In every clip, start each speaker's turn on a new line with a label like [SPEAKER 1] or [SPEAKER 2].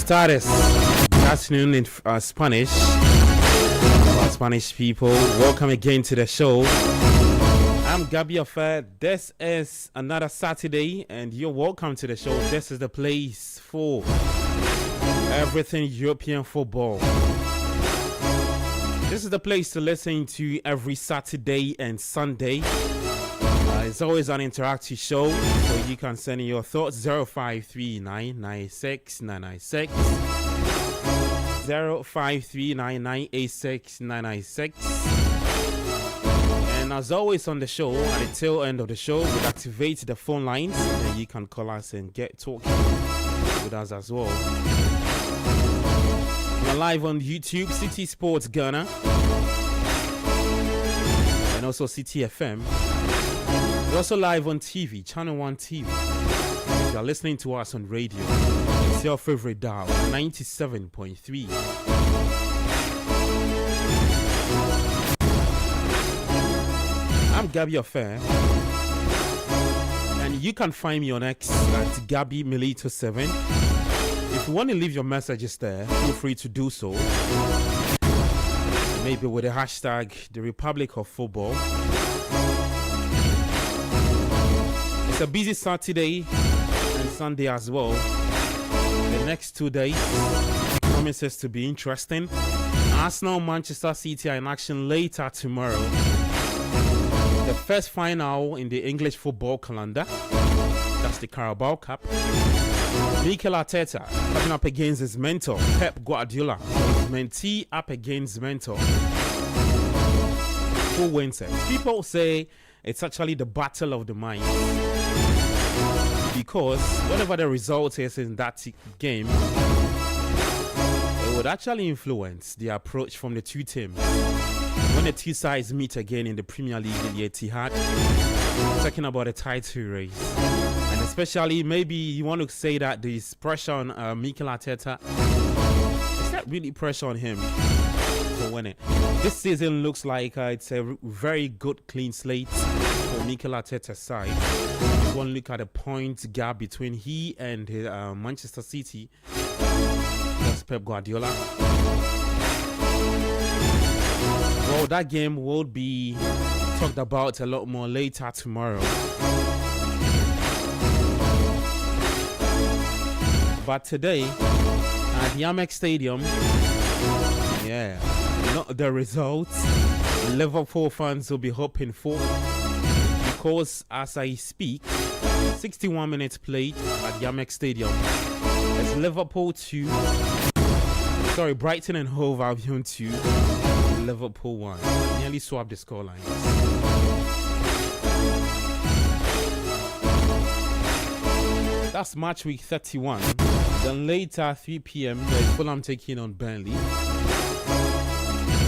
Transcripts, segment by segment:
[SPEAKER 1] tardes. Good afternoon in Spanish. For Spanish people, welcome again to the show. I'm Gabi Affair. This is another Saturday, and you're welcome to the show. This is the place for everything European football. This is the place to listen to every Saturday and Sunday. It's always an interactive show, so you can send in your thoughts. 0539969996 0539986996. And as always on the show, at the tail end of the show, we'll activate the phone lines, and then you can call us and get talking with us as well. We're live on YouTube, City Sports Ghana, and also City FM. We're also live on TV, Channel 1 TV. If you're listening to us on radio, it's your favorite dial, 97.3. I'm Gabi Affair, and you can find me on X at Gabi Milito 7. If you want to leave your messages there, feel free to do so. Maybe with the hashtag The Republic of Football. It's a busy Saturday and Sunday as well. The next 2 days promises to be interesting. Arsenal, Manchester City are in action later tomorrow. The first final in the English football calendar. That's the Carabao Cup. Mikel Arteta coming up against his mentor, Pep Guardiola. His mentee up against mentor. Who wins it? People say it's actually the battle of the minds. Because whatever the result is in that game, it would actually influence the approach from the two teams. When the two sides meet again in the Premier League in the Etihad, talking about a title race. And especially, maybe you want to say that there's pressure on Mikel Arteta. Is that really pressure on him to win it? This season looks like it's a very good clean slate for Mikel Arteta's side. If you want to look at the point gap between he and Manchester City, that's Pep Guardiola. Well, that game will be talked about a lot more later tomorrow. But today, at the Amex Stadium, not the results Liverpool fans will be hoping for. Because as I speak, 61 minutes played at the Amex Stadium. It's Liverpool 2. Brighton and Hove Albion 2. Liverpool 1. Nearly swapped the scoreline. That's match week 31. Then later, 3 p.m., there's Fulham taking on Burnley.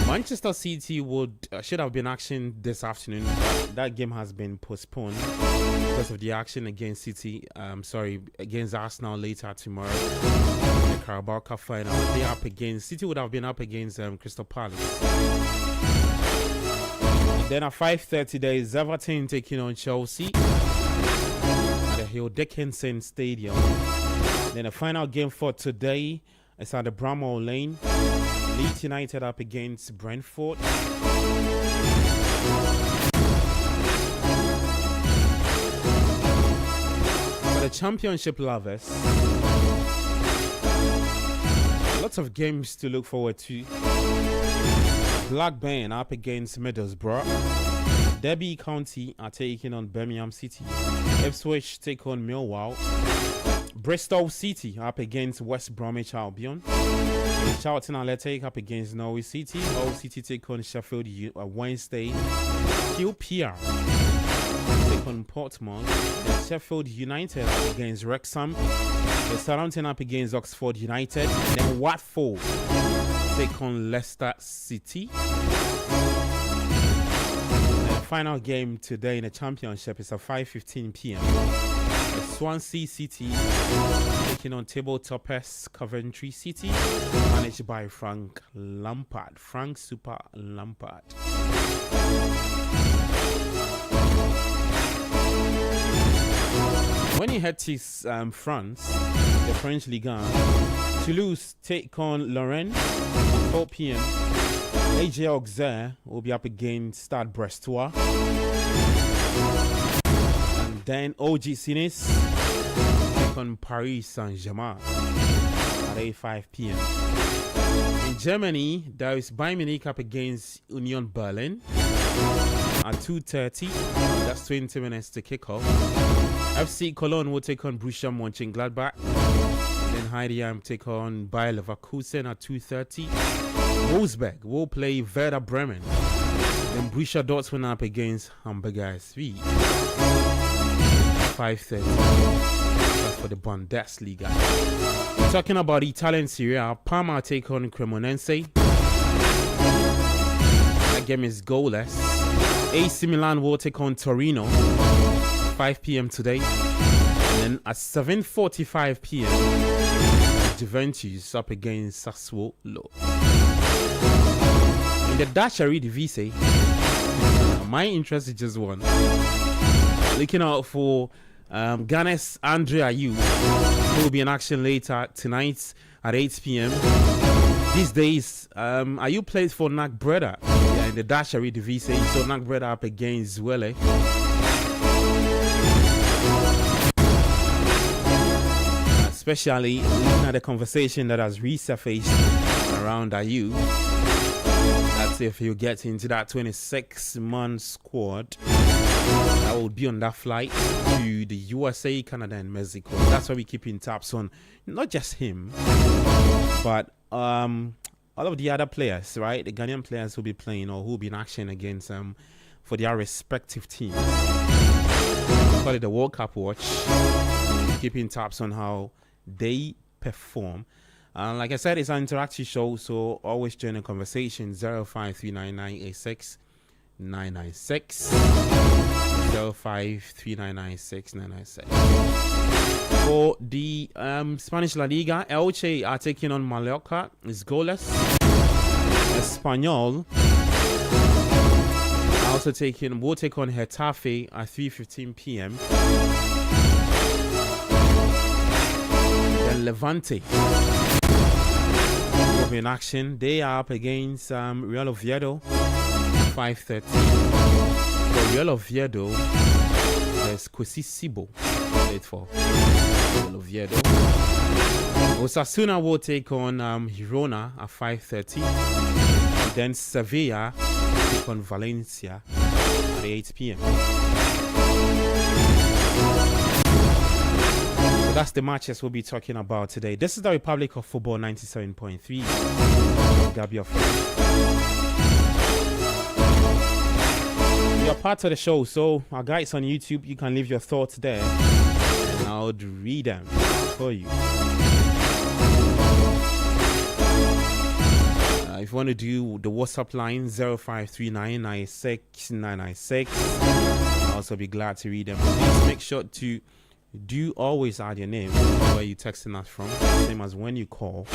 [SPEAKER 1] Manchester City should have been action this afternoon. That game has been postponed because of the action against against Arsenal later tomorrow. The Carabao Cup final. City would have been up against Crystal Palace. And then at 5:30, there is Everton taking on Chelsea at the Hill Dickinson Stadium. Then the final game for today is at the Bramall Lane. Leeds United up against Brentford. For the championship lovers, lots of games to look forward to. Blackburn up against Middlesbrough. Derby County are taking on Birmingham City. Ipswich take on Millwall. Bristol City up against West Bromwich Albion. Charlton Athletic up against Norwich City. Hull City take on Sheffield Wednesday. QPR take on Portsmouth. Sheffield United up against Wrexham. Southampton up against Oxford United. Then Watford take on Leicester City. The final game today in the championship is at 5:15 p.m. Swansea City taking on table toppers Coventry City, managed by Frank Super Lampard. When he head to France, the French Ligue 1, Toulouse take on Lorraine at 4 p.m. AJ Auxerre will be up against Stade Brestois. And then OG Sinis take on Paris Saint-Germain at 8:05 p.m. In Germany, there is Bayern Munich up against Union Berlin at 2:30. That's 20 minutes to kick off. FC Cologne will take on Borussia Mönchengladbach. Then Heidenheim take on Bayer Leverkusen at 2:30. Wolfsburg will play Werder Bremen. Then Borussia Dortmund up against Hamburger SV. 5:30. That's for the Bundesliga. Talking about Italian Serie A, Parma take on Cremonese. That game is goalless. AC Milan will take on Torino. 5 p.m. today. And then at 7:45 p.m. Juventus up against Sassuolo. In the Dutch Eredivisie, my interest is just one. Looking out for Ghana's Andre Ayew, who will be in action later tonight at 8 p.m. These days, Ayew plays for NAC Breda in the Dutch Eredivisie. So NAC Breda up against Zwolle. Especially looking at the conversation that has resurfaced around Ayew. That's if he'll get into that 26-man squad that will be on that flight to the USA, Canada, and Mexico. That's why we keep in tabs on not just him, but all of the other players, right? The Ghanaian players who will be playing or who will be in action against for their respective teams. Call it the World Cup watch. Keeping tabs on how they perform. Like I said, it's an interactive show, so always join the conversation. 0539986996 053996 For the Spanish La Liga, Elche are taking on Mallorca. It's goalless. Espanyol will take on Getafe at 3:15 p.m. Then Levante will be in action. They are up against Real Oviedo 5:30. For Real Oviedo, there's Kwesi Sibo played for Real Oviedo. Osasuna will take on Girona at 5:30. Then Sevilla take on Valencia at 8 p.m. So that's the matches we'll be talking about today. This is the Republic of Football 97.3. Gabby of You're part of the show, so our guys on YouTube, you can leave your thoughts there and I'll read them for you. If you want to do the WhatsApp line 0539969996, I'll also be glad to read them. Please make sure to always add your name where you're texting us from, same as when you call.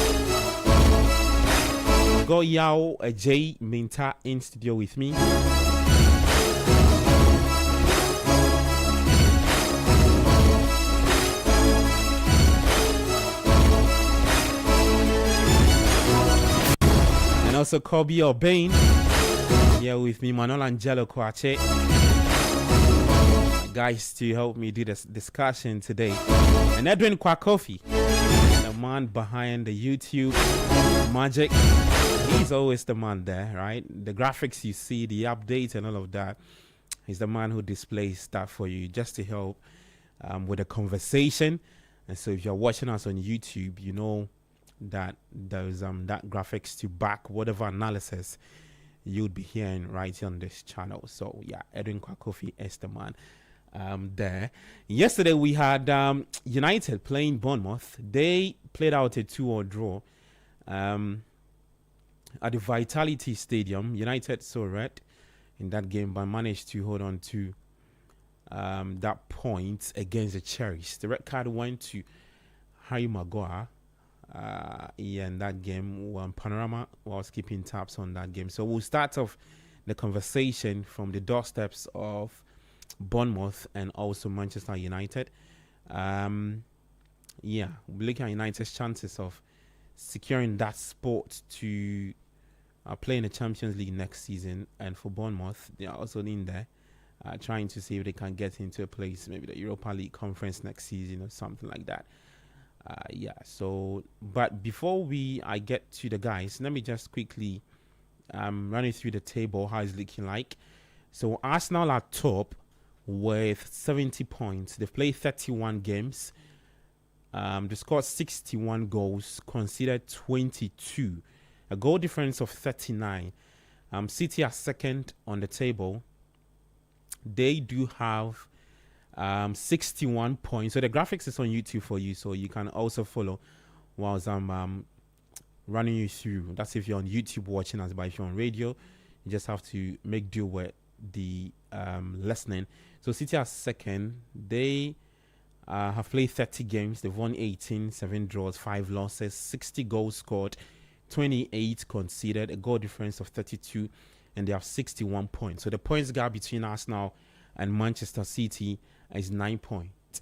[SPEAKER 1] Go Yao J Minta in studio with me. And also Kobe O'Bain here with me, Manuel Angelo Kwache. Guys to help me do this discussion today. And Edwin Kwakofi, the man behind the YouTube magic. He's always the man there, right? The graphics you see, the updates and all of that. He's the man who displays that for you just to help with the conversation. And so if you're watching us on YouTube, you know that there's that graphics to back whatever analysis you'd be hearing right here on this channel. So yeah, Edwin Kwakofi is the man there. Yesterday we had United playing Bournemouth. They played out a 2-2 draw at the Vitality Stadium. United saw red in that game but managed to hold on to that point against the Cherries. The red card went to Harry Maguire in that game when Panorama was keeping tabs on that game. So we'll start off the conversation from the doorsteps of Bournemouth and also Manchester United. We'll be looking at United's chances of securing that spot to play in the Champions League next season. And for Bournemouth, they are also in there trying to see if they can get into a place, maybe the Europa League conference next season or something like that. So, but before I get to the guys, let me just quickly run you through the table, how it's looking like. So Arsenal are top with 70 points. They've played 31 games. They scored 61 goals, conceded 22. A goal difference of 39. City are second on the table. They do have 61 points. So the graphics is on YouTube for you, so you can also follow whilst I'm running you through. That's if you're on YouTube watching us, but if you're on radio, you just have to make do with the listening. So City are second. They have played 30 games. They've won 18, 7 draws, 5 losses, 60 goals scored, 28 conceded, a goal difference of 32, and they have 61 points. So the points gap between Arsenal and Manchester City is 9 points.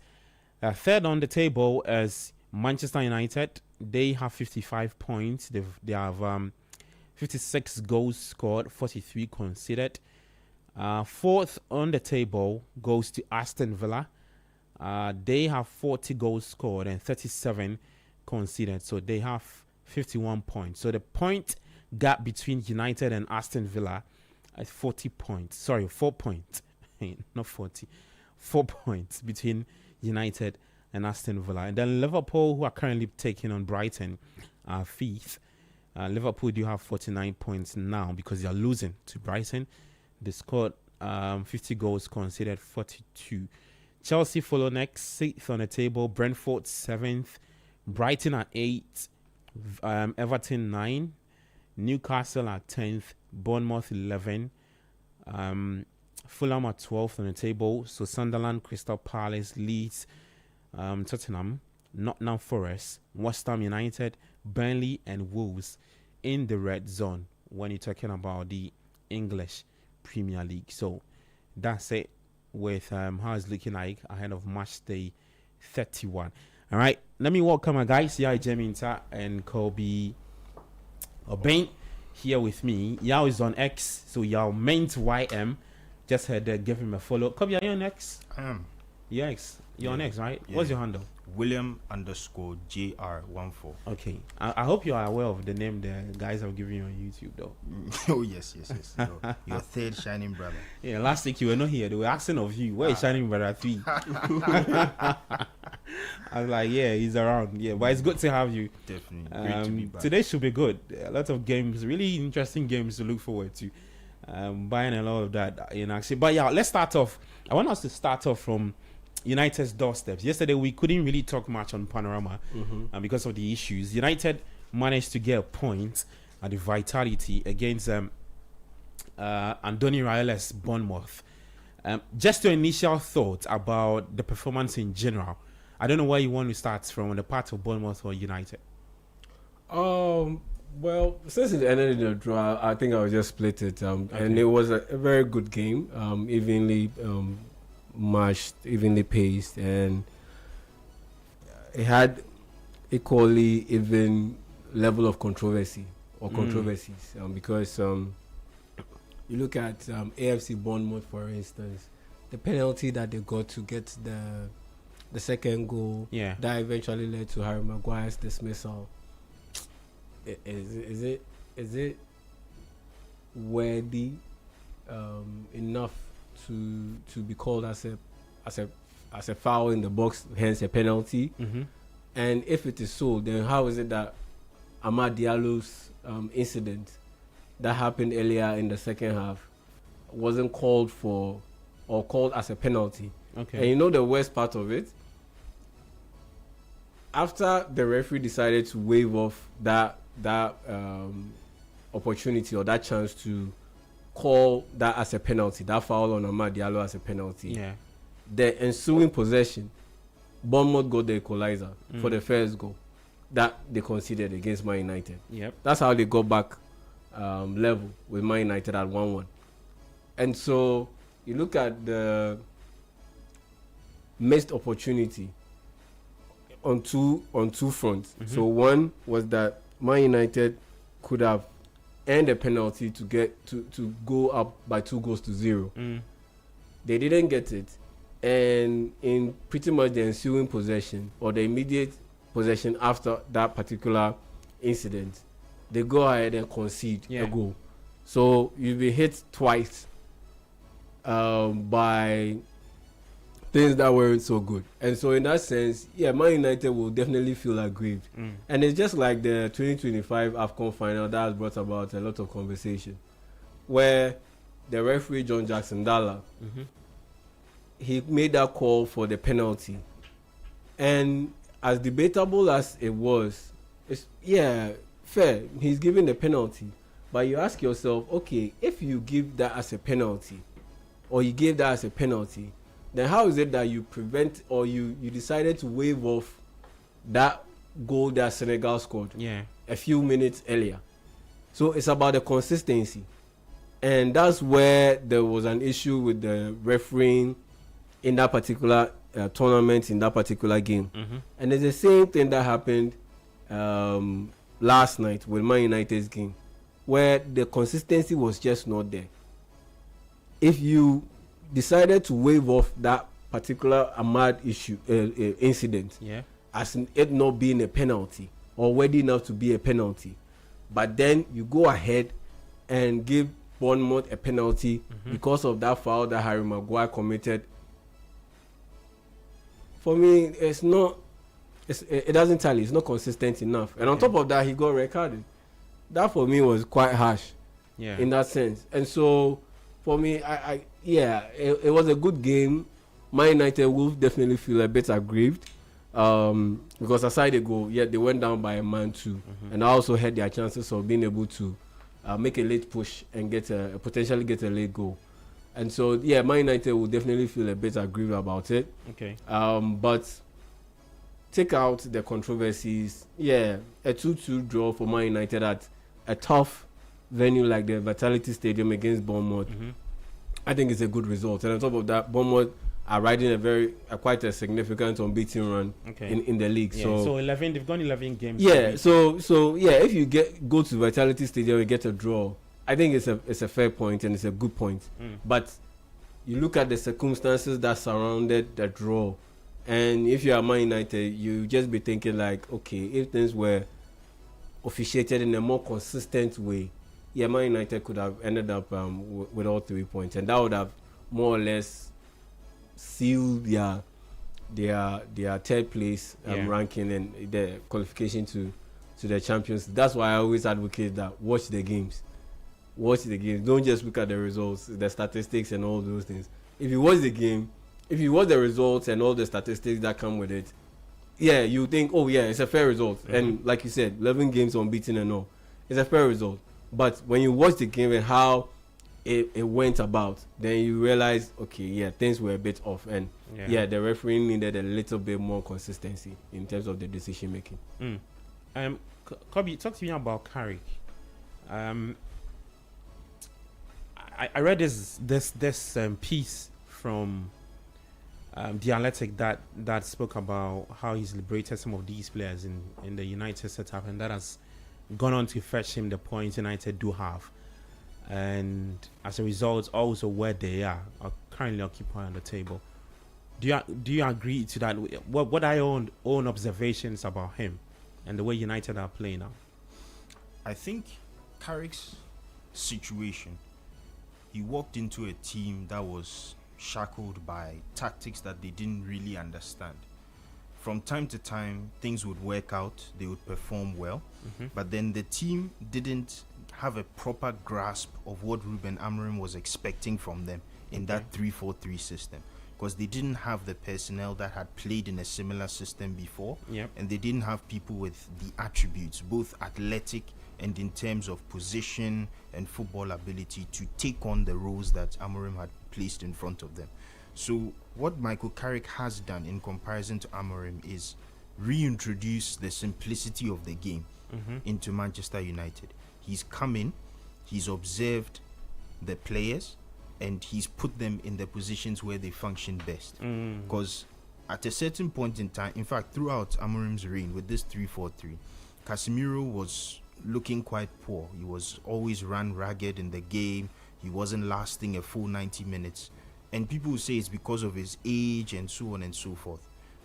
[SPEAKER 1] Third on the table is Manchester United. They have 55 points. They have 56 goals scored, 43 conceded. Fourth on the table goes to Aston Villa. They have 40 goals scored and 37 conceded. So they have 51 points. So the point gap between United and Aston Villa is 40 points. Sorry, 4 points. Not 40. 4 points between United and Aston Villa. And then Liverpool, who are currently taking on Brighton, are fifth. Liverpool do have 49 points now because they are losing to Brighton. They scored 50 goals, conceded 42. Chelsea follow next, sixth on the table. Brentford 7th. Brighton at 8th. Everton 9. Newcastle at 10th. Bournemouth 11. Fulham at 12th on the table. So Sunderland, Crystal Palace, Leeds, Tottenham, Nottingham Forest, West Ham United, Burnley and Wolves in the red zone when you're talking about the English Premier League. So that's it with how it's looking like ahead of match day 31. All right, let me welcome my guys, Yao Jeminta and Kobe Obeng here with me. Yao is on X, so Yao meant YM. Just had to give him a follow. Kobe, are you on X?
[SPEAKER 2] I am.
[SPEAKER 1] Yes, you're on X, right?
[SPEAKER 2] Yeah.
[SPEAKER 1] What's your handle?
[SPEAKER 2] William_JR14.
[SPEAKER 1] Okay. I hope you are aware of the name the guys have given you on YouTube, though.
[SPEAKER 2] Oh, yes. Your third shining brother.
[SPEAKER 1] Yeah, last week you were not here. They were asking of you, where is Shining Brother 3? I was like, yeah, he's around. Yeah, but it's good to have you.
[SPEAKER 2] Definitely. Great to be back.
[SPEAKER 1] Today should be good. A lot of games, really interesting games to look forward to. Buying a lot of that in action. But yeah, let's start off. I want us to start off from United's doorsteps. Yesterday we couldn't really talk much on Panorama because of the issues. United managed to get a point at the Vitality against Andoni Raiola's Bournemouth. Just your initial thoughts about the performance in general. I don't know where you want to start from, on the part of Bournemouth or United.
[SPEAKER 3] Well, since it ended in a draw, I think I would just split it. And it was a very good game, evenly matched, evenly paced, and it had equally even level of controversy or controversies. Because you look at AFC Bournemouth, for instance, the penalty that they got to get the second goal, that eventually led to Harry Maguire's dismissal. Is it worthy enough to be called as a foul in the box, hence a penalty? And if it is so, then how is it that Amad Diallo's incident that happened earlier in the second half wasn't called for or called as a penalty? And you know the worst part of it? After the referee decided to waive off that opportunity or that chance to call that as a penalty, that foul on Amad Diallo as a penalty, the ensuing possession, Bournemouth got the equalizer for the first goal that they conceded against Man United. That's how they got back level with Man United at 1-1. And so you look at the missed opportunity on two fronts. So one was that Man United could have earned a penalty to get to go up by 2-0. They didn't get it, and in pretty much the ensuing possession or the immediate possession after that particular incident, they go ahead and concede a goal. So you'll be hit twice by things that weren't so good. And so in that sense, Man United will definitely feel aggrieved. And it's just like the 2025 AFCON final that has brought about a lot of conversation, where the referee, John Jackson Dalla, he made that call for the penalty. And as debatable as it was, it's fair, he's giving the penalty. But you ask yourself, okay, if you give that as a penalty, or you gave that as a penalty, then how is it that you prevent or you decided to waive off that goal that Senegal scored a few minutes earlier? So it's about the consistency. And that's where there was an issue with the refereeing in that particular tournament, in that particular game. And it's the same thing that happened last night with Man United's game, where the consistency was just not there. If you decided to waive off that particular Ahmad incident as it not being a penalty or worthy enough to be a penalty, but then you go ahead and give Bournemouth a penalty because of that foul that Harry Maguire committed, for me, it doesn't tally. It's not consistent enough. And on top of that, he got red carded. That for me was quite harsh in that sense. And so for me, it was a good game. Man United will definitely feel a bit aggrieved because aside the goal, they went down by a man too, and I also had their chances of being able to make a late push and potentially get a late goal. And so Man United will definitely feel a bit aggrieved about it. But take out the controversies. A 2-2 draw for Man United at a tough venue like the Vitality Stadium against Bournemouth. I think it's a good result. And on top of that, Bournemouth are riding quite a significant unbeaten run in the league. So
[SPEAKER 1] 11, they've gone 11 games.
[SPEAKER 3] So if you go to Vitality Stadium and get a draw, I think it's a fair point and it's a good point. But you look at the circumstances that surrounded the draw, and if you are Man United, you just be thinking like, okay, if things were officiated in a more consistent way, Man United could have ended up with all 3 points, and that would have more or less sealed their third place ranking and the qualification to the Champions. That's why I always advocate that watch the games. Don't just look at the results, the statistics and all those things. If you watch the game, if you watch the results and all the statistics that come with it, you think, it's a fair result. And like you said, 11 games unbeaten and all, it's a fair result. But when you watch the game and how it went about, then you realize, things were a bit off, and the referee needed a little bit more consistency in terms of the decision making.
[SPEAKER 1] Kobe, talk to me about Carrick. I read this piece from The Athletic that spoke about how he's liberated some of these players in the United setup, and that has gone on to fetch him the points United do have. And as a result, also where they are currently occupying on the table. Do you agree to that? What are your own observations about him and the way United are playing now?
[SPEAKER 2] I think Carrick's situation, he walked into a team that was shackled by tactics that they didn't really understand. From time to time, things would work out, they would perform well, but then the team didn't have a proper grasp of what Ruben Amorim was expecting from them in that 3-4-3 system, because they didn't have the personnel that had played in a similar system before, and they didn't have people with the attributes, both athletic and in terms of position and football ability, to take on the roles that Amorim had placed in front of them. So what Michael Carrick has done in comparison to Amorim is reintroduce the simplicity of the game into Manchester United. He's come in, he's observed the players, and he's put them in the positions where they function best. Because at a certain point in time, in fact, throughout Amorim's reign with this 3-4-3, Casemiro was looking quite poor. He was always ran ragged in the game. He wasn't lasting a full 90 minutes. And people will say it's because of his age and so on and so forth.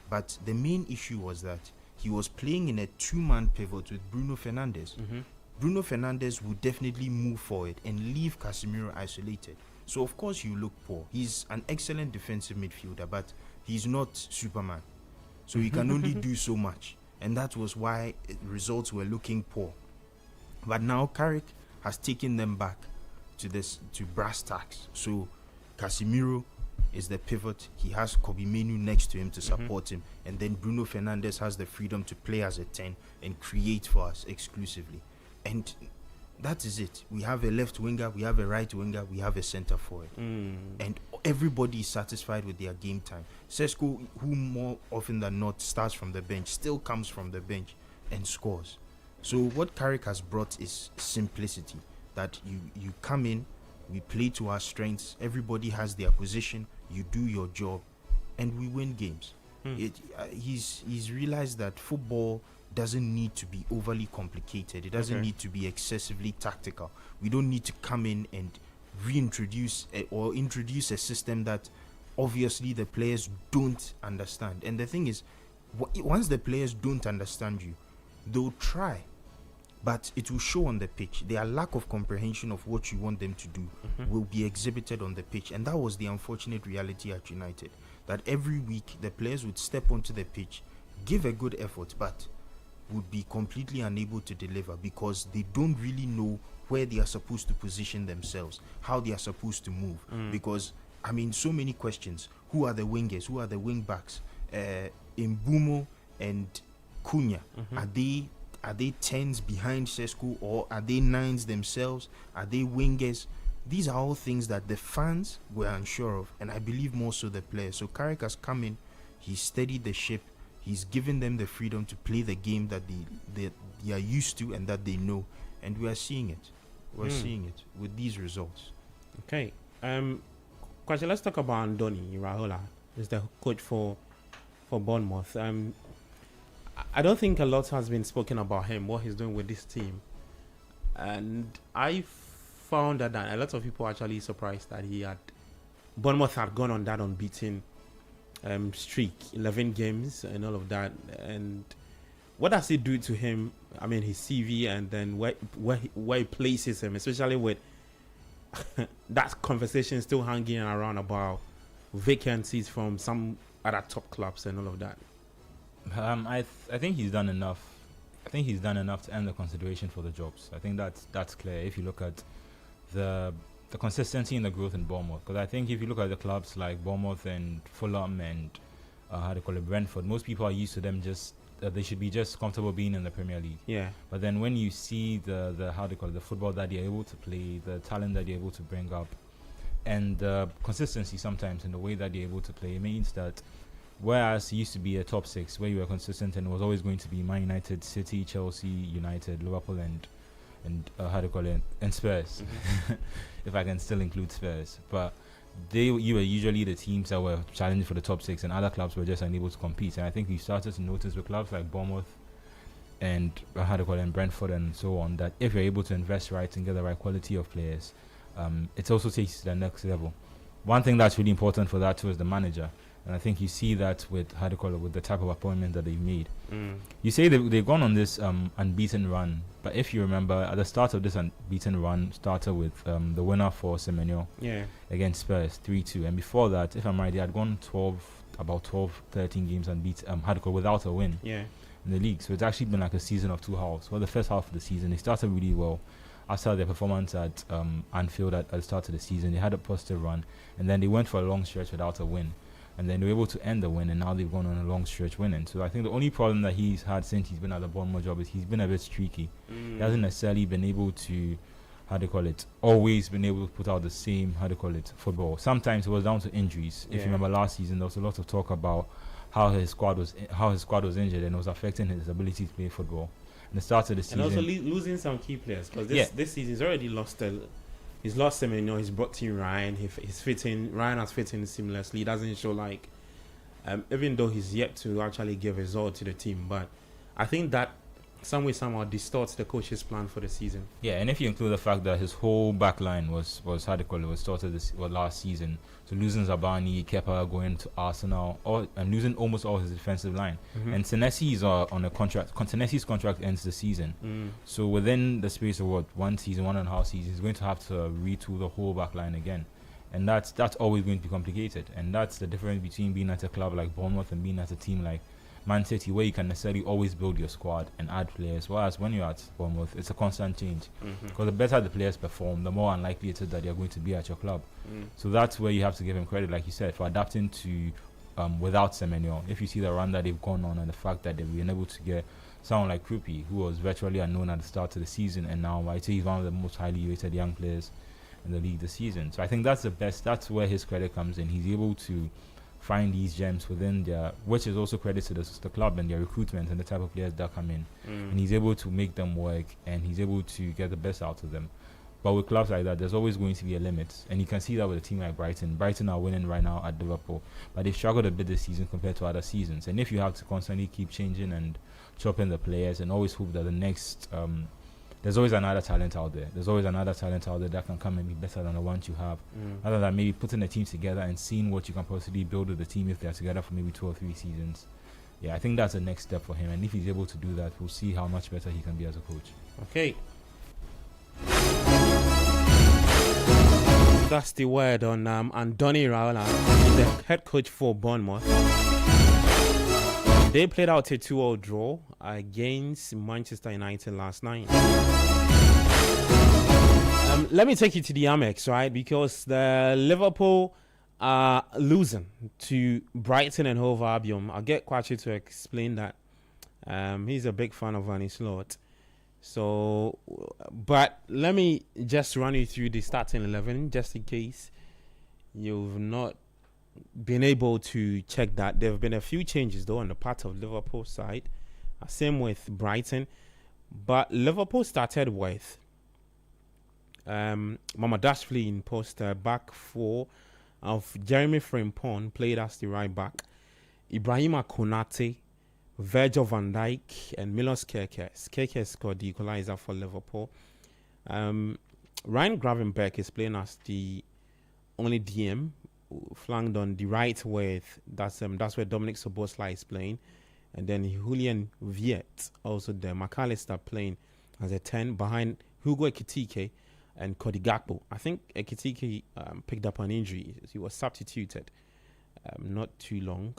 [SPEAKER 2] But the main issue was that he was playing in a two-man pivot with Bruno Fernandes. Bruno Fernandes would definitely move forward and leave Casemiro isolated. So of course you look poor. He's an excellent defensive midfielder, but he's not Superman. So he can only do so much. And that was why results were looking poor. But now Carrick has taken them back to brass tacks. So Casemiro is the pivot. He has Kobe Menu next to him to support him. And then Bruno Fernandes has the freedom to play as a 10 and create for us exclusively. And that is it. We have a left winger, we have a right winger, we have a centre forward. And everybody is satisfied with their game time. Sesko, who more often than not starts from the bench, still comes from the bench and scores. So what Carrick has brought is simplicity. That you come in, we play to our strengths, everybody has their position, you do your job, and we win games. He's realized that football doesn't need to be overly complicated. It doesn't need to be excessively tactical. We don't need to come in and reintroduce or introduce a system that obviously the players don't understand. And the thing is, once the players don't understand you, they'll try, but it will show on the pitch. Their lack of comprehension of what you want them to do will be exhibited on the pitch. And that was the unfortunate reality at United, that every week the players would step onto the pitch, give a good effort, but would be completely unable to deliver because they don't really know where they are supposed to position themselves, how they are supposed to move. Because, I mean, so many questions. Who are the wingers? Who are the wing backs? Mbumo and Cunha, are they 10s behind Sesko, or are they 9s themselves? Are they wingers? These are all things that the fans were unsure of, and I believe more so the players. So Carrick has come in, he's steadied the ship, he's given them the freedom to play the game that they are used to and that they know, and we are seeing it. We're seeing it with these results.
[SPEAKER 1] Okay. Question, let's talk about Andoni Iraola. He's the coach for Bournemouth. I don't think a lot has been spoken about him, what he's doing with this team. And I found that a lot of people are actually surprised that Bournemouth had gone on that unbeaten streak, 11 games and all of that. And what does it do to him? I mean, his CV, and then where he places him, especially with that conversation still hanging around about vacancies from some other top clubs and all of that.
[SPEAKER 4] I think he's done enough. I think he's done enough to earn the consideration for the jobs. I think that's clear if you look at the consistency and the growth in Bournemouth. Because I think if you look at the clubs like Bournemouth and Fulham and Brentford, most people are used to them just they should be just comfortable being in the Premier League.
[SPEAKER 1] Yeah.
[SPEAKER 4] But then when you see the football that they're able to play, the talent that they're able to bring up, and the consistency sometimes in the way that they're able to play, it means that whereas it used to be a top 6 where you were consistent and it was always going to be Man United, City, Chelsea, United, Liverpool, and Spurs, if I can still include Spurs. But you were usually the teams that were challenging for the top 6, and other clubs were just unable to compete. And I think we started to notice with clubs like Bournemouth and Brentford and so on, that if you're able to invest right and get the right quality of players, it also takes you to the next level. One thing that's really important for that too is the manager. And I think you see that with with the type of appointment that they've made. You say they've gone on this unbeaten run, but if you remember, at the start of this unbeaten run, started with the winner for Semenyo against Spurs, 3-2. And before that, if I'm right, they had gone 12, 13 games unbeaten, without a win in the league. So it's actually been like a season of two halves. Well, the first half of the season, they started really well. After their performance at Anfield at the start of the season, they had a positive run, and then they went for a long stretch without a win. And then they were able to end the win, and now they've gone on a long stretch winning. So I think the only problem that he's had since he's been at the Bournemouth job is he's been a bit streaky. He hasn't necessarily been able to, always been able to put out the same, football. Sometimes it was down to injuries. If you remember last season, there was a lot of talk about how his squad was injured, and it was affecting his ability to play football. And the start of the season,
[SPEAKER 1] and also losing some key players, because this season he's already lost he's lost Semenyo, he's brought in Ryan. Ryan has fit in seamlessly. He doesn't show even though he's yet to actually give a result to the team. But I think that some way somehow distorts the coach's plan for the season.
[SPEAKER 4] Yeah, and if you include the fact that his whole back line was how to call it, was started last season, so losing Zabani, Kepa going to Arsenal, and losing almost all his defensive line, and Senesi is on a contract. Senesi's contract ends the season, so within the space of 1.5 seasons, he's going to have to retool the whole back line again, and that's always going to be complicated, and that's the difference between being at a club like Bournemouth and being at a team like Man City, where you can necessarily always build your squad and add players, whereas when you're at Bournemouth, it's a constant change. Because the better the players perform, the more unlikely it is that they're going to be at your club. So that's where you have to give him credit, like you said, for adapting to without Semenyo. If you see the run that they've gone on and the fact that they've been able to get someone like Krupi, who was virtually unknown at the start of the season, and now I'd say he's one of the most highly rated young players in the league this season. So I think that's the best. That's where his credit comes in. He's able to find these gems within their, which is also credit to the club and their recruitment and the type of players that come in, and he's able to make them work and he's able to get the best out of them. But with clubs like that, there's always going to be a limit, and you can see that with a team like Brighton are winning right now at Liverpool, but they've struggled a bit this season compared to other seasons. And if you have to constantly keep changing and chopping the players and always hope that the next there's always another talent out there. There's always another talent out there that can come and be better than the ones you have. Other than maybe putting the team together and seeing what you can possibly build with the team if they're together for maybe 2 or 3 seasons. Yeah, I think that's the next step for him. And if he's able to do that, we'll see how much better he can be as a coach.
[SPEAKER 1] Okay. That's the word on Andoni Raiola, the head coach for Bournemouth. They played out a 2-2 draw against Manchester United last night. Let me take you to the Amex, right? Because the Liverpool are losing to Brighton and Hove Albion. I'll get Kwachi to explain that. He's a big fan of Vanny Slot. So, but let me just run you through the starting 11 just in case you've not been able to check that. There have been a few changes though on the part of Liverpool side. Same with Brighton. But Liverpool started with Mama Dashfleet in post, back four of Jeremy Frimpong played as the right back, Ibrahima Konate, Virgil van Dijk, and Milos Kerkez. Kerkez scored the equalizer for Liverpool. Ryan Gravenberch is playing as the only DM, flanked on the right with that's where Dominic Szoboszlai is playing, and then Julian Viet also there. McAllister playing as a 10 behind Hugo Ekitike and Cody Gakpo. I think Ekitike picked up an injury. He was substituted not too long.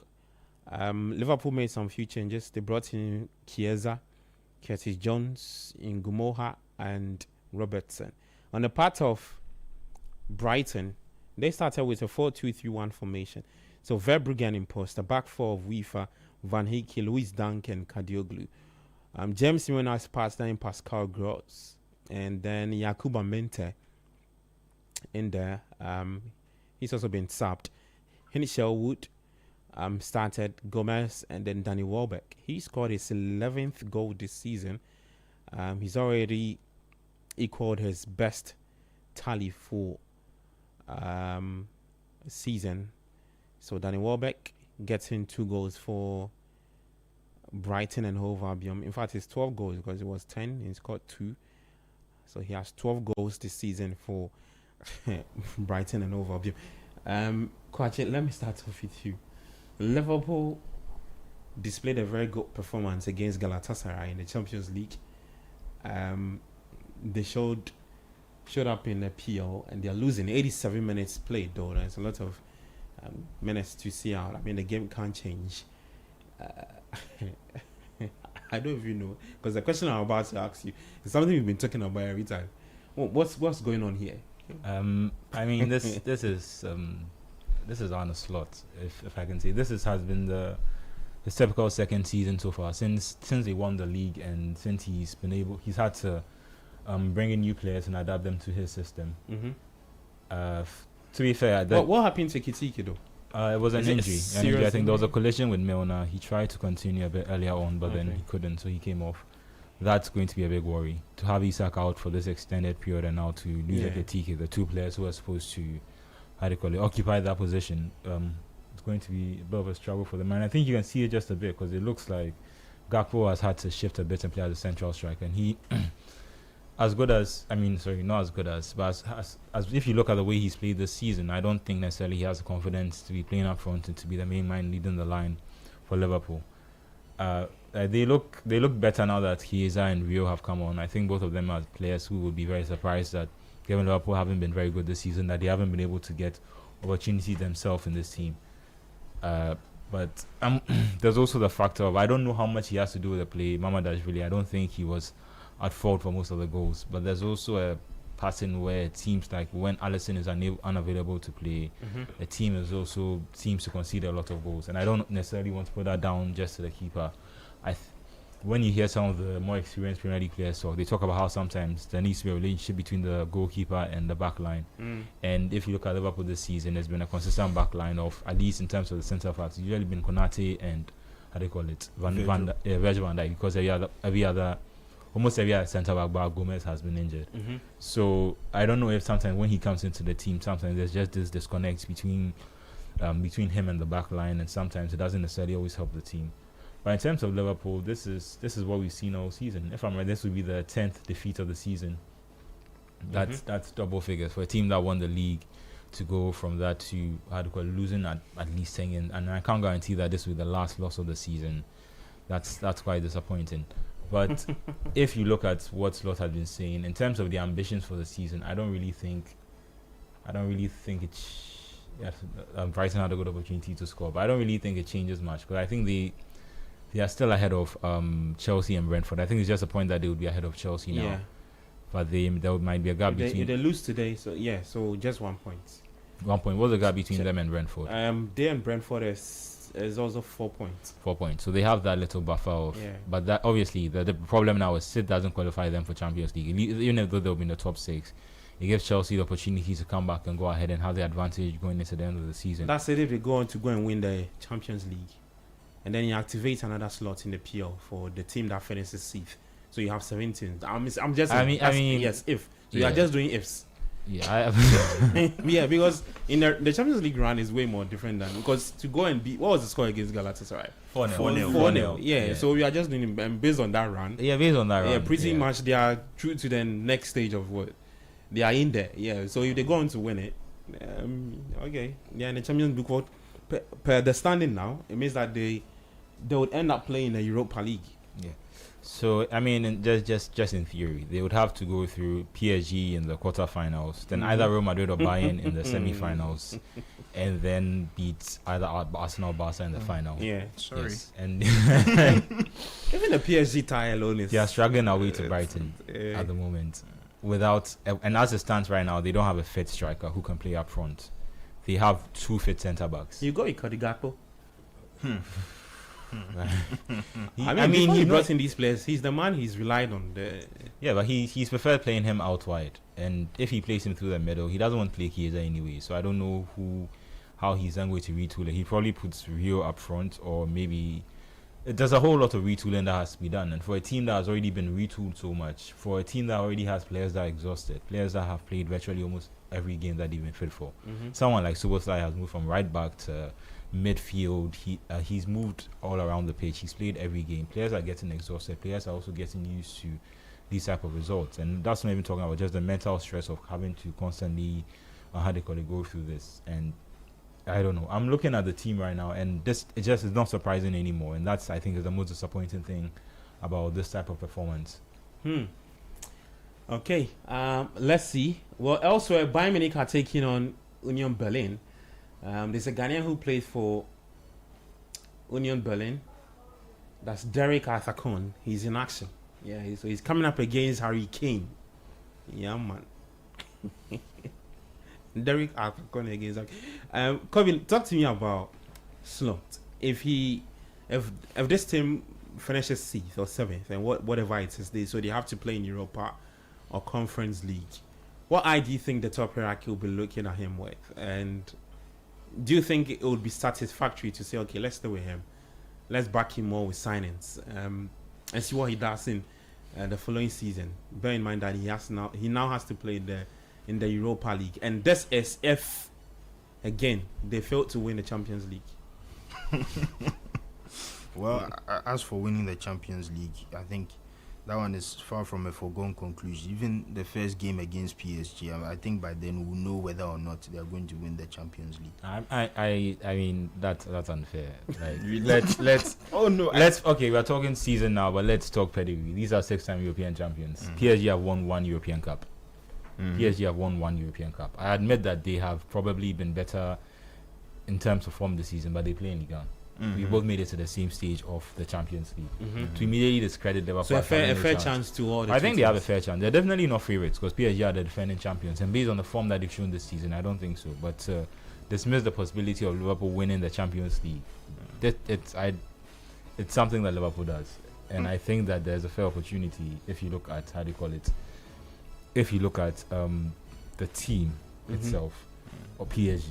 [SPEAKER 1] Liverpool made some few changes. They brought in Chiesa, Curtis Jones, Ngumoha, and Robertson. On the part of Brighton, they started with a 4-2-3-1 formation. So Verbruggen in post, the back four of Weaver, Van Heeke, Luis Dunk, and Kadioglu. James Jimenez passed in Pascal Gross, and then Yakuba Mente in there. He's also been subbed. Henry Sherwood started, Gomez, and then Danny Welbeck. He scored his 11th goal this season. He's already equaled his best tally for season. So Danny Welbeck gets in 2 goals for Brighton and Hove Albion. In fact, it's 12 goals because it was 10. He scored 2. So he has 12 goals this season for Brighton and Hove Albion. Kwache, let me start off with you. Liverpool displayed a very good performance against Galatasaray in the Champions League. They showed up in the PL and they're losing 87 minutes played though. There's a lot of minutes to see out. I mean, the game can't change. I don't even know, because the question I'm about to ask you is something we've been talking about every time. What's going on here?
[SPEAKER 4] I mean, this is on a slot, if I can say. Has been the typical second season so far since they won the league, and since he's had to bring in new players and adapt them to his system. To be fair,
[SPEAKER 1] what happened to Kitiki though?
[SPEAKER 4] It was an injury. I think there was a collision with Milner. He tried to continue a bit earlier on, but then he couldn't, so he came off. That's going to be a big worry. To have Isak out for this extended period and now to lose Ekitike, the 2 players who are supposed to, occupy that position, it's going to be a bit of a struggle for them. And I think you can see it just a bit because it looks like Gakpo has had to shift a bit and play as a central striker, and he, as good as not as good as, but as if you look at the way he's played this season, I don't think necessarily he has the confidence to be playing up front and to be the main man leading the line for Liverpool. They look better now that Chiesa and Rio have come on. I think both of them are players who would be very surprised that, given Liverpool haven't been very good this season, that they haven't been able to get opportunities themselves in this team. But there's also the factor of, I don't know how much he has to do with the play. Mamadashvili, I don't think he was at fault for most of the goals. But there's also a pattern where it seems like when Alisson is unavailable to play, the team is also seems to concede a lot of goals. And I don't necessarily want to put that down just to the keeper. When you hear some of the more experienced Premier League players talk, they talk about how sometimes there needs to be a relationship between the goalkeeper and the back line. And if you look at Liverpool this season, there's been a consistent back line of, at least in terms of the centre backs, it's usually been Konate and, Virgil van Dijk, because almost every other centre back bar Gomez has been injured. So I don't know if sometimes when he comes into the team, sometimes there's just this disconnect between him and the back line, and sometimes it doesn't necessarily always help the team. But in terms of Liverpool, this is what we've seen all season. If I'm right, this would be the 10th defeat of the season. That's double figures for a team that won the league to go from that to losing at least 10. And I can't guarantee that this will be the last loss of the season. That's quite disappointing. But if you look at what Slot has been saying in terms of the ambitions for the season, I don't really think Brighton had a good opportunity to score, but I don't really think it changes much, because I think they are still ahead of Chelsea and Brentford. I think it's just a point that they would be ahead of Chelsea now. Yeah. But there might be a gap between.
[SPEAKER 1] If they lose today, so just 1 point.
[SPEAKER 4] 1 point. What's the gap between them and Brentford?
[SPEAKER 1] They and Brentford is also 4 points.
[SPEAKER 4] 4 points. So they have that little buffer of. Yeah. But that obviously the problem now is City doesn't qualify them for Champions League. Even though they'll be in the top 6, it gives Chelsea the opportunity to come back and go ahead and have the advantage going into the end of the season.
[SPEAKER 1] That's it if they go on to go and win the Champions League. And then you activate another slot in the PL for the team that finishes 6th. So you have 17. Yes, if. So you are just doing ifs.
[SPEAKER 4] Yeah.
[SPEAKER 1] Yeah, because in the Champions League run is way more different than, because to go and beat, what was the score against Galatasaray? 4-0. Yeah, so we are just doing it based on that run.
[SPEAKER 4] Yeah, based on that run.
[SPEAKER 1] Yeah, pretty much they are through to the next stage of what they are in there. Yeah, so if they go on to win it, okay. Yeah, in the Champions League, per the standing now, it means that they would end up playing the Europa League.
[SPEAKER 4] Yeah. So I mean, just in theory, they would have to go through PSG in the quarterfinals, then either Real Madrid or Bayern in the semi-finals, and then beat either Arsenal or Barca in the final.
[SPEAKER 1] Yeah,
[SPEAKER 2] sorry.
[SPEAKER 4] Yes. And
[SPEAKER 1] even the PSG tie alone is.
[SPEAKER 4] They are struggling away to Brighton at the moment. And as it stands right now, they don't have a fit striker who can play up front. They have 2 fit centre backs.
[SPEAKER 1] You got Icardi Gakpo. He brought in these players. He's the man he's relied on.
[SPEAKER 4] Yeah, but he's preferred playing him out wide. And if he plays him through the middle, he doesn't want to play Chiesa anyway. So I don't know how he's then going to retool it. He probably puts Rio up front, or maybe there's a whole lot of retooling that has to be done. And for a team that has already been retooled so much, for a team that already has players that are exhausted, players that have played virtually almost every game that they've been fit for, someone like Szoboszlai has moved from right back to midfield. He's moved all around the pitch. He's played every game. Players are getting exhausted. Players are also getting used to these type of results, and that's not even talking about just the mental stress of having to constantly go through this. And I don't know, I'm looking at the team right now, and it just is not surprising anymore, and that's, I think, is the most disappointing thing about this type of performance.
[SPEAKER 1] Okay, let's see. Well, elsewhere, Bayern Munich are taking on Union Berlin. There's a Ghanaian who plays for Union Berlin. That's Derek Arthakon. He's in action. Yeah, so he's coming up against Harry Kane. Yeah, man. Derek Arthakon against. Kevin, talk to me about Slot. If this team finishes 6th or 7th and whatever it is, so they have to play in Europa or Conference League, what eye do you think the top hierarchy will be looking at him with? And do you think it would be satisfactory to say, okay, let's stay with him, let's back him more with signings, and see what he does in the following season? Bear in mind that he now has to play in the Europa League, and this is if again they failed to win the Champions League.
[SPEAKER 2] Well, as for winning the Champions League, I think that one is far from a foregone conclusion. Even the first game against PSG, I think by then we'll know whether or not they are going to win the Champions League.
[SPEAKER 4] I mean that's unfair. Like let's
[SPEAKER 2] Oh no!
[SPEAKER 4] okay, we're talking season now, but let's talk pedigree. These are 6-time European champions. PSG have won 1 European Cup. PSG have won 1 European Cup. I admit that they have probably been better in terms of form this season, but they play in Ligue 1. We both made it to the same stage of the Champions League. To immediately discredit Liverpool.
[SPEAKER 1] So a fair chance to all the
[SPEAKER 4] I think they
[SPEAKER 1] teams.
[SPEAKER 4] have a fair chance. They're definitely not favourites because PSG are the defending champions, and based on the form that they've shown this season, I don't think so. But dismiss the possibility of Liverpool winning the Champions League. It's something that Liverpool does, and I think that there's a fair opportunity if you look at if you look at the team itself or PSG.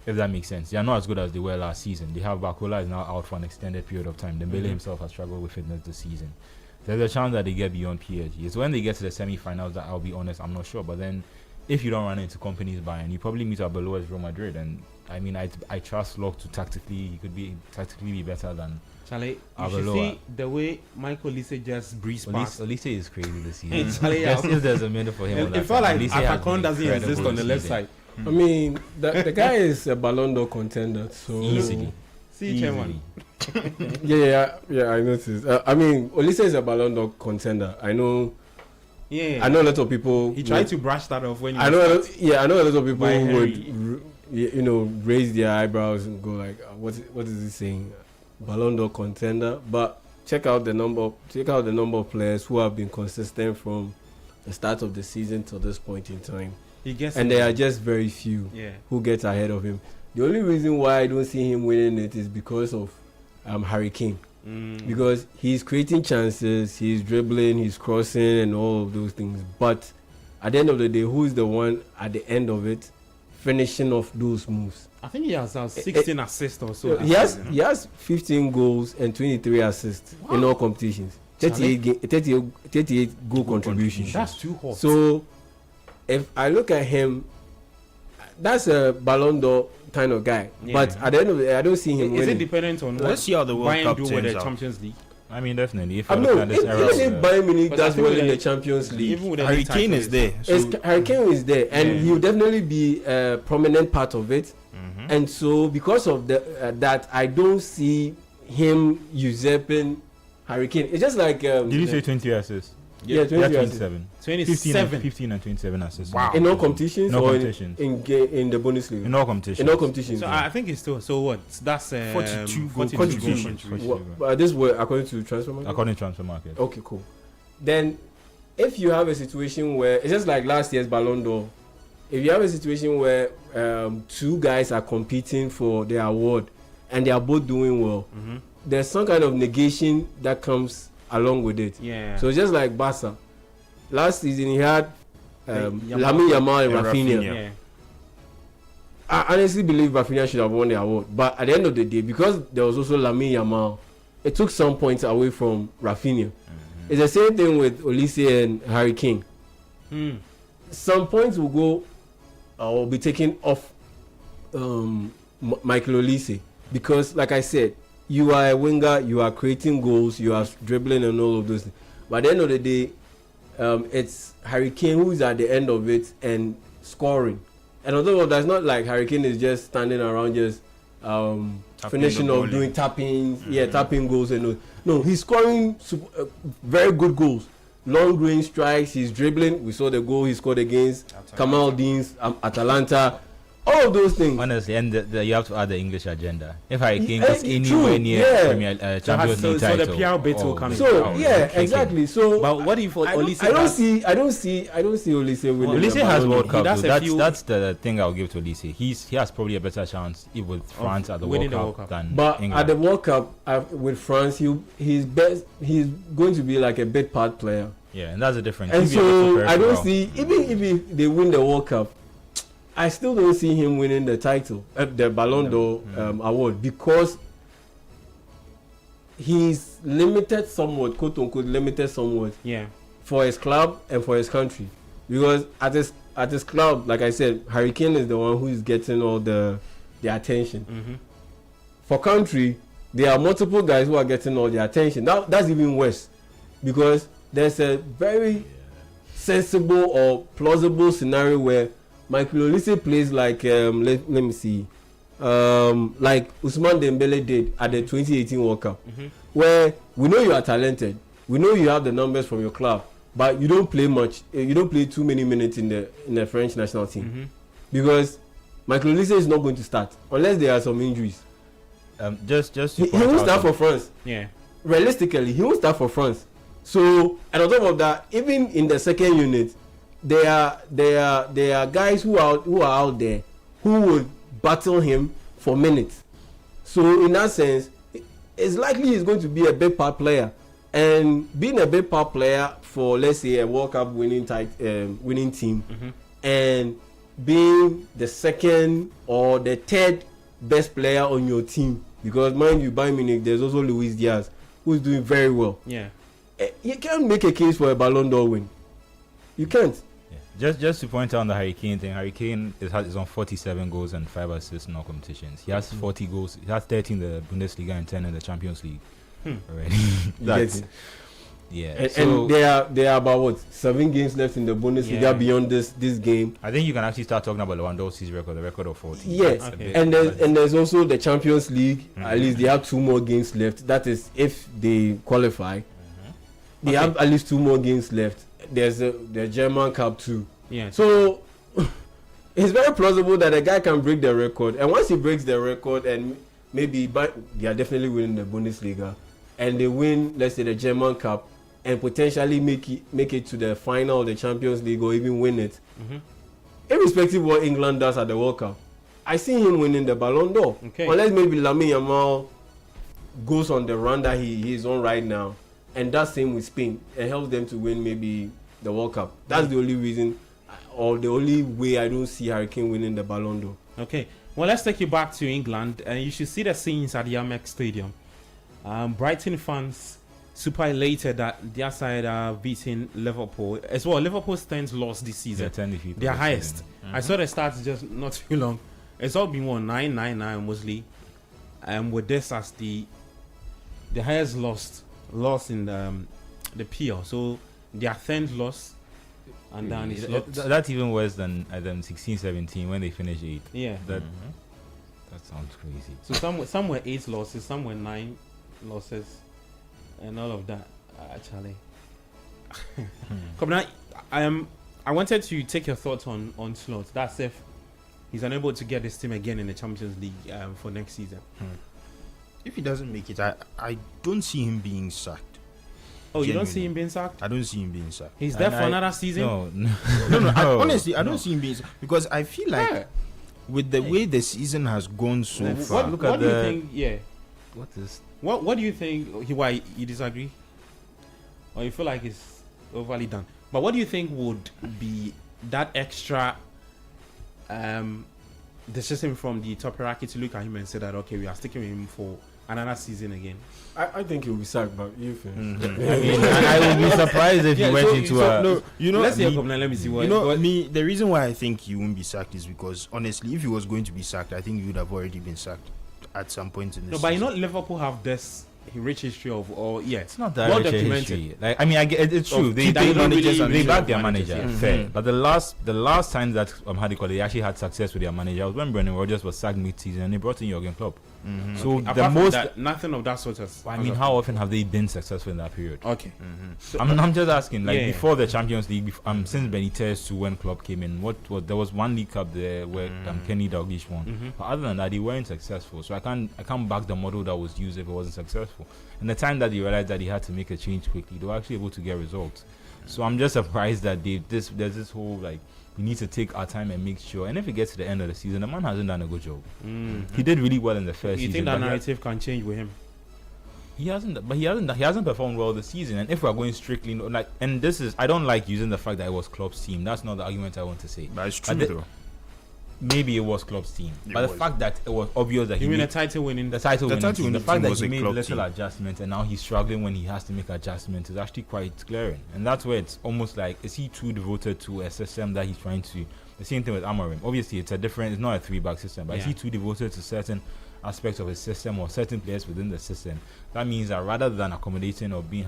[SPEAKER 4] If that makes sense. They are not as good as they were last season. They have Barcola is now out for an extended period of time. Dembele himself has struggled with fitness this season. There's a chance that they get beyond PSG. It's when they get to the semi-finals that I'll be honest, I'm not sure. But then if you don't run into companies Bayern, you probably meet up below as Real Madrid. And I mean, I trust Locke to tactically be better than
[SPEAKER 1] Charlie, you should
[SPEAKER 4] Arbeloa.
[SPEAKER 1] see the way Michael Olise just breezed past.
[SPEAKER 4] Olise is crazy this season.
[SPEAKER 1] Charlie,
[SPEAKER 4] If there's a minute for him, on
[SPEAKER 1] it
[SPEAKER 4] that
[SPEAKER 1] felt like
[SPEAKER 4] Olise has been
[SPEAKER 1] Afakon doesn't
[SPEAKER 4] incredible
[SPEAKER 1] exist on the
[SPEAKER 4] this
[SPEAKER 1] left
[SPEAKER 4] season.
[SPEAKER 1] side.
[SPEAKER 3] I mean, the guy is a Ballon d'Or contender, so
[SPEAKER 4] Easily.
[SPEAKER 1] See, Chairman.
[SPEAKER 3] yeah, I noticed. I mean, Olise is a Ballon d'Or contender. I know
[SPEAKER 1] Yeah.
[SPEAKER 3] a lot of people.
[SPEAKER 1] He tried to brush that off when he
[SPEAKER 3] I
[SPEAKER 1] was
[SPEAKER 3] know
[SPEAKER 1] start.
[SPEAKER 3] a lot of people
[SPEAKER 1] By
[SPEAKER 3] would,
[SPEAKER 1] Henry.
[SPEAKER 3] raise their eyebrows and go like, "What is he saying? Ballon d'Or contender?" But check out the number of players who have been consistent from the start of the season till this point in time.
[SPEAKER 1] He gets
[SPEAKER 3] And
[SPEAKER 1] it.
[SPEAKER 3] there are just very few
[SPEAKER 1] Yeah.
[SPEAKER 3] who get ahead of him. The only reason why I don't see him winning it is because of Harry Kane. Because he's creating chances, he's dribbling, he's crossing, and all of those things. But at the end of the day, who's the one at the end of it finishing off those moves?
[SPEAKER 1] I think he has 16 assists or so.
[SPEAKER 3] He has 15 goals and 23 assists in all competitions. 38 goal contributions.
[SPEAKER 1] That's too hot.
[SPEAKER 3] So if I look at him, that's a Ballon d'Or kind of guy.
[SPEAKER 1] Yeah.
[SPEAKER 3] But at the end of the day, I don't see him
[SPEAKER 1] is it
[SPEAKER 3] winning.
[SPEAKER 1] dependent on
[SPEAKER 2] Let's see how the World
[SPEAKER 1] Bayern
[SPEAKER 2] Cup
[SPEAKER 1] do with
[SPEAKER 2] turns
[SPEAKER 1] the
[SPEAKER 2] out.
[SPEAKER 1] Champions League?
[SPEAKER 4] I mean, definitely. If
[SPEAKER 3] I
[SPEAKER 4] you
[SPEAKER 3] know,
[SPEAKER 4] look at this era of
[SPEAKER 3] even if Bayern Munich
[SPEAKER 1] But I
[SPEAKER 3] does
[SPEAKER 1] think
[SPEAKER 3] well
[SPEAKER 1] with
[SPEAKER 3] in
[SPEAKER 1] the-
[SPEAKER 3] the Champions League,
[SPEAKER 1] Even with the
[SPEAKER 2] Harry
[SPEAKER 1] league
[SPEAKER 2] Kane
[SPEAKER 1] title
[SPEAKER 2] is there. So
[SPEAKER 3] Harry Kane is there, and
[SPEAKER 1] Yeah.
[SPEAKER 3] he'll definitely be a prominent part of it. And so, because of that, I don't see him usurping Harry Kane. It's just like
[SPEAKER 4] Did you say 20 assists?
[SPEAKER 3] yeah, 20 assists.
[SPEAKER 4] 27.
[SPEAKER 1] 27.
[SPEAKER 4] 15 and 27 assists.
[SPEAKER 1] Wow.
[SPEAKER 3] In all competitions,
[SPEAKER 4] In all
[SPEAKER 3] or
[SPEAKER 4] competitions.
[SPEAKER 3] in the Bundesliga.
[SPEAKER 4] In all competitions.
[SPEAKER 3] In all competitions.
[SPEAKER 1] So I think it's still so what? That's
[SPEAKER 2] 42 goal
[SPEAKER 1] 42
[SPEAKER 2] contribution.
[SPEAKER 3] Well, this was according to transfer market.
[SPEAKER 4] According to transfer market.
[SPEAKER 3] Okay, cool. Then, if you have a situation where it's just like last year's Ballon d'Or, if you have a situation where two guys are competing for the award and they are both doing well, there's some kind of negation that comes along with it.
[SPEAKER 1] Yeah.
[SPEAKER 3] So it's just like Barca. Last season he had
[SPEAKER 1] Yamal.
[SPEAKER 3] Lamine Yamal and
[SPEAKER 2] And
[SPEAKER 3] Rafinha.
[SPEAKER 2] Rafinha.
[SPEAKER 1] yeah.
[SPEAKER 3] I honestly believe Rafinha should have won the award, but at the end of the day, because there was also Lamine Yamal, it took some points away from Rafinha. It's the same thing with Olise and Harry Kane. Some points will go or will be taken off Michael Olise because, like I said, you are a winger, you are creating goals, you are dribbling and all of those things. But at the end of the day, it's Harry Kane who is at the end of it and scoring. And although that's not like Harry Kane is just standing around just finishing
[SPEAKER 2] the
[SPEAKER 3] off
[SPEAKER 2] ball
[SPEAKER 3] doing tappings, tapping goals and all. No, he's scoring very good goals. Long range strikes, he's dribbling. We saw the goal he scored against Kamal Dean's Atalanta. All of those things.
[SPEAKER 4] Honestly, and you have to add the English agenda. If Harry Kane
[SPEAKER 3] Eh,
[SPEAKER 4] is
[SPEAKER 3] true,
[SPEAKER 4] anywhere near
[SPEAKER 3] yeah.
[SPEAKER 4] Premier Champions
[SPEAKER 1] so
[SPEAKER 4] League
[SPEAKER 1] the
[SPEAKER 4] title,
[SPEAKER 1] PR bit will come in.
[SPEAKER 3] So
[SPEAKER 4] wow,
[SPEAKER 3] yeah,
[SPEAKER 4] kicking.
[SPEAKER 3] exactly. So
[SPEAKER 1] But what if Olise
[SPEAKER 3] I don't
[SPEAKER 1] does-
[SPEAKER 3] see Olise winning.
[SPEAKER 4] Olise
[SPEAKER 3] the
[SPEAKER 4] has
[SPEAKER 3] Ballon
[SPEAKER 4] World
[SPEAKER 3] d'Or.
[SPEAKER 4] Cup.
[SPEAKER 1] does
[SPEAKER 4] Though.
[SPEAKER 1] a few-
[SPEAKER 4] That's the thing I'll give to Olise. He has probably a better chance with France at the
[SPEAKER 1] winning
[SPEAKER 4] World
[SPEAKER 1] the World
[SPEAKER 4] Cup
[SPEAKER 1] Cup.
[SPEAKER 4] than
[SPEAKER 3] But
[SPEAKER 4] England.
[SPEAKER 3] at the World Cup with France, he's going to be like a bit part player.
[SPEAKER 4] Yeah, and that's the difference.
[SPEAKER 3] And
[SPEAKER 4] He'll be a
[SPEAKER 3] so
[SPEAKER 4] better
[SPEAKER 3] I don't
[SPEAKER 4] peripheral.
[SPEAKER 3] see, even if they win the World Cup, I still don't see him winning the title, the Ballon d'Or award, because he's limited somewhat, quote unquote, limited somewhat
[SPEAKER 1] Yeah.
[SPEAKER 3] for his club and for his country. Because at his club, like I said, Harry Kane is the one who is getting all the attention. For country, there are multiple guys who are getting all the attention. That's even worse, because there's a very sensible or plausible scenario where Michael Olise plays like let me see, like Ousmane Dembele did at the 2018 World Cup, where we know you are talented, we know you have the numbers from your club, but you don't play much. You don't play too many minutes in the French national team, because Michael Olise is not going to start unless there are some injuries.
[SPEAKER 4] Just
[SPEAKER 3] he won't start for France.
[SPEAKER 1] Yeah.
[SPEAKER 3] Realistically, he won't start for France. So, and on top of that, even in the second unit, there are guys who are out there who would battle him for minutes. So, in that sense, it's likely he's going to be a big part player. And being a big part player for, let's say, a World Cup winning team, and being the second or the third best player on your team, because mind you, Bayern Munich, there's also Luis Diaz, who's doing very well.
[SPEAKER 1] Yeah.
[SPEAKER 3] You can't make a case for a Ballon d'Or win. You can't.
[SPEAKER 4] Yeah. Just to point out on the Harry Kane thing, Harry Kane is on 47 goals and 5 assists in all competitions. He has 40 goals. He has 30 in the Bundesliga and 10 in the Champions League already. That's, yeah.
[SPEAKER 3] And there are about what, 7 games left in the Bundesliga beyond this game.
[SPEAKER 4] I think you can actually start talking about Lewandowski's record, the record of 40.
[SPEAKER 3] Yes,
[SPEAKER 1] okay.
[SPEAKER 3] And there's also the Champions League. At least they have 2 more games left. That is if they qualify. They have at least 2 more games left. There's the German Cup too.
[SPEAKER 1] Yeah.
[SPEAKER 3] So it's very plausible that a guy can break the record. And once he breaks the record, and maybe they are definitely winning the Bundesliga, and they win, let's say, the German Cup, and potentially make it to the final of the Champions League or even win it. Irrespective of what England does at the World Cup, I see him winning the Ballon d'Or.
[SPEAKER 1] Okay.
[SPEAKER 3] Unless maybe Lamine Yamal goes on the run that he is on right now, and that's same with Spain, and helps them to win maybe the World Cup. That's the only reason, or the only way I don't see Harry Kane winning the Ballon d'Or.
[SPEAKER 1] Okay. Well, let's take you back to England, and you should see the scenes at the Amex Stadium. Brighton fans super elated that their side are beating Liverpool as well. Liverpool's 10th loss this season. Their highest. I saw the stats just not too long. It's all been 9-9-9 mostly. With this as the highest loss in the PL. So their 10th loss, and then
[SPEAKER 4] that's even worse than 16-17 when they finished 8th.
[SPEAKER 1] Yeah.
[SPEAKER 4] That sounds crazy.
[SPEAKER 1] So some were 8 losses, some were 9 losses, and all of that. Actually, come now. I wanted to take your thoughts on Slot. That's if he's unable to get this team again in the Champions League for next season.
[SPEAKER 2] If he doesn't make it, I don't see him being sacked.
[SPEAKER 1] Oh, you don't see him being sacked?
[SPEAKER 2] I don't see him being sacked.
[SPEAKER 1] He's there for another season?
[SPEAKER 2] No. Honestly, I don't see him being sacked, because I feel like with the way the season has gone so far.
[SPEAKER 1] What do you think? Yeah.
[SPEAKER 4] What
[SPEAKER 1] do you think? Why you disagree? Or you feel like it's overly done? But what do you think would be that extra decision from the top hierarchy to look at him and say that, okay, we are sticking with him for another season again?
[SPEAKER 3] I think he'll be sacked, but you finish.
[SPEAKER 4] I would be surprised if he went into
[SPEAKER 1] let's see. Let me see what.
[SPEAKER 2] The reason why I think he won't be sacked is because, honestly, if he was going to be sacked, I think he would have already been sacked at some point in the season.
[SPEAKER 1] But you know, Liverpool have this rich history of,
[SPEAKER 4] it's not that rich history. Like, I mean, it's true. They back their manager, fair. But the last time that they actually had success with their manager was when Brendan Rodgers was sacked mid-season and they brought in Jurgen Klopp. So
[SPEAKER 1] nothing of that sort of.
[SPEAKER 4] I mean, how often have they been successful in that period?
[SPEAKER 1] Okay.
[SPEAKER 4] So, I'm just asking, before the Champions League, since Benitez to when Klopp came in, there was one League Cup there where Kenny Dalglish won. But other than that, they weren't successful. So I can't back the model that was used if it wasn't successful. And the time that they realized that he had to make a change quickly, they were actually able to get results. So I'm just surprised that there's this whole we need to take our time and make sure. And if it gets to the end of the season, the man hasn't done a good job. He did really well in the first season.
[SPEAKER 1] You think that narrative can change with him?
[SPEAKER 4] He hasn't performed well this season. And if we're going strictly and this is, I don't like using the fact that it was Klopp's team. That's not the argument I want to say.
[SPEAKER 2] But it's true though.
[SPEAKER 4] Maybe it was Klopp's team, but the fact that it was obvious that
[SPEAKER 1] he made a title winning
[SPEAKER 4] the fact that he made little adjustments and now he's struggling when he has to make adjustments is actually quite glaring. And that's where it's almost like, is he too devoted to a system that he's trying to? The same thing with Amorim. Obviously, it's not a 3-back system, but is he too devoted to certain aspects of his system or certain players within the system, that means that rather than accommodating or being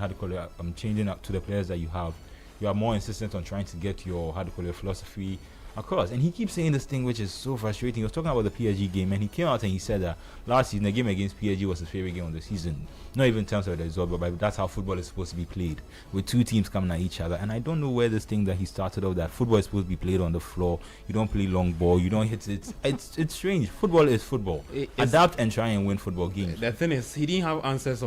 [SPEAKER 4] changing up to the players that you have, you are more insistent on trying to get your philosophy across. And he keeps saying this thing which is so frustrating. He was talking about the PSG game, and he came out and he said that last season the game against PSG was his favorite game of the season. Not even in terms of the result, but that's how football is supposed to be played, with two teams coming at each other. And I don't know where this thing that he started off, that football is supposed to be played on the floor, you don't play long ball, you don't hit it. It's strange. Football is football. Adapt and try and win football games.
[SPEAKER 1] The thing is, he didn't have answers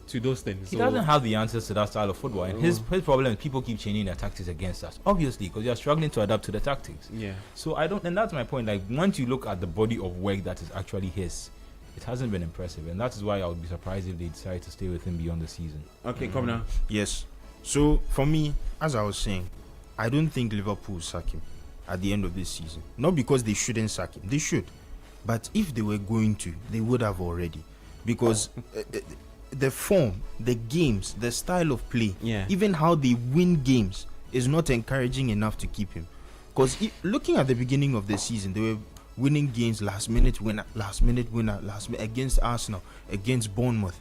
[SPEAKER 1] to those things.
[SPEAKER 4] He doesn't have the answers to that style of football, and his problem is people keep changing their tactics against us, obviously, because they are struggling to adapt to the tactics.
[SPEAKER 1] Yeah.
[SPEAKER 4] So and that's my point. Like, once you look at the body of work that is actually his, it hasn't been impressive, and that is why I would be surprised if they decide to stay with him beyond the season.
[SPEAKER 1] Okay, come now.
[SPEAKER 2] Yes. So for me, as I was saying, I don't think Liverpool will sack him at the end of this season. Not because they shouldn't sack him, they should, but if they were going to, they would have already, because the form, the games, the style of play, even how they win games is not encouraging enough to keep him. Because looking at the beginning of the season, they were winning games, last minute winner, against Arsenal, against Bournemouth.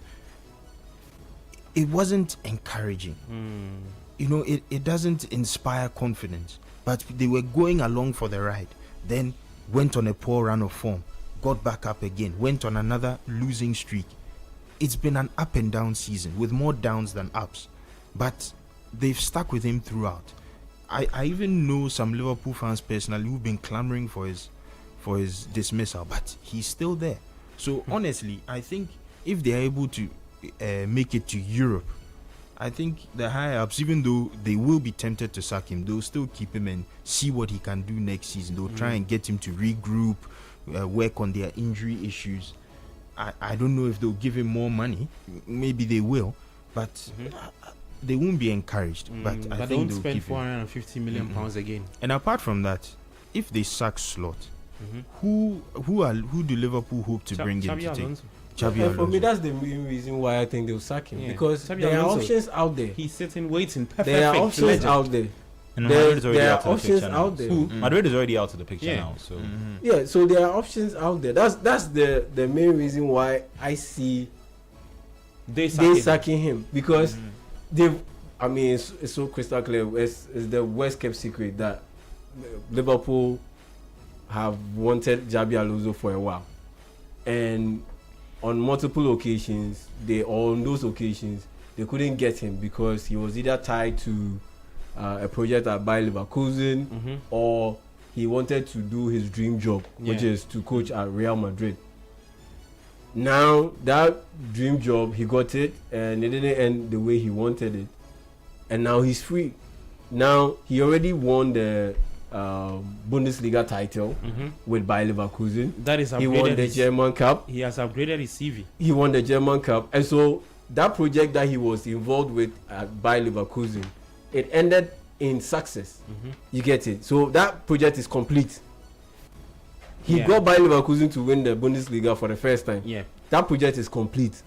[SPEAKER 2] It wasn't encouraging. You know, it doesn't inspire confidence. But they were going along for the ride, then went on a poor run of form, got back up again, went on another losing streak. It's been an up and down season with more downs than ups, but they've stuck with him throughout. I even know some Liverpool fans personally who've been clamoring for his dismissal, but he's still there. So honestly, I think if they're able to make it to Europe, I think the higher ups, even though they will be tempted to sack him, they'll still keep him and see what he can do next season. They'll try and get him to regroup, work on their injury issues. I don't know if they'll give him more money. Maybe they will, but they won't be encouraged. But I think
[SPEAKER 1] don't
[SPEAKER 2] they'll
[SPEAKER 1] spend
[SPEAKER 2] keep
[SPEAKER 1] 450 million pounds again.
[SPEAKER 2] And apart from that, if they sack Slot, who do Liverpool hope to bring in to take? Xabi
[SPEAKER 3] For
[SPEAKER 2] Alonso.
[SPEAKER 3] me, that's the main reason why I think they'll sack him, because
[SPEAKER 1] Xabi
[SPEAKER 3] there are
[SPEAKER 1] Alonso.
[SPEAKER 3] options out there.
[SPEAKER 1] He's sitting waiting.
[SPEAKER 3] There are options out there.
[SPEAKER 4] And Madrid is already
[SPEAKER 3] There
[SPEAKER 4] out
[SPEAKER 3] are
[SPEAKER 4] of the picture
[SPEAKER 3] options
[SPEAKER 4] now.
[SPEAKER 3] out there.
[SPEAKER 4] Madrid is already out of the picture
[SPEAKER 1] Yeah.
[SPEAKER 4] now. So
[SPEAKER 3] Yeah, so there are options out there. That's the main reason why I see
[SPEAKER 1] They
[SPEAKER 3] sacking him, because they've. I mean, it's so crystal clear. It's the worst kept secret that Liverpool have wanted Xabi Alonso for a while, and on multiple occasions, on those occasions they couldn't get him because he was either tied to a project at Bayern Leverkusen, or he wanted to do his dream job, which is to coach at Real Madrid. Now that dream job, he got it, and it didn't end the way he wanted it, and now he's free. Now he already won the Bundesliga title with Bayer Leverkusen.
[SPEAKER 1] That is
[SPEAKER 3] he won the German Cup.
[SPEAKER 1] He has upgraded his CV.
[SPEAKER 3] He won the German Cup, and so that project that he was involved with at Bayer Leverkusen, it ended in success. You get it? So that project is complete. He got Bayer Leverkusen to win the Bundesliga for the first time.
[SPEAKER 1] Yeah.
[SPEAKER 3] That project is complete.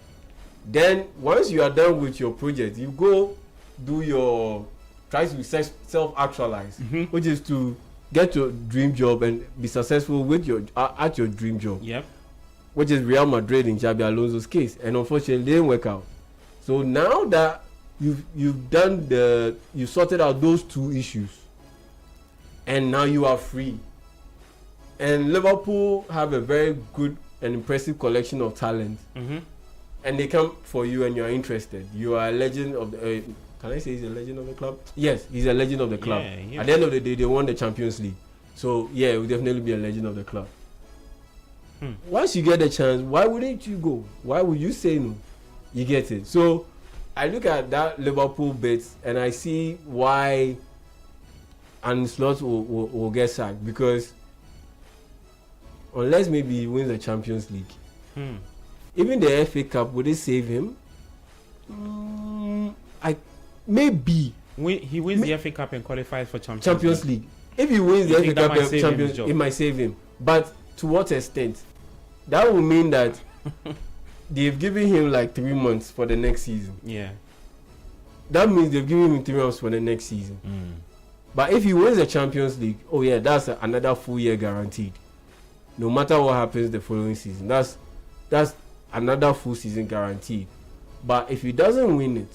[SPEAKER 3] Then once you are done with your project, you go do try to self-actualize, which is to get your dream job and be successful with at your dream job.
[SPEAKER 1] Yep.
[SPEAKER 3] Which is Real Madrid in Xabi Alonso's case, and unfortunately it didn't work out. So now that you sorted out those two issues, and now you are free. And Liverpool have a very good and impressive collection of talent, and they come for you and you are interested. You are a legend of the. Can I say he's a legend of the club? Yes, he's a legend of the club.
[SPEAKER 1] Yeah.
[SPEAKER 3] At the end of the day, they won the Champions League. So yeah, he will definitely be a legend of the club. Once you get the chance, why wouldn't you go? Why would you say no? You get it. So I look at that Liverpool bit and I see why Arne Slot will get sacked, because unless maybe he wins the Champions League, even the FA Cup, would it save him? Maybe.
[SPEAKER 1] He wins the FA Cup and qualifies for
[SPEAKER 3] Champions League. If he wins the FA Cup and Champions League, it might save him. But to what extent? That will mean that they've given him like 3 months for the next season.
[SPEAKER 1] Yeah.
[SPEAKER 3] That means they've given him 3 months for the next season. But if he wins the Champions League, that's another full year guaranteed. No matter what happens the following season. That's that's another full season guaranteed. But if he doesn't win it,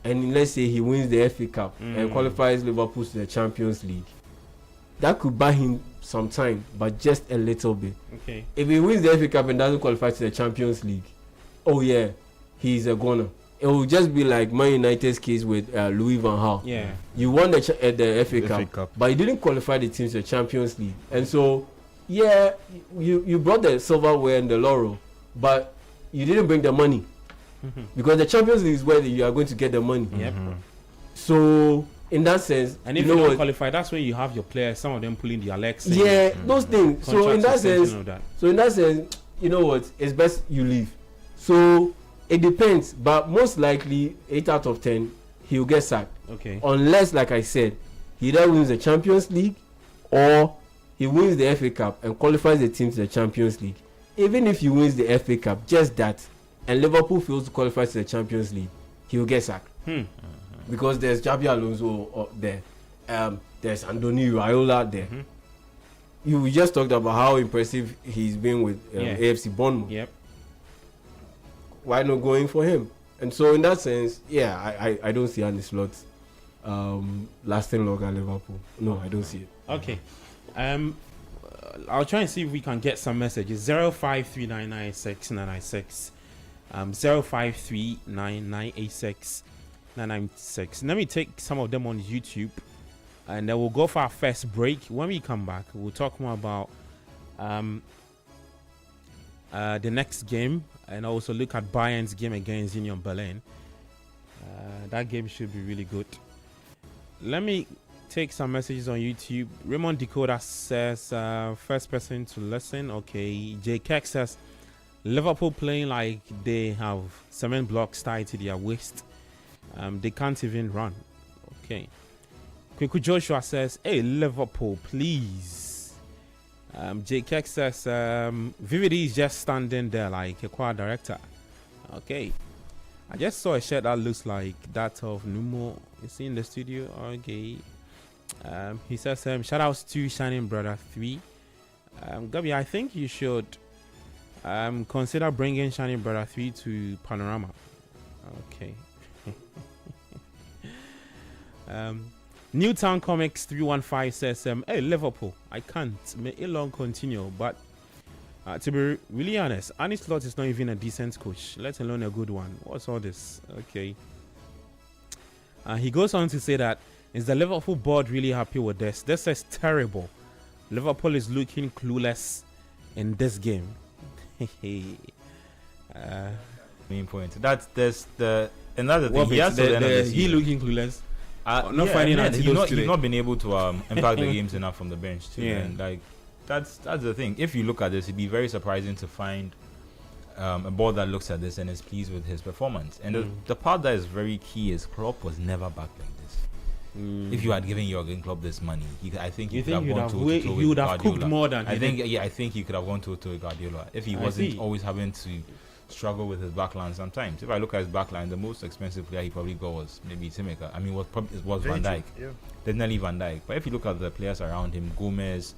[SPEAKER 3] and let's say he wins the FA Cup and qualifies Liverpool to the Champions League, that could buy him some time, but just a little bit.
[SPEAKER 1] Okay.
[SPEAKER 3] If he wins the FA Cup and doesn't qualify to the Champions League, oh yeah, he's a goner. It will just be like Man United's case with Louis van Gaal.
[SPEAKER 1] Yeah.
[SPEAKER 3] You won the FA Cup, but you didn't qualify the team to the Champions League. And so, yeah, you brought the silverware and the laurel, but you didn't bring the money. Because the Champions League is where you are going to get the money.
[SPEAKER 1] Yep.
[SPEAKER 3] So, in that sense,
[SPEAKER 1] And if you don't qualify, that's when you have your players, some of them pulling their legs.
[SPEAKER 3] Yeah, those things. So in that sense, you know what? It's best you leave. So it depends, but most likely 8 out of 10 he'll get sacked.
[SPEAKER 1] Okay.
[SPEAKER 3] Unless, like I said, he either wins the Champions League or he wins the FA Cup and qualifies the team to the Champions League. Even if he wins the FA Cup, just that, and Liverpool fails to qualify to the Champions League, he'll get sacked. Because there's Jabi Alonso there, there's Andoni Raiola there. We just talked about how impressive he's been with AFC Bournemouth.
[SPEAKER 1] Yep.
[SPEAKER 3] Why not going for him? And so in that sense, yeah, I don't see Andy Slot lasting long at Liverpool. No, I don't see it.
[SPEAKER 1] Okay. I'll try and see if we can get some messages. 053996 053996 996. Let me take some of them on YouTube, and then we'll go for our first break. When we come back, we'll talk more about the next game, and also look at Bayern's game against Union Berlin. That game should be really good. Let me take some messages on YouTube. Raymond Decoder says, first person to listen. Okay. J. Keck says, Liverpool playing like they have cement blocks tied to their waist. They can't even run. Okay. Kweku Joshua says, hey, Liverpool, please. J. Keck says, VVD is just standing there like a choir director. Okay. I just saw a shirt that looks like that of Numo. Is he in the studio? Okay. He says, shout outs to Shining Brother 3. Gabi, I think you should consider bringing Shining Brother 3 to Panorama. Okay. Newtown Comics 315 says, hey, Liverpool, I can't. May it long continue. But to be really honest, Arne Slot is not even a decent coach, let alone a good one. What's all this? Okay. He goes on to say that, is the Liverpool board really happy with this? This is terrible. Liverpool is looking clueless in this game.
[SPEAKER 4] Main point. That's the another thing. He has
[SPEAKER 1] he looking clueless. Not finding out
[SPEAKER 4] he's not been able to impact the games enough from the bench too. Yeah. And like that's the thing. If you look at this, it'd be very surprising to find a board that looks at this and is pleased with his performance. And the part that is very key is Klopp was never back like this. If you had given Jurgen Klopp this money, I think he could have gone to
[SPEAKER 1] he would have cooked more than
[SPEAKER 4] I think he could have gone to Guardiola if he wasn't always having to struggle with his backline sometimes. If I look at his backline, the most expensive player he probably got was maybe Timeka. I mean, was Van Dijk. Yeah. Definitely Van Dijk. But if you look at the players around him, Gomez,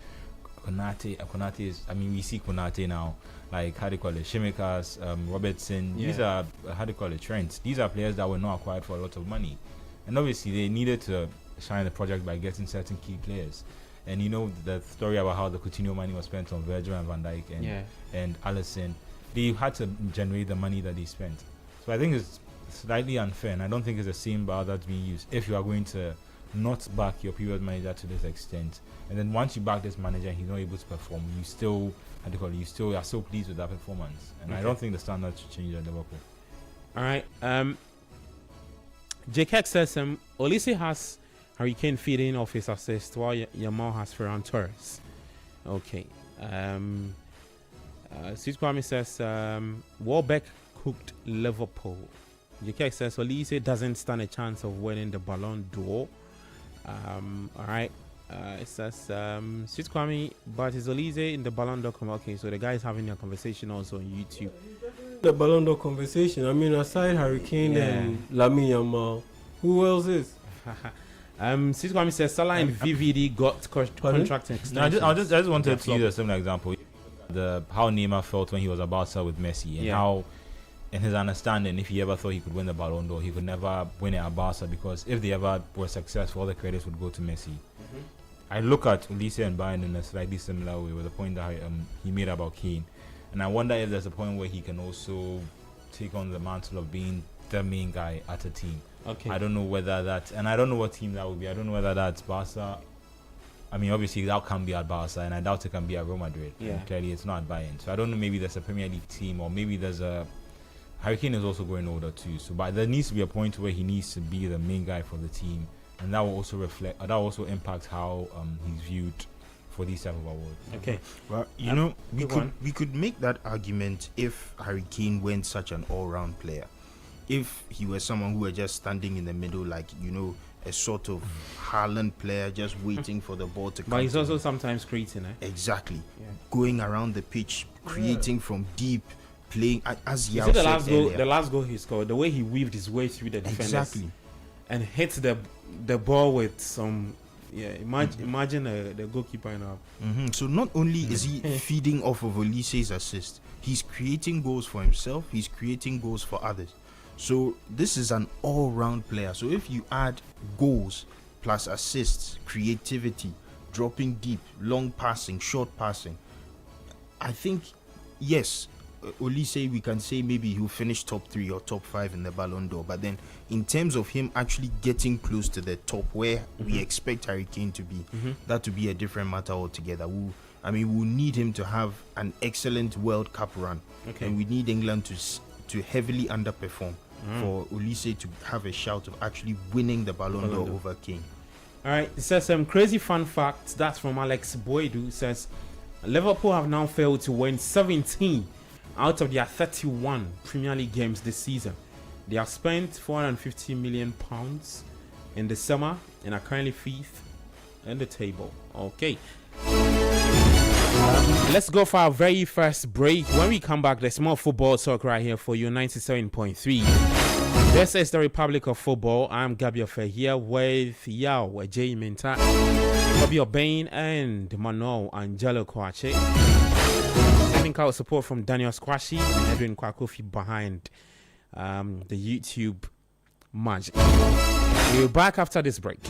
[SPEAKER 4] Konate is, I mean, we see Konate now, like, how do you call it, Shimikas, Robertson. Yeah. These are, how do you call it, Trent. These are players that were not acquired for a lot of money. And obviously, they needed to shine the project by getting certain key players. And you know the story about how the Coutinho money was spent on Virgil and Van Dijk and Alisson. They had to generate the money that they spent. So I think it's slightly unfair, and I don't think it's the same bar that's being used. If you are going to not back your previous manager to this extent, and then once you back this manager and he's not able to perform, you still are so pleased with that performance. And I don't think the standard should change at Liverpool.
[SPEAKER 1] All right. JK says Olise has Harry Kane feeding off his assist while Yamal has Ferran Torres. Okay. Sid Kwame says Warbeck cooked Liverpool. JK says Olise doesn't stand a chance of winning the Ballon d'Or. All right. It says Sid Kwame, but is Olise in the Ballon d'Or? Okay, so the guy is having a conversation also on YouTube.
[SPEAKER 3] The Ballon d'Or conversation. I mean, aside Harry Kane and Lamine Yamal, who else is?
[SPEAKER 1] Sid Kwame says Salah and VVD got contract extension.
[SPEAKER 4] I just wanted to use a similar example. how Neymar felt when he was at Barca with Messi, and how, in his understanding, if he ever thought he could win the Ballon d'Or, he could never win it at Barca, because if they ever were successful, all the credits would go to Messi. I look at Ulisse and Bayern in a slightly similar way, with the point that he made about Kane, and I wonder if there's a point where he can also take on the mantle of being the main guy at a team.
[SPEAKER 1] Okay.
[SPEAKER 4] I don't know whether that, and I don't know what team that would be. I don't know whether that's Barca. I mean, obviously that can be at Barca, and I doubt it can be at Real Madrid.
[SPEAKER 1] Yeah.
[SPEAKER 4] And clearly, it's not at Bayern. So I don't know. Maybe there's a Premier League team, or maybe there's a. Harry Kane is also growing older too. So, but there needs to be a point where he needs to be the main guy for the team, and that will also reflect. That will also impact how he's viewed for these type of awards.
[SPEAKER 1] Okay.
[SPEAKER 2] Well, we could make that argument if Harry Kane weren't such an all-round player. If he was someone who were just standing in the middle, like, a sort of Haaland player just waiting for the ball to come.
[SPEAKER 1] But he's
[SPEAKER 2] to
[SPEAKER 1] also
[SPEAKER 2] him.
[SPEAKER 1] sometimes creating,
[SPEAKER 2] Exactly.
[SPEAKER 1] Yeah.
[SPEAKER 2] Going around the pitch, creating from deep, playing as
[SPEAKER 1] You
[SPEAKER 2] Yao
[SPEAKER 1] see the
[SPEAKER 2] said
[SPEAKER 1] last goal,
[SPEAKER 2] earlier.
[SPEAKER 1] the last goal he scored, the way he weaved his way through the defenders
[SPEAKER 2] Exactly.
[SPEAKER 1] and hit the ball with some. Yeah, imagine the goalkeeper in a.
[SPEAKER 2] So not only is he feeding off of Ulisse's assist, he's creating goals for himself, he's creating goals for others. So this is an all-round player. So if you add goals plus assists, creativity, dropping deep, long passing, short passing, I think, yes, Ulisse, we can say maybe he'll finish top 3 or top 5 in the Ballon d'Or. But then in terms of him actually getting close to the top where we expect Harry Kane to be, that to be a different matter altogether. We'll need him to have an excellent World Cup run.
[SPEAKER 1] Okay.
[SPEAKER 2] And we need England to heavily underperform for Ulisse to have a shout of actually winning the Ballon d'Or over Kane.
[SPEAKER 1] All right, it says some crazy fun facts. That's from Alex Boydu. It says Liverpool have now failed to win 17 out of their 31 Premier League games this season. They have spent £450 million in the summer and are currently 5th in the table. Okay. Let's go for our very first break. When we come back, there's more football talk right here for you, 97.3. This is the Republic of Football. I'm Gabriel Fair here with Yao, Jay Minta, Bobby O'Bain, and Manuel Angelo Kwache. Technical support from Daniel Squashy and Edwin Kwakofi behind the YouTube magic. We'll be back after this break.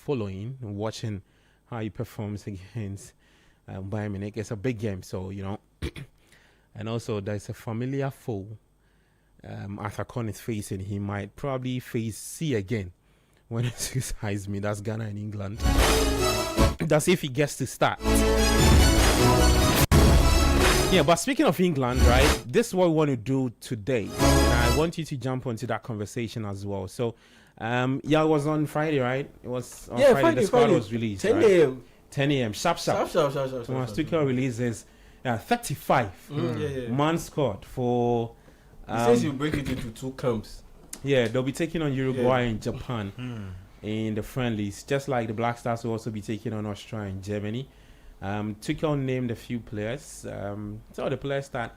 [SPEAKER 1] following, watching how he performs against Bayern Munich. It's a big game, so and also there's a familiar foe. Arthur Con is facing. He might probably face C again when it exercise me. That's Ghana and England. That's if he gets to start. Yeah, but speaking of England, right? This is what we want to do today. And I want you to jump onto that conversation as well. So, it was on Friday, right? It was on Friday. The squad was released.
[SPEAKER 3] 10 a.m.
[SPEAKER 1] 10 a.m. Sharp.
[SPEAKER 3] Sharp.
[SPEAKER 1] Thomas Tuchel releases 35 man squad for.
[SPEAKER 3] He says you break it into 2 camps.
[SPEAKER 1] Yeah, they'll be taking on Uruguay and Japan in the friendlies, just like the Black Stars will also be taking on Austria and Germany. Tuchel named a few players. Some of the players that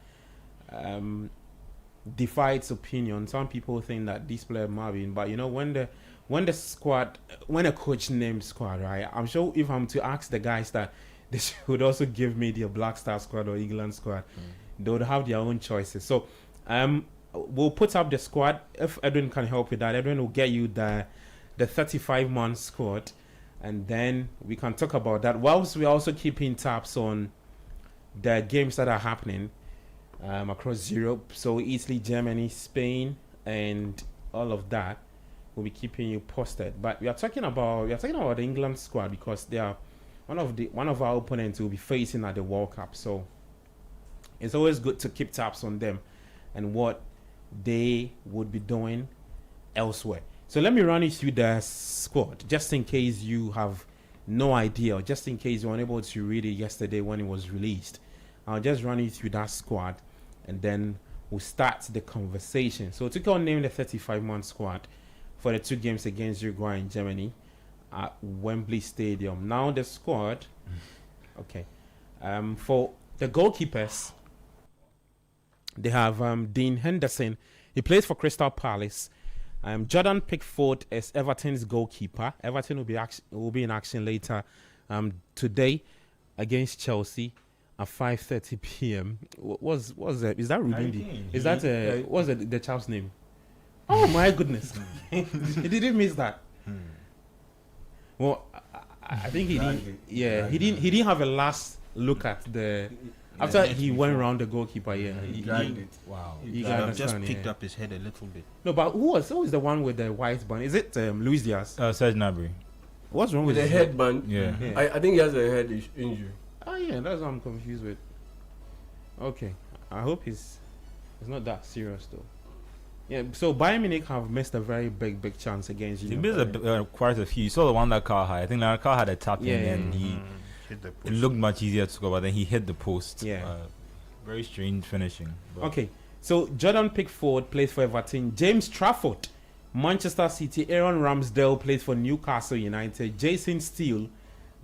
[SPEAKER 1] defied its opinion. Some people think that these players might be, but when a coach names squad, right? I'm sure if I'm to ask the guys that they should also give me the Black Star squad or England squad, they would have their own choices. So we'll put up the squad. If Edwin can help with that, Edwin will get you the 35-man squad, and then we can talk about that. Whilst we're also keeping tabs on the games that are happening across Europe, so Italy, Germany, Spain, and all of that. We'll be keeping you posted. But we are talking about the England squad because they are one of our opponents will be facing at the World Cup. So it's always good to keep tabs on them and what they would be doing elsewhere. So let me run you through the squad, just in case you have no idea, or just in case you were unable to read it yesterday when it was released. I'll just run you through that squad, and then we'll start the conversation. So Tuchel named the 35-man squad for the 2 games against Uruguay and Germany at Wembley Stadium. Now the squad, for the goalkeepers, they have Dean Henderson. He plays for Crystal Palace. Jordan Pickford is Everton's goalkeeper. Everton will be in action later today against Chelsea at 5:30 p.m. What's that? Is that Rubindi? Is that what's the child's name? Oh my goodness! He didn't miss that. Well, I think he didn't. Yeah, he didn't have a last look at the. After he went around the goalkeeper, he dragged it.
[SPEAKER 2] Wow.
[SPEAKER 1] He
[SPEAKER 2] just picked up his head a little bit.
[SPEAKER 1] No, but who was the one with the white band? Is it Luis Diaz?
[SPEAKER 4] Serge Gnabry.
[SPEAKER 1] What's wrong with
[SPEAKER 3] the headband?
[SPEAKER 4] Yeah.
[SPEAKER 3] I think he has a head injury.
[SPEAKER 1] Oh yeah, that's what I'm confused with. Okay, I hope it's not that serious though. Yeah, so Bayern Munich have missed a very big chance against you.
[SPEAKER 4] He missed quite a few. You saw the one that Carl had. I think that Carl had a tap in and he. It looked much easier to score, but then he hit the post.
[SPEAKER 1] Yeah.
[SPEAKER 4] Very strange finishing.
[SPEAKER 1] Okay, so Jordan Pickford plays for Everton. James Trafford, Manchester City. Aaron Ramsdale plays for Newcastle United. Jason Steele,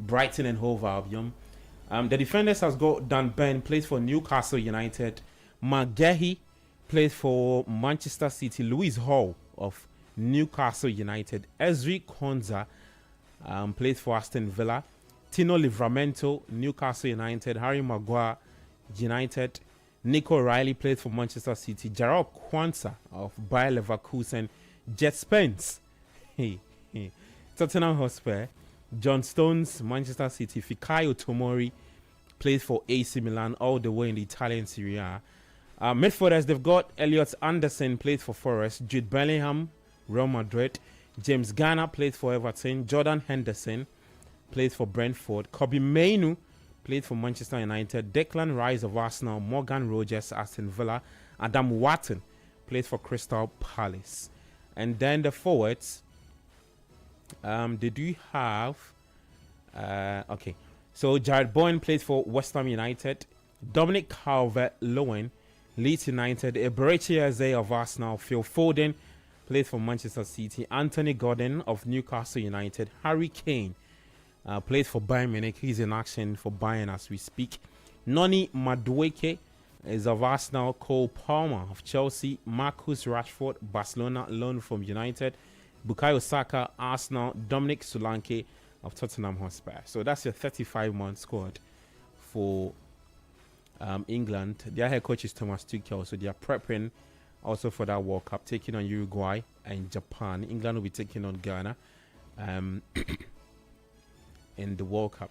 [SPEAKER 1] Brighton and Hove Albion. The defenders has got Dan Burn, plays for Newcastle United. McGahey plays for Manchester City. Lewis Hall of Newcastle United. Ezri Konza plays for Aston Villa. Tino Livramento, Newcastle United. Harry Maguire, United. Nico Riley plays for Manchester City. Jarrell Kwanzaa of Bayer Leverkusen. Jet Spence, Tottenham Hotspur. John Stones, Manchester City. Fikayo Tomori plays for AC Milan, all the way in the Italian Serie A. Midfielders, they've got Elliot Anderson, plays for Forest. Jude Bellingham, Real Madrid. James Garner plays for Everton. Jordan Henderson plays for Brentford. Kobe Mainu played for Manchester United. Declan Rice of Arsenal. Morgan Rogers, Aston Villa. Adam Wharton plays for Crystal Palace. And then the forwards, they do have so Jared Bowen plays for West Ham United. Dominic Calvert-Lewin, Leeds United. Eberechi Eze of Arsenal. Phil Foden plays for Manchester City. Anthony Gordon of Newcastle United. Harry Kane plays for Bayern Munich. He's in action for Bayern as we speak. Noni Madueke is of Arsenal. Cole Palmer of Chelsea. Marcus Rashford, Barcelona, loan from United. Bukayo Saka, Arsenal. Dominic Solanke of Tottenham Hotspur. So that's your 35-man squad for England. Their head coach is Thomas Tuchel, so they are prepping also for that World Cup, taking on Uruguay and Japan. England will be taking on Ghana. in the World Cup.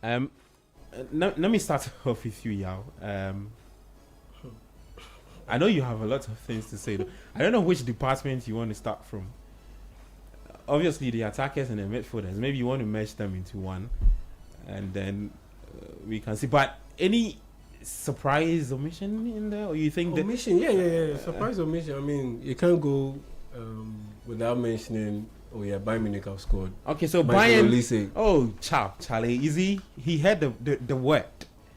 [SPEAKER 1] Let me start off with you, Yao. I know you have a lot of things to say. Though. I don't know which department you want to start from. Obviously, the attackers and the midfielders. Maybe you want to merge them into one, and then we can see. But any surprise omission in there, or you think that
[SPEAKER 3] omission? Yeah. Surprise omission. I mean, you can't go without mentioning. Oh yeah, Bayern Munich have scored.
[SPEAKER 1] Okay, so
[SPEAKER 3] Michael
[SPEAKER 1] Bayern.
[SPEAKER 3] Olise.
[SPEAKER 1] Oh, Charlie, easy. He had the word,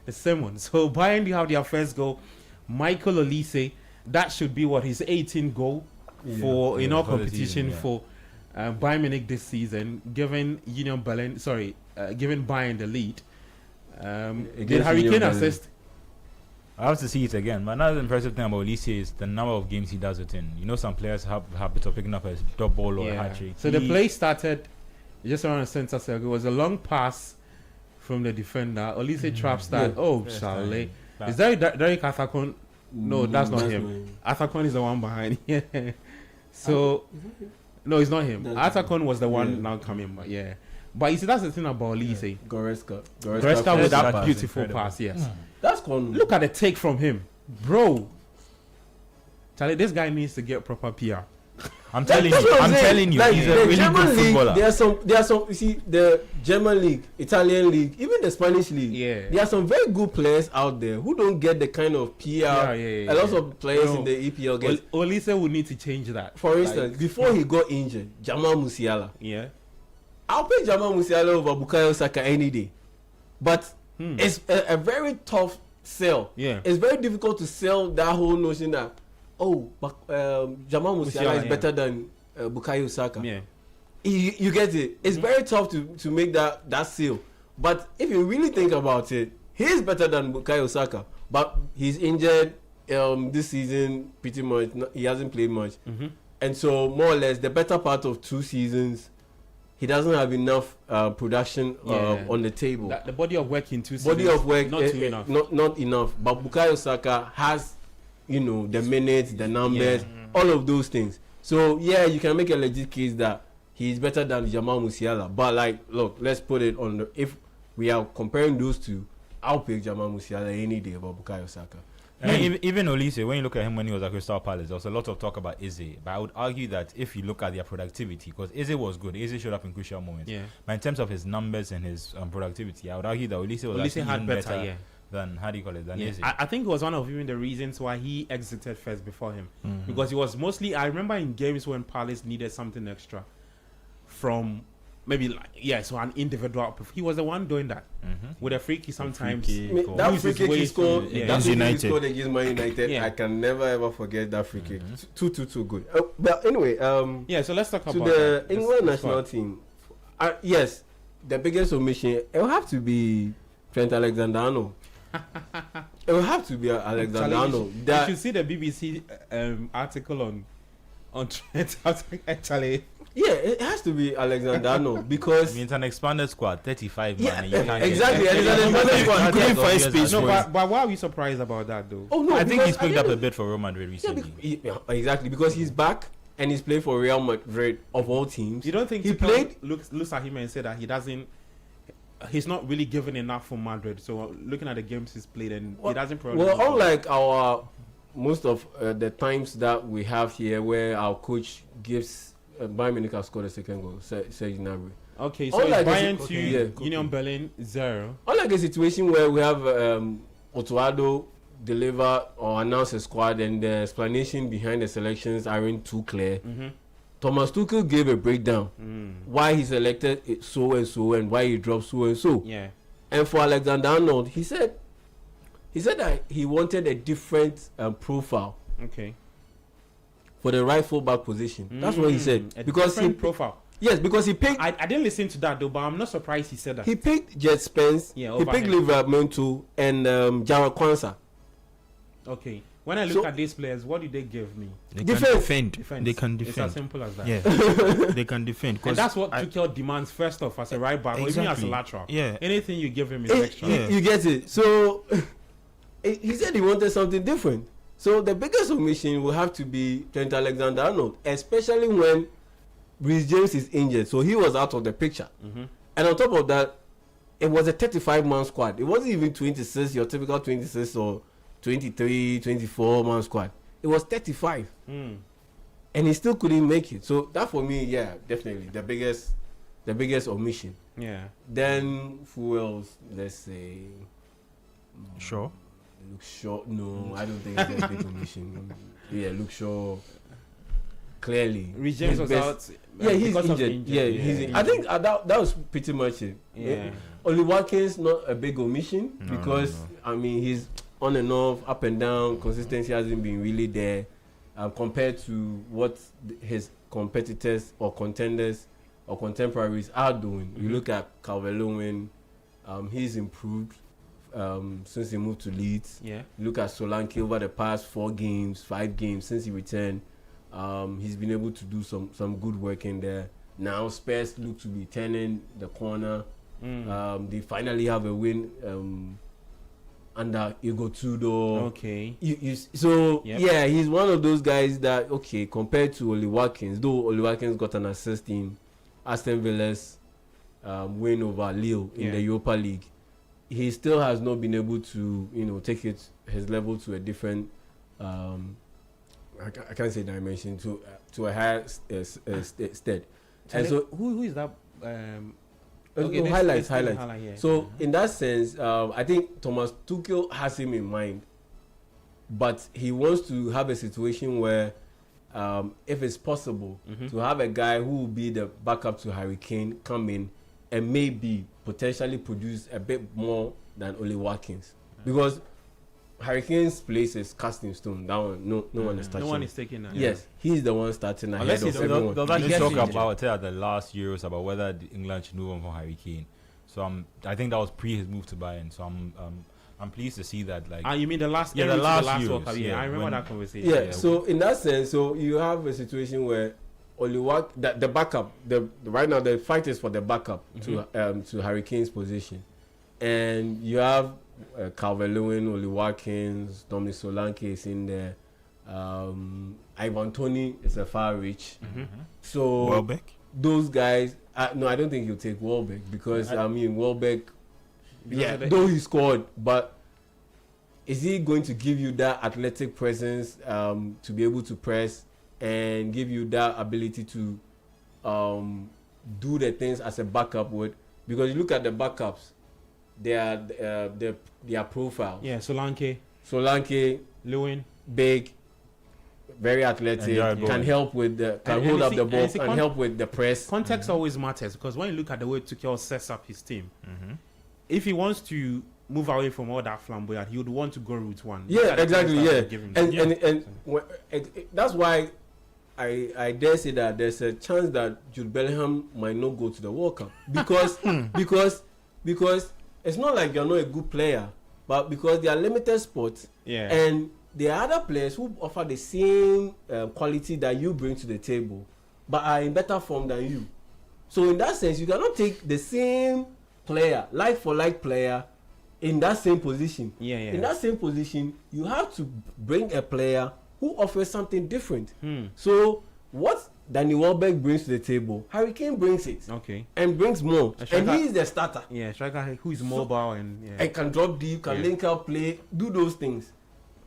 [SPEAKER 1] the same one. So Bayern, you have their first goal. Michael Olise, that should be what his 18th goal for in all competition for Bayern Munich this season, giving giving Bayern the lead. Did Harry Kane assist?
[SPEAKER 4] I have to see it again. But another impressive thing about Olise is the number of games he does it in. You know, some players have habit of picking up a double or a hat trick.
[SPEAKER 1] So the play started just around the center circle. It was a long pass from the defender. Olise traps that. Charlie. Is that Derek Athakon? No, that's not him. Athakon is the one behind. Yeah. So, no, it's not him. Athakon was the one now coming. But yeah. But you see, that's the thing about Olise.
[SPEAKER 3] Goretzka
[SPEAKER 1] with that beautiful pass. Yes.
[SPEAKER 3] That's gone.
[SPEAKER 1] Look at the take from him, bro. Charlie, this guy needs to get proper PR.
[SPEAKER 4] I'm telling you,
[SPEAKER 3] like,
[SPEAKER 4] he's a really
[SPEAKER 3] German
[SPEAKER 4] good
[SPEAKER 3] league,
[SPEAKER 4] footballer.
[SPEAKER 3] There are some. You see, the German league, Italian league, even the Spanish league.
[SPEAKER 1] Yeah.
[SPEAKER 3] There are some very good players out there who don't get the kind of PR. A lot of players in the EPL get.
[SPEAKER 1] Olise would need to change that.
[SPEAKER 3] For instance, before he got injured, Jamal Musiala.
[SPEAKER 1] Yeah.
[SPEAKER 3] I'll pick Jamal Musiala over Bukayo Saka any day. But it's a very tough sell.
[SPEAKER 1] Yeah.
[SPEAKER 3] It's very difficult to sell that whole notion that, Jamal Musiala is better than Bukayo Saka.
[SPEAKER 1] Yeah.
[SPEAKER 3] You get it. It's very tough to make that sale. But if you really think about it, he's better than Bukayo Saka. But he's injured this season pretty much. He hasn't played much.
[SPEAKER 1] Mm-hmm.
[SPEAKER 3] And so, more or less, the better part of 2 seasons, he doesn't have enough production on the table.
[SPEAKER 1] The body of work in 2 seasons.
[SPEAKER 3] Body of work,
[SPEAKER 1] not too enough.
[SPEAKER 3] Not enough. But Bukayo Saka has, the minutes, the numbers, all of those things. So, you can make a legit case that he's better than Jamal Musiala. But, look, let's put it on if we are comparing those two, I'll pick Jamal Musiala any day about Bukayo Saka.
[SPEAKER 4] Even Olise, when you look at him when he was at Crystal Palace, there was a lot of talk about Eze. But I would argue that if you look at their productivity, because Eze was good, Eze showed up in crucial moments. Yeah. But in terms of his numbers and his productivity, I would argue that Olise had better than Eze.
[SPEAKER 1] I think it was one of even the reasons why he exited first before him. Mm-hmm. Because he was mostly, I remember in games when Palace needed something extra from maybe so an individual. He was the one doing that with a free kick sometimes.
[SPEAKER 3] That free kick he scored against Man United.
[SPEAKER 1] Yeah.
[SPEAKER 3] I can never ever forget that free kick. Too good. But anyway,
[SPEAKER 1] so let's talk about
[SPEAKER 3] the England national team. Yes, the biggest omission it will have to be Trent Alexander-Arnold. It will have to be Alexander-Arnold.
[SPEAKER 1] You should see the BBC article on Trent. Actually.
[SPEAKER 3] Yeah, it has to be Alexander-Arnold because
[SPEAKER 4] it's an expanded squad, 35
[SPEAKER 3] man.
[SPEAKER 4] Exactly,
[SPEAKER 3] it's an expanded squad.
[SPEAKER 1] Couldn't find space. No, but why are we surprised about that though?
[SPEAKER 3] Oh no,
[SPEAKER 4] I think he's picked up a bit for Real Madrid recently.
[SPEAKER 3] Exactly, because he's back and he's played for Real Madrid of all teams.
[SPEAKER 1] You don't think
[SPEAKER 3] he played?
[SPEAKER 1] Looks at him and said that he's not really given enough for Madrid. So looking at the games he's played, and he doesn't probably.
[SPEAKER 3] Well, unlike most of the times that we have here, where our coach gives. Bayern Munich has scored a second goal. Serge Gnabry.
[SPEAKER 1] Okay, so Bayern 2, Union Berlin 0.
[SPEAKER 3] Unlike a situation where we have Otuado deliver or announce a squad and the explanation behind the selections aren't too clear. Mm-hmm. Thomas Tuchel gave a breakdown why he selected so and so and why he dropped so and so.
[SPEAKER 1] Yeah.
[SPEAKER 3] And for Alexander-Arnold, he said that he wanted a different profile.
[SPEAKER 1] Okay.
[SPEAKER 3] For the right full-back position. That's what he said.
[SPEAKER 1] Because profile.
[SPEAKER 3] Yes, because he picked...
[SPEAKER 1] I didn't listen to that though, but I'm not surprised he said that.
[SPEAKER 3] He picked Jet Spence, he picked Livramento, and Jarrah Kwanzaa.
[SPEAKER 1] Okay. When I look at these players, what do they give me?
[SPEAKER 2] They can defend. They can defend.
[SPEAKER 1] It's as simple as that.
[SPEAKER 2] Yeah. They can defend.
[SPEAKER 1] And that's what Tuchel demands first off as a right back, or even as a lateral.
[SPEAKER 2] Yeah.
[SPEAKER 1] Anything you give him is extra.
[SPEAKER 3] You get it. So, he said he wanted something different. So the biggest omission will have to be Trent Alexander-Arnold, especially when Reece James is injured. So he was out of the picture. Mm-hmm. And on top of that, it was a 35-man squad. It wasn't even 26, your typical 26 or 23, 24-man squad. It was 35. And he still couldn't make it. So that for me, yeah, definitely the biggest omission.
[SPEAKER 1] Yeah.
[SPEAKER 3] Then who else? Let's say
[SPEAKER 2] Sure.
[SPEAKER 3] Luke Shaw. No, I don't think it's a big omission. Yeah, Luke Shaw. Clearly,
[SPEAKER 1] Rhys James was out.
[SPEAKER 3] Yeah, he's
[SPEAKER 1] because of
[SPEAKER 3] injured. Yeah, he's.
[SPEAKER 1] injured.
[SPEAKER 3] I think that was pretty much it.
[SPEAKER 1] Yeah.
[SPEAKER 3] Only Watkins not a big omission
[SPEAKER 2] No,
[SPEAKER 3] because
[SPEAKER 2] no.
[SPEAKER 3] I mean he's on and off, up and down. Consistency hasn't been really there compared to what his competitors or contenders or contemporaries are doing. You look at Calvert-Lewin, he's improved since he moved to Leeds.
[SPEAKER 1] Yeah.
[SPEAKER 3] You look at Solanke over the past 5 games since he returned. He's been able to do some good work in there. Now Spurs look to be turning the corner. They finally have a win under Igor Tudor.
[SPEAKER 1] Okay.
[SPEAKER 3] So
[SPEAKER 1] Yep.
[SPEAKER 3] yeah, he's one of those guys that compared to Oli Watkins, though Oli Watkins got an assist in Aston Villa's win over Lille in the Europa League, he still has not been able to take his level to a different I can't say dimension to a higher state. And so
[SPEAKER 1] who is that?
[SPEAKER 3] highlights.
[SPEAKER 1] Yeah.
[SPEAKER 3] So in that sense, I think Thomas Tuchel has him in mind, but he wants to have a situation where, if it's possible, to have a guy who will be the backup to Harry Kane come in and maybe potentially produce a bit more than Oli Watkins, because Harry Kane's place is cast in stone. That one, no one is touching.
[SPEAKER 1] No one is taking that.
[SPEAKER 3] Yes, he's the one starting ahead
[SPEAKER 4] Unless
[SPEAKER 3] of everyone.
[SPEAKER 4] they'll
[SPEAKER 1] He
[SPEAKER 4] actually
[SPEAKER 1] gets
[SPEAKER 4] talk
[SPEAKER 1] injured.
[SPEAKER 4] about it at the last Euros about whether England should move on from Harry Kane. So I think that was pre his move to Bayern. So I'm pleased to see that. Like,
[SPEAKER 1] You mean the last?
[SPEAKER 4] Yeah, the
[SPEAKER 1] Euros,
[SPEAKER 4] last
[SPEAKER 1] World
[SPEAKER 4] Euros,
[SPEAKER 1] Cup?
[SPEAKER 4] yeah,
[SPEAKER 1] I remember
[SPEAKER 4] when-
[SPEAKER 1] that conversation.
[SPEAKER 3] Yeah, so in that sense, so you have a situation where the backup, right now the fight is for the backup to Harry Kane's position, and you have Calvert-Lewin, Oli Watkins, Dominic Solanke is in there. Ivan Toney is a far reach. So
[SPEAKER 2] Welbeck.
[SPEAKER 3] those guys, no, I don't think he'll take Welbeck because Welbeck,
[SPEAKER 1] Because of
[SPEAKER 3] though he scored, but is he going to give you that athletic presence to be able to press and give you that ability to do the things as a backup would? Because you look at the backups, their profile.
[SPEAKER 1] Yeah, Solanke,
[SPEAKER 3] Lewin, big, very athletic,
[SPEAKER 4] Enjoyable.
[SPEAKER 3] can help with the
[SPEAKER 1] And
[SPEAKER 3] hold
[SPEAKER 1] you
[SPEAKER 3] up
[SPEAKER 1] see-
[SPEAKER 3] the
[SPEAKER 1] and
[SPEAKER 3] ball,
[SPEAKER 1] you see
[SPEAKER 3] can help with the press.
[SPEAKER 1] Context always matters because when you look at the way Tuchel sets up his team, if he wants to move away from all that flamboyant, he would want to go route one. Look
[SPEAKER 3] Yeah,
[SPEAKER 1] at the
[SPEAKER 3] exactly.
[SPEAKER 1] players that
[SPEAKER 3] Yeah,
[SPEAKER 1] they give him.
[SPEAKER 3] and that's why I dare say that there's a chance that Jude Bellingham might not go to the World Cup because because it's not like you're not a good player, but because they are limited spots,
[SPEAKER 1] Yeah.
[SPEAKER 3] and there are other players who offer the same quality that you bring to the table, but are in better form than you. So in that sense, you cannot take the same player, like for like player, in that same position.
[SPEAKER 1] Yeah.
[SPEAKER 3] In that same position, you have to bring a player who offers something different. So what Danny Welbeck brings to the table, Harry Kane brings it
[SPEAKER 1] Okay.
[SPEAKER 3] and brings more,
[SPEAKER 1] A
[SPEAKER 3] and
[SPEAKER 1] striker-
[SPEAKER 3] he is the starter.
[SPEAKER 1] Yeah, striker who is mobile and
[SPEAKER 3] And can drop deep, can
[SPEAKER 1] Yeah.
[SPEAKER 3] link up play, do those things.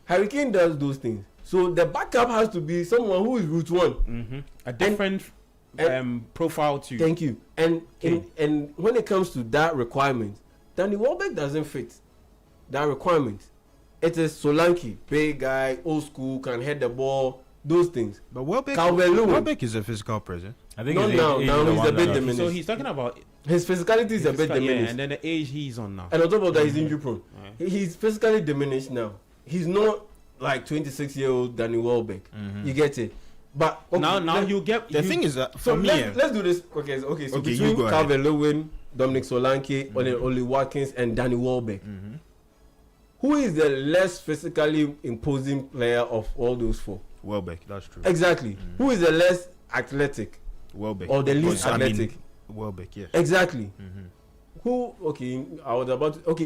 [SPEAKER 3] Harry Kane does those things. So the backup has to be someone who is route one.
[SPEAKER 1] a different profile too.
[SPEAKER 3] Thank you. And
[SPEAKER 1] Okay.
[SPEAKER 3] and when it comes to that requirement, Danny Welbeck doesn't fit that requirement. It is Solanke, big guy, old school, can head the ball, those things.
[SPEAKER 2] But Welbeck is a physical presence.
[SPEAKER 4] I think
[SPEAKER 3] Not
[SPEAKER 4] his
[SPEAKER 3] now.
[SPEAKER 4] age
[SPEAKER 3] Now
[SPEAKER 4] is the
[SPEAKER 3] he's
[SPEAKER 4] one
[SPEAKER 3] a bit
[SPEAKER 4] that-
[SPEAKER 3] diminished.
[SPEAKER 1] So he's talking about
[SPEAKER 3] His physicality is a bit diminished.
[SPEAKER 1] and then the age he's on now.
[SPEAKER 3] And on top of that, he's injury prone.
[SPEAKER 1] Right.
[SPEAKER 3] He's physically diminished now. He's not like 26-year-old Danny Welbeck. You get it? But okay,
[SPEAKER 1] Now you get
[SPEAKER 2] The thing is that
[SPEAKER 3] So
[SPEAKER 2] for me,
[SPEAKER 3] let's do this. Okay. So
[SPEAKER 2] Okay, you
[SPEAKER 3] between
[SPEAKER 2] go ahead.
[SPEAKER 3] Calvert-Lewin, Dominic Solanke, Oli Watkins, and Danny Welbeck, who is the less physically imposing player of all those four?
[SPEAKER 2] Welbeck, that's true.
[SPEAKER 3] Exactly. Who is the less athletic
[SPEAKER 2] Welbeck
[SPEAKER 3] or the least
[SPEAKER 2] Because, I mean,
[SPEAKER 3] athletic?
[SPEAKER 2] Welbeck, yeah.
[SPEAKER 3] Exactly. Who? Okay, I was about to,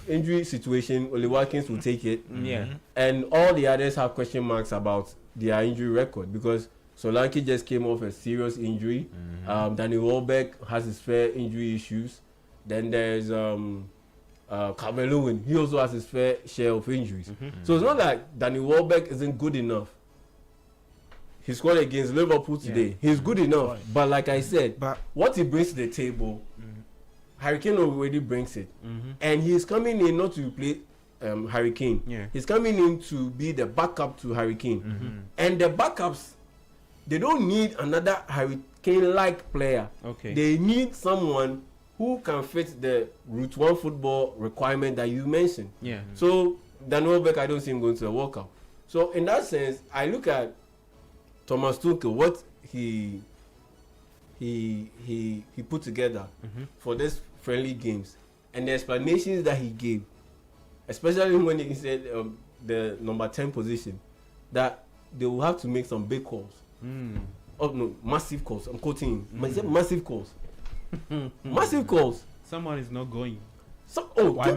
[SPEAKER 3] injury situation. Oli Watkins will take it,
[SPEAKER 1] Yeah.
[SPEAKER 3] and all the others have question marks about their injury record because Solanke just came off a serious injury. Danny Welbeck has his fair injury issues, Then there's Calvert-Lewin. He also has his fair share of injuries. So it's not like Danny Welbeck isn't good enough. He scored against Liverpool today. He's good enough. But like I said, what he brings to the table, Harry Kane already brings it. And he's coming in not to play Harry Kane.
[SPEAKER 1] Yeah.
[SPEAKER 3] He's coming in to be the backup to Harry Kane. And the backups, they don't need another Harry Kane-like player.
[SPEAKER 1] Okay.
[SPEAKER 3] They need someone who can fit the Route 1 football requirement that you mentioned.
[SPEAKER 1] Yeah.
[SPEAKER 3] So, Daniel Beck, I don't see him going to the World Cup. So, in that sense, I look at Thomas Tuchel, what he put together for this friendly games, and the explanations that he gave, especially when he said the number 10 position, that they will have to make some big calls. Oh no, massive calls. I'm quoting him. He said massive calls. Massive calls.
[SPEAKER 1] Someone is not going.
[SPEAKER 3] Two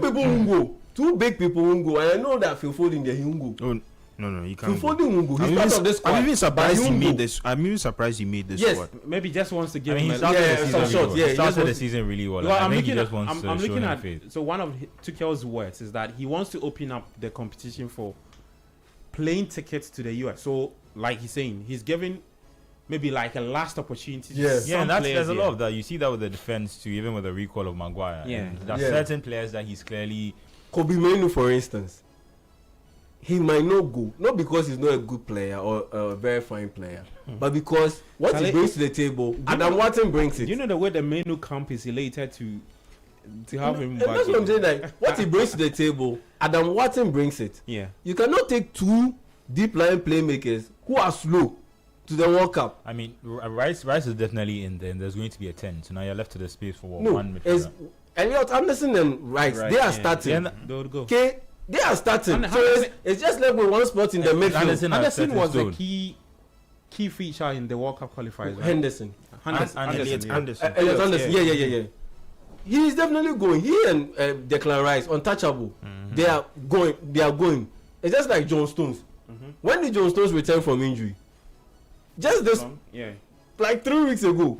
[SPEAKER 3] people won't go. Two big people won't go. And I know that Phil Foden there, he won't go.
[SPEAKER 2] Oh, no, you can't.
[SPEAKER 3] Phil Foden won't go. He's part of this squad.
[SPEAKER 2] I'm even surprised he made this. I'm even surprised he made this squad.
[SPEAKER 1] Maybe just wants to give
[SPEAKER 4] I mean,
[SPEAKER 1] him
[SPEAKER 4] he started the season really well.
[SPEAKER 1] Well,
[SPEAKER 4] I think he just wants to show him faith.
[SPEAKER 1] So one of Tuchel's words is that he wants to open up the competition for plane tickets to the US. So, like he's saying, he's giving maybe like a last opportunity.
[SPEAKER 4] Yeah, and there's a lot of that. You see that with the defense too, even with the recall of Maguire.
[SPEAKER 1] Yeah.
[SPEAKER 4] There's certain players that he's clearly.
[SPEAKER 3] Kobe Mainoo, for instance, he might not go, not because he's not a good player or a very fine player, but because what he brings to the table, Adam Watson brings it.
[SPEAKER 1] You know the way the Mainoo camp is elated to have him back.
[SPEAKER 3] That's what I'm saying. Like what he brings to the table, Adam Watson brings it.
[SPEAKER 1] Yeah.
[SPEAKER 3] You cannot take two deep line playmakers who are slow to the World Cup.
[SPEAKER 4] I mean, Rice is definitely in there, and there's going to be a 10. So now you're left to the space for one
[SPEAKER 3] midfielder. Elliot Anderson and Rice, they are starting.
[SPEAKER 1] Yeah, they would go.
[SPEAKER 3] Okay, they are starting. So it's just like with one spot in the midfield.
[SPEAKER 1] Anderson was a key feature in the World Cup qualifiers. Right?
[SPEAKER 3] Henderson.
[SPEAKER 1] Anderson.
[SPEAKER 3] Elliot Anderson. Yeah. He is definitely going. He and Declan Rice, untouchable. They are going. It's just like John Stones. When did John Stones return from injury? Just this, like 3 weeks ago.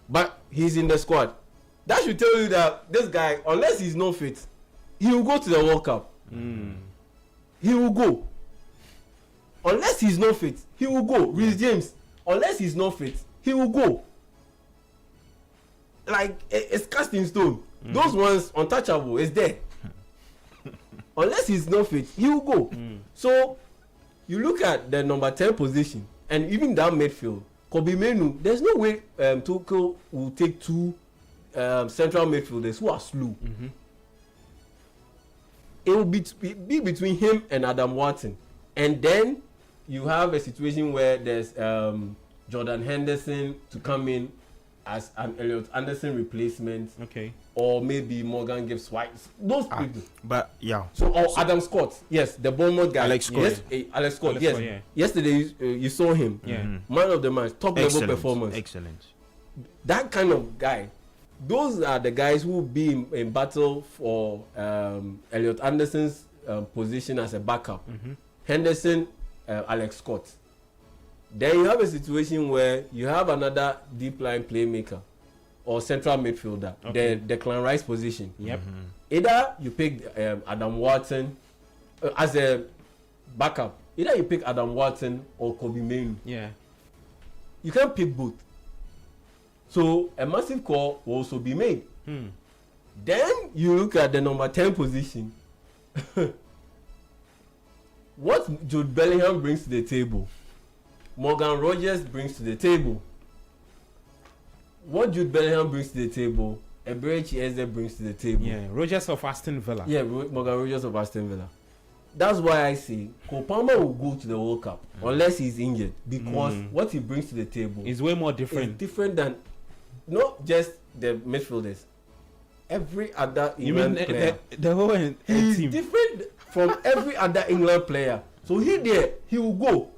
[SPEAKER 3] But he's in the squad. That should tell you that this guy, unless he's not fit, he will go to the World Cup. He will go. Unless he's not fit, he will go. Reece James, unless he's not fit, he will go. Like, it's cast in stone. Those ones, untouchable, is there. Unless he's not fit, he will go. So, you look at the number 10 position, and even that midfield, Kobe Mainoo, there's no way Tuchel will take two central midfielders who are slow. It will be between him and Adam Watson. And then you have a situation where there's Jordan Henderson to come in as an Elliot Anderson replacement.
[SPEAKER 1] Okay.
[SPEAKER 3] Or maybe Morgan Gibbs White. Those people.
[SPEAKER 2] But yeah.
[SPEAKER 3] So Adam Scott. Yes, the Bournemouth guy.
[SPEAKER 2] Alex Scott.
[SPEAKER 3] Alex Scott. Yes. Yesterday you saw him. Man of the match. Top level performance.
[SPEAKER 2] Excellent.
[SPEAKER 3] That kind of guy. Those are the guys who will be in battle for Elliot Anderson's position as a backup. Henderson, Alex Scott. Then you have a situation where you have another deep line playmaker or central midfielder, the Declan Rice position. Either you pick Adam Watson as a backup. Either you pick Adam Watson or Kobe Mainoo. You can't pick both. So a massive call will also be made. Then you look at the number 10 position. What Jude Bellingham brings to the table, Morgan Rogers brings to the table. What Jude Bellingham brings to the table, Eberechi Eze brings to the table.
[SPEAKER 1] Rogers of Aston Villa.
[SPEAKER 3] Morgan Rogers of Aston Villa. That's why I say Cole Palmer will go to the World Cup unless he's injured, because what he brings to the table
[SPEAKER 1] is way more different.
[SPEAKER 3] It's different than not just the midfielders. Every other England player.
[SPEAKER 1] The whole
[SPEAKER 3] he's
[SPEAKER 1] team.
[SPEAKER 3] different from every other England player. So he will go.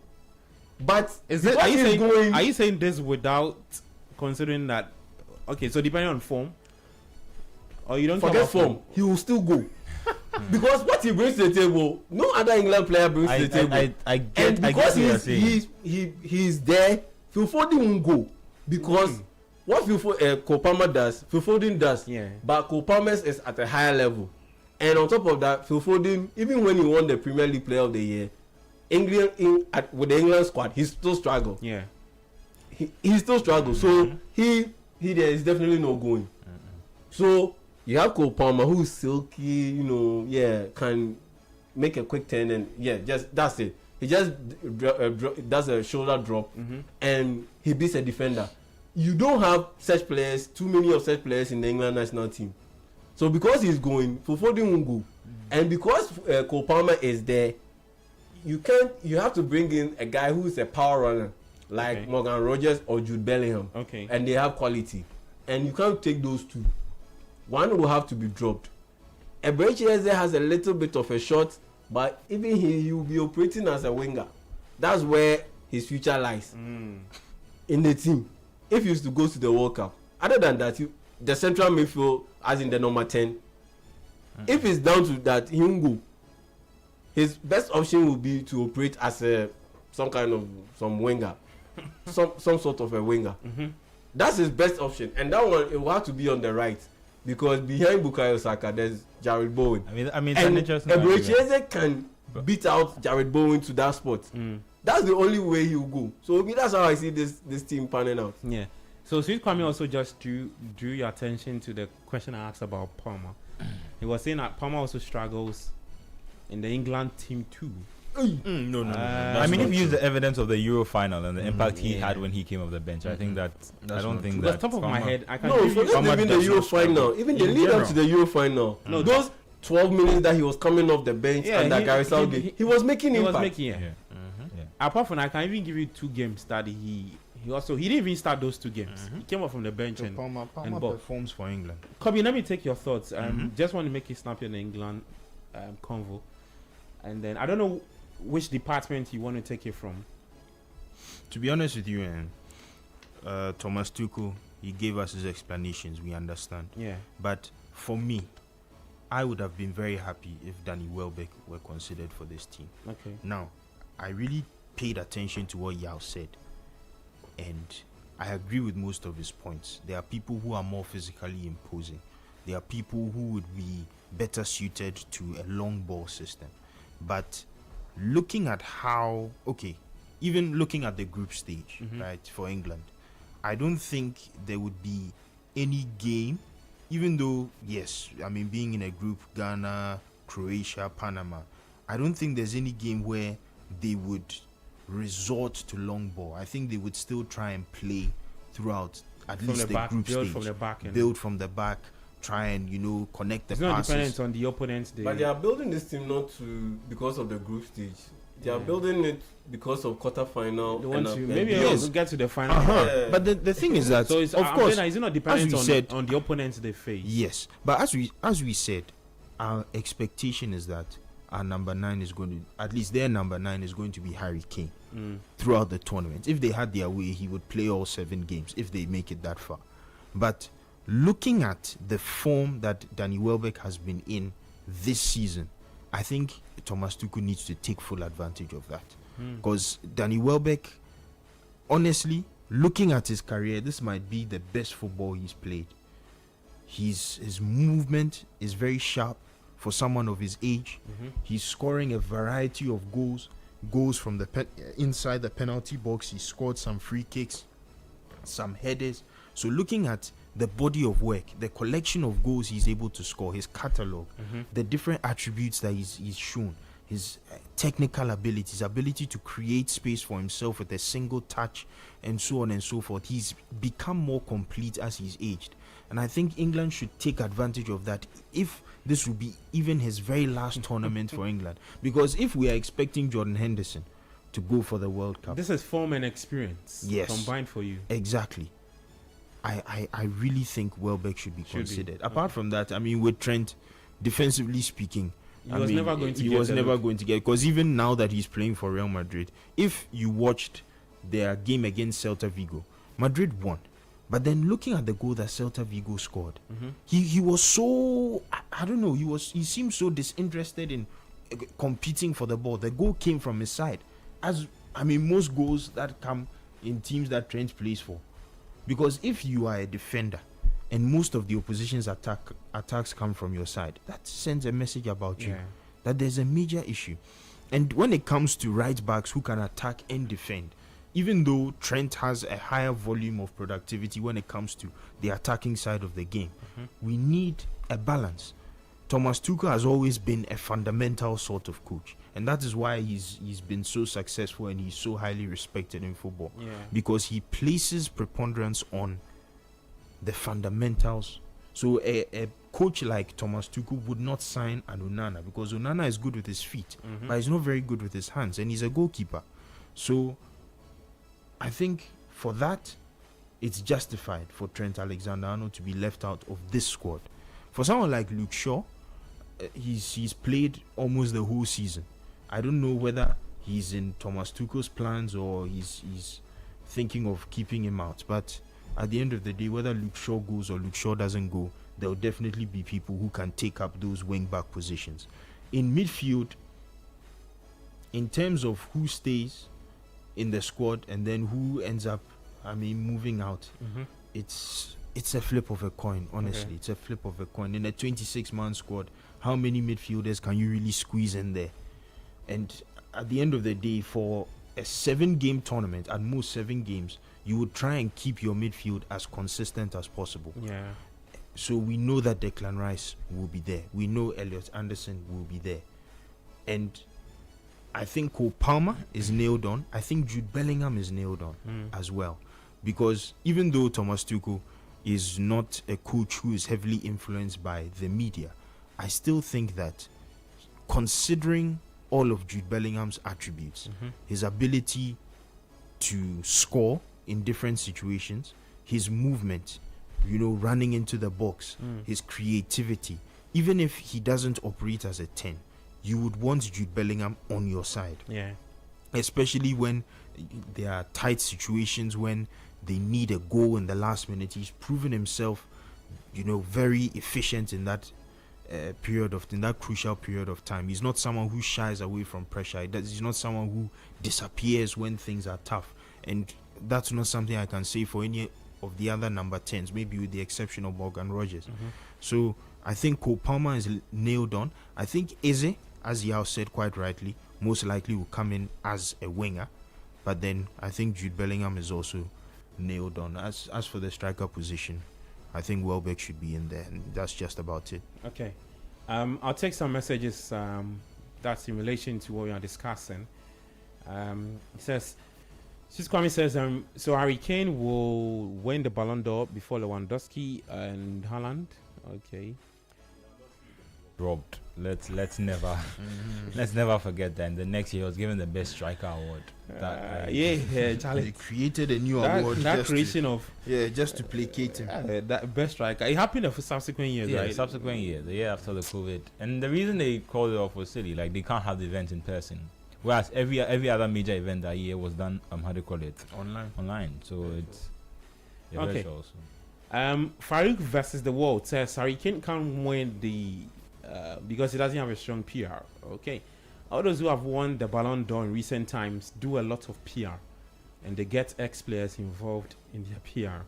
[SPEAKER 3] But
[SPEAKER 1] are you saying this without considering that? Okay, so depending on form, or you don't
[SPEAKER 3] forget form, he will still go. Because what he brings to the table, no other England player brings to the table. And because he's there, Phil Foden won't go. Because what Cole Palmer does, Phil Foden does.
[SPEAKER 1] Yeah.
[SPEAKER 3] But Cole Palmer is at a higher level. And on top of that, Phil Foden, even when he won the Premier League Player of the Year, with the England squad, he still struggled.
[SPEAKER 1] Yeah.
[SPEAKER 3] He still struggles. So he there is definitely no going. So you have Cole Palmer, who's silky, can make a quick turn and just that's it. He just does a shoulder drop and he beats a defender. You don't have such players, too many of such players in the England national team. So because he's going, Foden won't go, and because Cole Palmer is there, you have to bring in a guy who is a power runner like Morgan Rogers or Jude Bellingham.
[SPEAKER 1] Okay.
[SPEAKER 3] And they have quality, and you can't take those two. One will have to be dropped. Eberechi has a little bit of a shot, but even he will be operating as a winger. That's where his future lies in the team. If he used to go to the World Cup, other than that, the central midfield, as in the number 10, if it's down to that, he won't go. His best option will be to operate as some winger, some sort of a winger. That's his best option, and that one it will have to be on the right, because behind Bukayo Saka there's Jared Bowen.
[SPEAKER 4] I mean,
[SPEAKER 3] and
[SPEAKER 4] Eberechi
[SPEAKER 3] can beat out Jared Bowen to that spot. That's the only way he will go. So that's how I see this team panning out.
[SPEAKER 1] Yeah. So Sweet Kwame also just drew your attention to the question I asked about Palmer. He was saying that Palmer also struggles in the England team too.
[SPEAKER 2] No.
[SPEAKER 4] I mean, if you use the evidence of the Euro final and the impact he had when he came off the bench, I think I don't think
[SPEAKER 1] Off
[SPEAKER 4] that.
[SPEAKER 1] the top of my head, I can
[SPEAKER 3] No,
[SPEAKER 1] give you
[SPEAKER 3] forget even the Euro final. Even the lead up to the Euro final.
[SPEAKER 1] No,
[SPEAKER 3] those 12 minutes that he was coming off the bench under Gary Southgate, he was making impact.
[SPEAKER 4] Yeah.
[SPEAKER 1] Apart from that, I can even give you 2 games that he didn't even start those 2 games. He came up from the bench and
[SPEAKER 2] Palmer performs for England.
[SPEAKER 1] Kobe, let me take your thoughts. Just want to make it snappy on the England convo, and then I don't know which department you want to take it from.
[SPEAKER 2] To be honest with you, Thomas Tuchel, he gave us his explanations. We understand.
[SPEAKER 1] Yeah.
[SPEAKER 2] But for me, I would have been very happy if Danny Welbeck were considered for this team.
[SPEAKER 1] Okay.
[SPEAKER 2] Now, I really paid attention to what Yao said, and I agree with most of his points. There are people who are more physically imposing. There are people who would be better suited to a long ball system. But looking at even looking at the group stage, right, for England, I don't think there would be any game, even though, yes, I mean, being in a group, Ghana, Croatia, Panama, I don't think there's any game where they would resort to long ball. I think they would still try and play throughout at least the group stage. Build from the back, try and connect the passes.
[SPEAKER 1] It's not dependent on the opponents.
[SPEAKER 3] But they are building this team not because of the group stage. They are building it because of quarterfinal.
[SPEAKER 1] Maybe we'll get to the final.
[SPEAKER 2] But the thing is that,
[SPEAKER 1] so it's,
[SPEAKER 2] of course,
[SPEAKER 1] is it not dependent on the opponents they face?
[SPEAKER 2] Yes, but as we said, our expectation is that our number 9 is going to, at least their number 9 is going to be Harry Kane throughout the tournament. If they had their way, he would play all 7 games if they make it that far. But looking at the form that Danny Welbeck has been in this season, I think Thomas Tuchel needs to take full advantage of that. Because Danny Welbeck, honestly, looking at his career, this might be the best football he's played. His movement is very sharp for someone of his age. He's scoring a variety of goals from the inside the penalty box. He scored some free kicks, some headers. So looking at the body of work, the collection of goals he's able to score, his catalogue, the different attributes that he's shown, his technical ability, his ability to create space for himself with a single touch, and so on and so forth. He's become more complete as he's aged. And I think England should take advantage of that if this will be even his very last tournament for England. Because if we are expecting Jordan Henderson to go for the World Cup,
[SPEAKER 1] this is form and experience combined for you.
[SPEAKER 2] Exactly. I really think Welbeck should be considered. Apart from that, I mean, with Trent, defensively speaking,
[SPEAKER 1] he was never going to get,
[SPEAKER 2] because even now that he's playing for Real Madrid, if you watched their game against Celta Vigo, Madrid won. But then looking at the goal that Celta Vigo scored, he was so, I don't know, he seemed so disinterested in competing for the ball. The goal came from his side. Most goals that come in teams that Trent plays for. Because if you are a defender and most of the opposition's attacks come from your side, that sends a message about you that there's a major issue. And when it comes to right backs who can attack and defend, even though Trent has a higher volume of productivity when it comes to the attacking side of the game, we need a balance. Thomas Tuchel has always been a fundamental sort of coach, and that is why he's been so successful and he's so highly respected in football, because he places preponderance on the fundamentals. So a coach like Thomas Tuchel would not sign an Onana, because Onana is good with his feet, but he's not very good with his hands, and he's a goalkeeper. So I think for that, it's justified for Trent Alexander-Arnold to be left out of this squad. For someone like Luke Shaw, he's played almost the whole season. I don't know whether he's in Thomas Tuchel's plans or he's thinking of keeping him out. But at the end of the day, whether Luke Shaw goes or Luke Shaw doesn't go, there will definitely be people who can take up those wing-back positions. In midfield, in terms of who stays in the squad and then who ends up, moving out, it's a flip of a coin, honestly. It's a flip of a coin. In a 26-man squad, how many midfielders can you really squeeze in there? And at the end of the day, for a 7-game tournament, at most 7 games, you would try and keep your midfield as consistent as possible. So we know that Declan Rice will be there. We know Elliot Anderson will be there. And I think Cole Palmer is nailed on. I think Jude Bellingham is nailed on as well. Because even though Thomas Tuchel is not a coach who is heavily influenced by the media, I still think that considering all of Jude Bellingham's attributes, his ability to score in different situations, his movement, running into the box, his creativity, even if he doesn't operate as a 10, you would want Jude Bellingham on your side. Especially when there are tight situations, when they need a goal in the last minute. He's proven himself, very efficient in that in that crucial period of time. He's not someone who shies away from pressure. He's not someone who disappears when things are tough. And that's not something I can say for any of the other number 10s, maybe with the exception of Morgan Rogers. So I think Cole Palmer is nailed on. I think Eze, as Yao said quite rightly, most likely will come in as a winger. But then I think Jude Bellingham is also nailed on. As for the striker position, I think Welbeck should be in there, and that's just about it.
[SPEAKER 1] Okay. I'll take some messages that's in relation to what we are discussing. It says, Kwame says, so Harry Kane will win the Ballon d'Or before Lewandowski and Haaland. Okay.
[SPEAKER 4] Robbed. Let's never forget that. And the next year he was given the best striker award.
[SPEAKER 1] Charlie.
[SPEAKER 2] They created a new award.
[SPEAKER 1] That creation
[SPEAKER 2] just to placate him.
[SPEAKER 1] That best striker. It happened in the subsequent years, right?
[SPEAKER 4] Subsequent year, the year after the COVID. And the reason they called it off was silly. Like, they can't have the event in person. Whereas every other major event that year was done, how do you call it? Online. So it's
[SPEAKER 1] okay.
[SPEAKER 4] virtual.
[SPEAKER 1] Farouk versus the world says Harry Kane can't win the because he doesn't have a strong PR. Okay. All those who have won the Ballon d'Or in recent times do a lot of PR, and they get ex-players involved in their PR.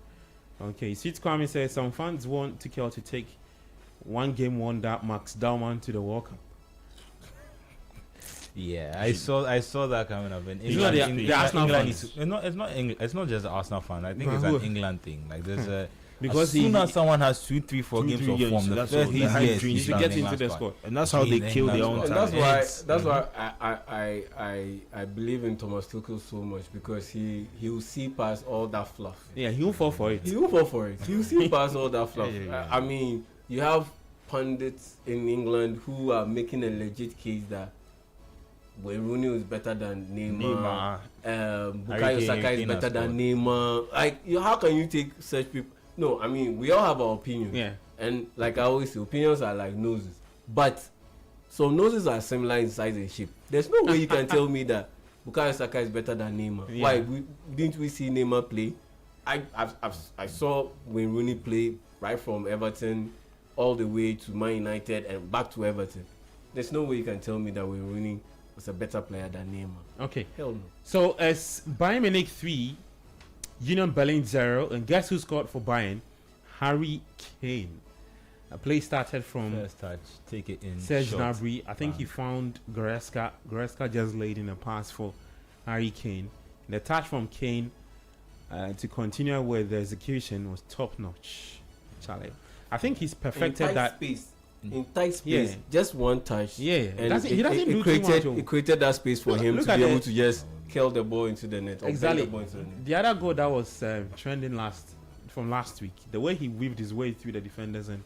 [SPEAKER 1] Okay. Sweet Kwame says some fans want Tuchel to take one game wonder Max Daumann to the World Cup.
[SPEAKER 4] Yeah, I saw that coming up. In
[SPEAKER 1] England, the Arsenal fans.
[SPEAKER 4] It's not just the Arsenal fan. I think it's an England thing. Like there's a
[SPEAKER 1] because
[SPEAKER 4] as soon as someone has 2, 3, 4 games of form, the first
[SPEAKER 1] he should get into the squad,
[SPEAKER 2] and that's how they kill their own time.
[SPEAKER 3] That's why I believe in Thomas Tuchel so much, because he will see past all that fluff.
[SPEAKER 1] Yeah, he will fall for it.
[SPEAKER 3] He will see past all that fluff. I mean, you have pundits in England who are making a legit case that Wayne Rooney is better than Neymar. Bukayo Saka is better than Neymar. Like, how can you take such people? No, I mean, we all have our opinions.
[SPEAKER 1] Yeah.
[SPEAKER 3] And like I always say, opinions are like noses. But some noses are similar in size and shape. There's no way you can tell me that Bukayo Saka is better than Neymar. Yeah. Why? Didn't we see Neymar play? I saw Wayne Rooney play right from Everton all the way to Man United and back to Everton. There's no way you can tell me that Wayne Rooney was a better player than Neymar.
[SPEAKER 1] Okay.
[SPEAKER 3] Hell no.
[SPEAKER 1] So as Bayern Munich 3, Union Berlin 0. And guess who scored for Bayern? Harry Kane. A play started from
[SPEAKER 4] First touch, take it in.
[SPEAKER 1] Serge
[SPEAKER 4] shot.
[SPEAKER 1] Gnabry. I think he
[SPEAKER 4] Bang.
[SPEAKER 1] found Goretzka. Goretzka just laid in a pass for Harry Kane. The touch from Kane to continue with the execution was top notch. Charlie, I think he's perfected
[SPEAKER 3] in tight
[SPEAKER 1] that.
[SPEAKER 3] space. In tight space,
[SPEAKER 1] Yeah.
[SPEAKER 3] just one touch.
[SPEAKER 1] Yeah,
[SPEAKER 3] and
[SPEAKER 1] he doesn't do too much.
[SPEAKER 3] it created that space for him
[SPEAKER 1] Look
[SPEAKER 3] to
[SPEAKER 1] at
[SPEAKER 3] be able
[SPEAKER 1] it.
[SPEAKER 3] to just kill the ball into the net. Or
[SPEAKER 1] Exactly.
[SPEAKER 3] bang the ball into the net.
[SPEAKER 1] The other goal that was trending from last week, the way he weaved his way through the defenders and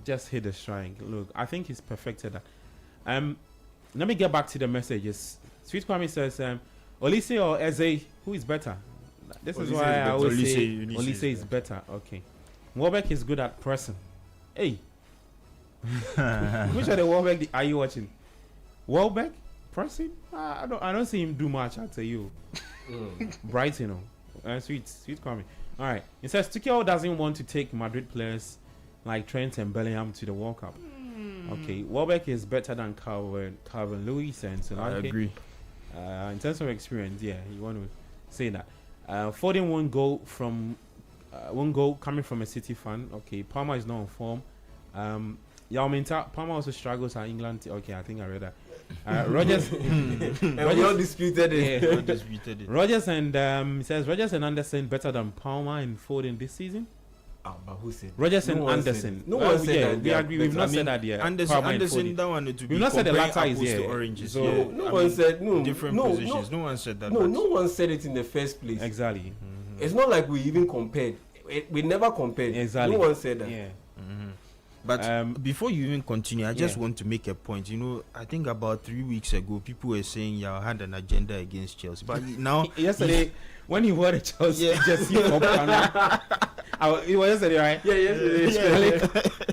[SPEAKER 1] just hit the strike. Look, I think he's perfected that. Let me get back to the messages. Sweet Kwame says, Olise or Eze, who is better? This is
[SPEAKER 2] Olise
[SPEAKER 1] why
[SPEAKER 2] is
[SPEAKER 1] I
[SPEAKER 2] better.
[SPEAKER 1] always say
[SPEAKER 2] Olise
[SPEAKER 1] Olise is better. Okay. Warbeck is good at pressing. Hey. Which of the Warbeck are you watching? Warbeck? Pressing? I don't see him do much, I'll tell you. Brighton, sweet Kwame. All right. It says Tuchel doesn't want to take Madrid players like Trent and Bellingham to the World Cup. Okay, Warbeck is better than Calvin Lewis and so
[SPEAKER 2] I agree.
[SPEAKER 1] in terms of experience, yeah, you want to say that. Foden one goal coming from a City fan. Okay, Palmer is not on form. Yao Ming's Palmer also struggles at England. Okay, I think I read that. Rogers,
[SPEAKER 3] And we all disputed it.
[SPEAKER 1] yeah,
[SPEAKER 2] Undisputed.
[SPEAKER 1] Rogers and says Rogers and Anderson better than Palmer and Foden this season.
[SPEAKER 3] But who said?
[SPEAKER 1] Rogers
[SPEAKER 3] No
[SPEAKER 1] and
[SPEAKER 3] one said
[SPEAKER 1] Anderson.
[SPEAKER 3] it. No one said
[SPEAKER 1] yeah,
[SPEAKER 3] that
[SPEAKER 1] we
[SPEAKER 3] they are
[SPEAKER 1] agree. We've
[SPEAKER 3] better.
[SPEAKER 1] not
[SPEAKER 3] I mean,
[SPEAKER 1] said that yet.
[SPEAKER 2] Anderson,
[SPEAKER 1] Palmer and
[SPEAKER 2] Anderson,
[SPEAKER 1] Foden.
[SPEAKER 2] that one to be
[SPEAKER 1] We've not said the
[SPEAKER 2] comparing
[SPEAKER 1] latter is
[SPEAKER 2] apples to
[SPEAKER 1] yeah.
[SPEAKER 2] oranges.
[SPEAKER 1] So
[SPEAKER 2] yeah.
[SPEAKER 3] No
[SPEAKER 2] I
[SPEAKER 3] one
[SPEAKER 2] mean,
[SPEAKER 3] said no.
[SPEAKER 2] different
[SPEAKER 3] no,
[SPEAKER 2] positions. No one said that.
[SPEAKER 3] No,
[SPEAKER 2] but
[SPEAKER 3] no one said it in the first place.
[SPEAKER 1] Exactly.
[SPEAKER 3] It's not like we even compared. We never compared.
[SPEAKER 1] Exactly.
[SPEAKER 3] No one said that.
[SPEAKER 1] Yeah.
[SPEAKER 2] But before you even continue, I just
[SPEAKER 1] yeah.
[SPEAKER 2] want to make a point. You know, I think about 3 weeks ago, people were saying you had an agenda against Chelsea. But now,
[SPEAKER 1] Yesterday, when he wore the Chelsea jersey for Ghana, it was yesterday, right?
[SPEAKER 3] Yeah,
[SPEAKER 1] Really?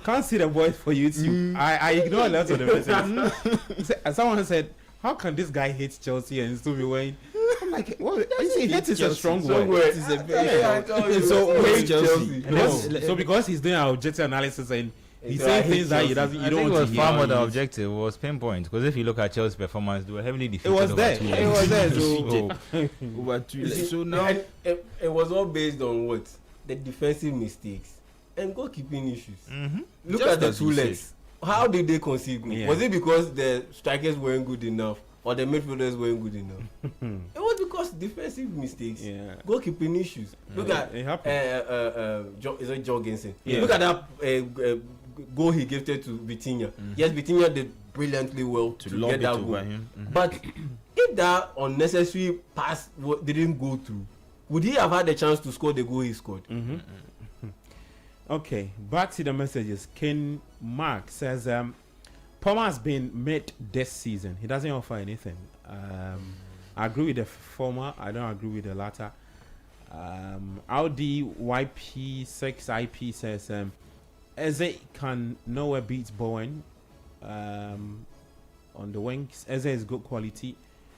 [SPEAKER 1] Can't see the voice for YouTube. I ignore a lot of the messages. Someone said, "How can this guy hate Chelsea and still be wearing?" I'm like, "What? You say hate is a strong word."
[SPEAKER 3] Somewhere.
[SPEAKER 2] It is a bit-
[SPEAKER 3] I told you.
[SPEAKER 2] So,
[SPEAKER 3] Hate
[SPEAKER 2] hate Chelsea.
[SPEAKER 1] And that's- So because he's doing our objective analysis and he's
[SPEAKER 3] So I
[SPEAKER 1] saying
[SPEAKER 3] hate
[SPEAKER 1] things that he
[SPEAKER 3] Chelsea.
[SPEAKER 1] doesn't,
[SPEAKER 4] I
[SPEAKER 1] you don't
[SPEAKER 4] think it
[SPEAKER 1] want
[SPEAKER 4] was
[SPEAKER 1] to
[SPEAKER 4] far
[SPEAKER 1] hear.
[SPEAKER 4] more the objective was pinpoint, because if you look at Chelsea's performance, they were heavily defeated.
[SPEAKER 1] It was
[SPEAKER 4] over
[SPEAKER 1] there.
[SPEAKER 4] 2
[SPEAKER 1] It
[SPEAKER 4] years.
[SPEAKER 1] was there.
[SPEAKER 4] So,
[SPEAKER 2] over 2
[SPEAKER 3] You see,
[SPEAKER 2] years. So now,
[SPEAKER 3] and it was all based on what? The defensive mistakes and goalkeeping issues. Look
[SPEAKER 2] Just
[SPEAKER 3] at the
[SPEAKER 2] as
[SPEAKER 3] two
[SPEAKER 2] you said.
[SPEAKER 3] legs. How did they concede goal?
[SPEAKER 1] Yeah.
[SPEAKER 3] Was it because the strikers weren't good enough or the midfielders weren't good enough? It was because defensive mistakes,
[SPEAKER 1] Yeah.
[SPEAKER 3] goalkeeping issues. Look at
[SPEAKER 1] It happened.
[SPEAKER 3] is it Jorgensen?
[SPEAKER 1] Yeah.
[SPEAKER 3] Look at that goal he gifted to Vitinha. Yes, Vitinha did brilliantly well to
[SPEAKER 2] lob
[SPEAKER 3] get
[SPEAKER 2] it
[SPEAKER 3] that
[SPEAKER 2] over
[SPEAKER 3] goal.
[SPEAKER 2] him.
[SPEAKER 3] But if that unnecessary pass didn't go through, would he have had the chance to score the goal he scored?
[SPEAKER 1] Okay, back to the messages. Ken Mark says, Palmer has been mid this season. He doesn't offer anything. I agree with the former. I don't agree with the latter. Audi YP6IP says, Eze can nowhere beat Bowen on the wings. Eze is good quality,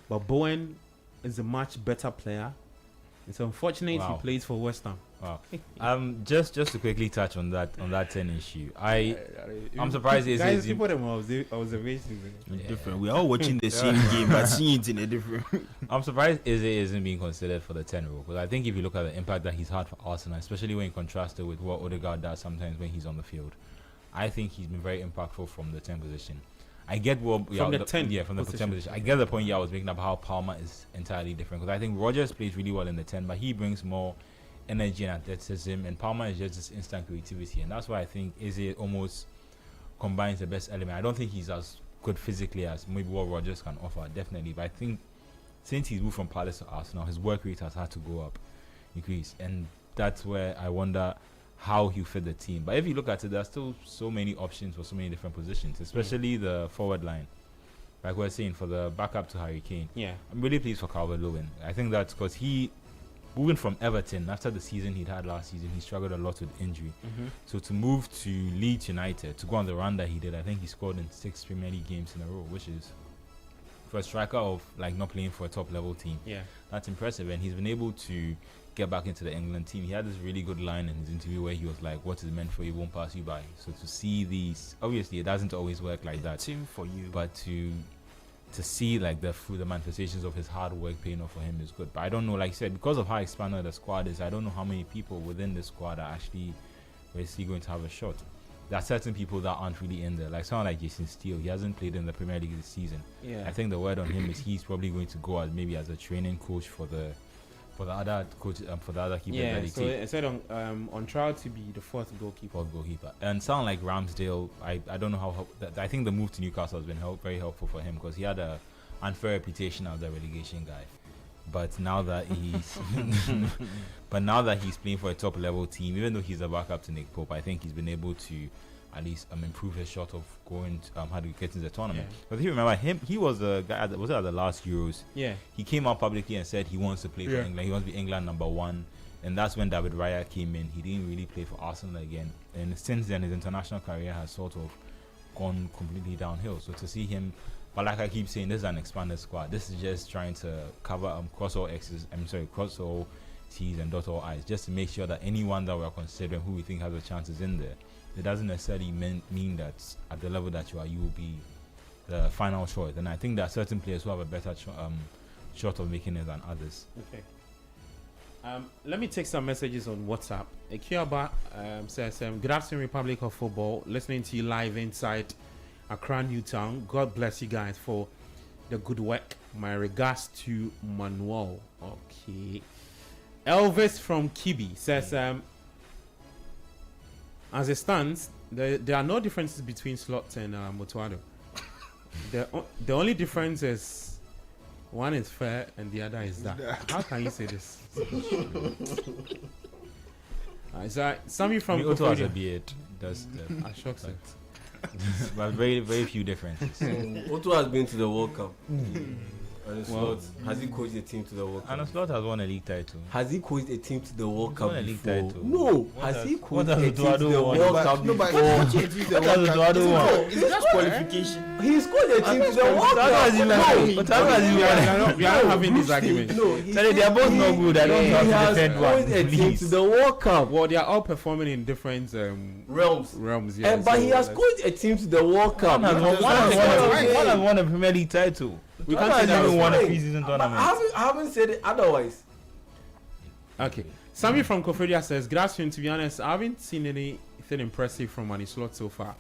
[SPEAKER 1] but Bowen is a much better player. It's unfortunate
[SPEAKER 4] Wow.
[SPEAKER 1] he plays for West Ham.
[SPEAKER 4] Wow. Just to quickly touch on that 10 issue. I'm surprised Eze
[SPEAKER 1] Guys,
[SPEAKER 4] is
[SPEAKER 1] people them observations.
[SPEAKER 2] Different. We are all watching the same game, but seeing it in a different.
[SPEAKER 4] I'm surprised Eze isn't being considered for the 10 role, because I think if you look at the impact that he's had for Arsenal, especially when contrasted with what Odegaard does sometimes when he's on the field, I think he's been very impactful from the 10 position. I get what
[SPEAKER 1] From the 10
[SPEAKER 4] yeah, from the 10
[SPEAKER 1] position.
[SPEAKER 4] position. I get the point I was making about how Palmer is entirely different, because I think Rogers plays really well in the 10, but he brings more energy and athleticism, and Palmer is just this instant creativity, and that's why I think Eze almost combines the best element. I don't think he's as good physically as maybe what Rogers can offer, definitely, but I think since he's moved from Palace to Arsenal, his work rate has had to go up, increase, and that's where I wonder how he'll fit the team. But if you look at it, there's still so many options for so many different positions, especially the forward line. Like we're saying, for the backup to Harry Kane,
[SPEAKER 1] Yeah.
[SPEAKER 4] I'm really pleased for Calvert-Lewin. I think that's because he, moving from Everton after the season he'd had last season, he struggled a lot with injury. So to move to Leeds United, to go on the run that he did, I think he scored in 6 Premier League games in a row, which is, for a striker of like not playing for a top level team,
[SPEAKER 1] Yeah.
[SPEAKER 4] that's impressive. And he's been able to get back into the England team. He had this really good line in his interview where he was like, "What is meant for you won't pass you by." So to see these, obviously it doesn't always work like that,
[SPEAKER 2] Team for you.
[SPEAKER 4] but to to see like the manifestations of his hard work paying off for him is good. But I don't know, like you said, because of how expanded the squad is, I don't know how many people within the squad are actually basically going to have a shot. There are certain people that aren't really in there, like someone like Jason Steele. He hasn't played in the Premier League this season.
[SPEAKER 1] Yeah.
[SPEAKER 4] I think the word on him is he's probably going to go as maybe as a training coach for the other coach for the other keeper.
[SPEAKER 1] Yeah, so it said on trial to be the fourth goalkeeper.
[SPEAKER 4] And someone like Ramsdale, I don't know how I think the move to Newcastle has been very helpful for him, because he had a unfair reputation as a relegation guy. But now that he's playing for a top level team, even though he's a backup to Nick Pope, I think he's been able to at least improve his shot of going how to get into the tournament.
[SPEAKER 1] Yeah.
[SPEAKER 4] But if you remember him, he was the guy at the last Euros.
[SPEAKER 1] Yeah.
[SPEAKER 4] He came out publicly and said he wants to play for England. He wants to be England number 1. And that's when David Raya came in. He didn't really play for Arsenal again. And since then, his international career has sort of gone completely downhill. So to see him, but like I keep saying, this is an expanded squad. This is just trying to cover cross all T's and dot all I's, just to make sure that anyone that we're considering who we think has a chance is in there. It doesn't necessarily mean that at the level that you will be the final choice. And I think there are certain players who have a better shot of making it than others.
[SPEAKER 1] Okay. Let me take some messages on WhatsApp. Ekiaba says, good afternoon, Republic of Football. Listening to you live inside Accra, Newtown. God bless you guys for the good work. My regards to Manuel. Okay. Elvis from Kibi says, as it stands, there are no differences between Slot and Motuado. The only difference is one is fair and the other is that. How can you say this? So Sammy from
[SPEAKER 4] Motuado has a beard. That's
[SPEAKER 1] I shocked it.
[SPEAKER 4] But very, very few differences.
[SPEAKER 3] Otto has been to the World Cup. And Slot, has he coached a team to the World Cup?
[SPEAKER 4] And Slot has won a league title.
[SPEAKER 3] Has he coached a team to the World Cup
[SPEAKER 4] won a league
[SPEAKER 3] before?
[SPEAKER 4] title.
[SPEAKER 3] No.
[SPEAKER 4] What
[SPEAKER 3] Has he
[SPEAKER 4] what
[SPEAKER 3] coached a
[SPEAKER 4] has
[SPEAKER 3] team to the
[SPEAKER 4] Eduardo won?
[SPEAKER 3] World Cup
[SPEAKER 2] No, but
[SPEAKER 3] before?
[SPEAKER 2] it's just qualification.
[SPEAKER 3] He's coached a team to the World Cup.
[SPEAKER 4] But how has he won?
[SPEAKER 1] We are having this argument.
[SPEAKER 3] No,
[SPEAKER 4] Sorry, they are both not good. I don't know
[SPEAKER 3] he
[SPEAKER 4] how
[SPEAKER 3] has
[SPEAKER 4] to defend one.
[SPEAKER 3] coached a team to
[SPEAKER 4] Please.
[SPEAKER 3] the World Cup.
[SPEAKER 1] Well, they are all performing in different
[SPEAKER 3] Realms.
[SPEAKER 1] Yeah,
[SPEAKER 3] But
[SPEAKER 1] so
[SPEAKER 3] he has
[SPEAKER 1] let's-
[SPEAKER 3] coached a team to the World Cup.
[SPEAKER 4] One has won a Premier League title.
[SPEAKER 1] We
[SPEAKER 4] One
[SPEAKER 1] can't say
[SPEAKER 4] has
[SPEAKER 1] that
[SPEAKER 4] even
[SPEAKER 1] was
[SPEAKER 4] won a
[SPEAKER 3] fine.
[SPEAKER 4] pre-season
[SPEAKER 3] I
[SPEAKER 4] tournament.
[SPEAKER 3] haven't said it otherwise.
[SPEAKER 1] Okay. Sammy from Koforia says, good afternoon. To be honest, I haven't seen anything impressive from Manny Slot so far.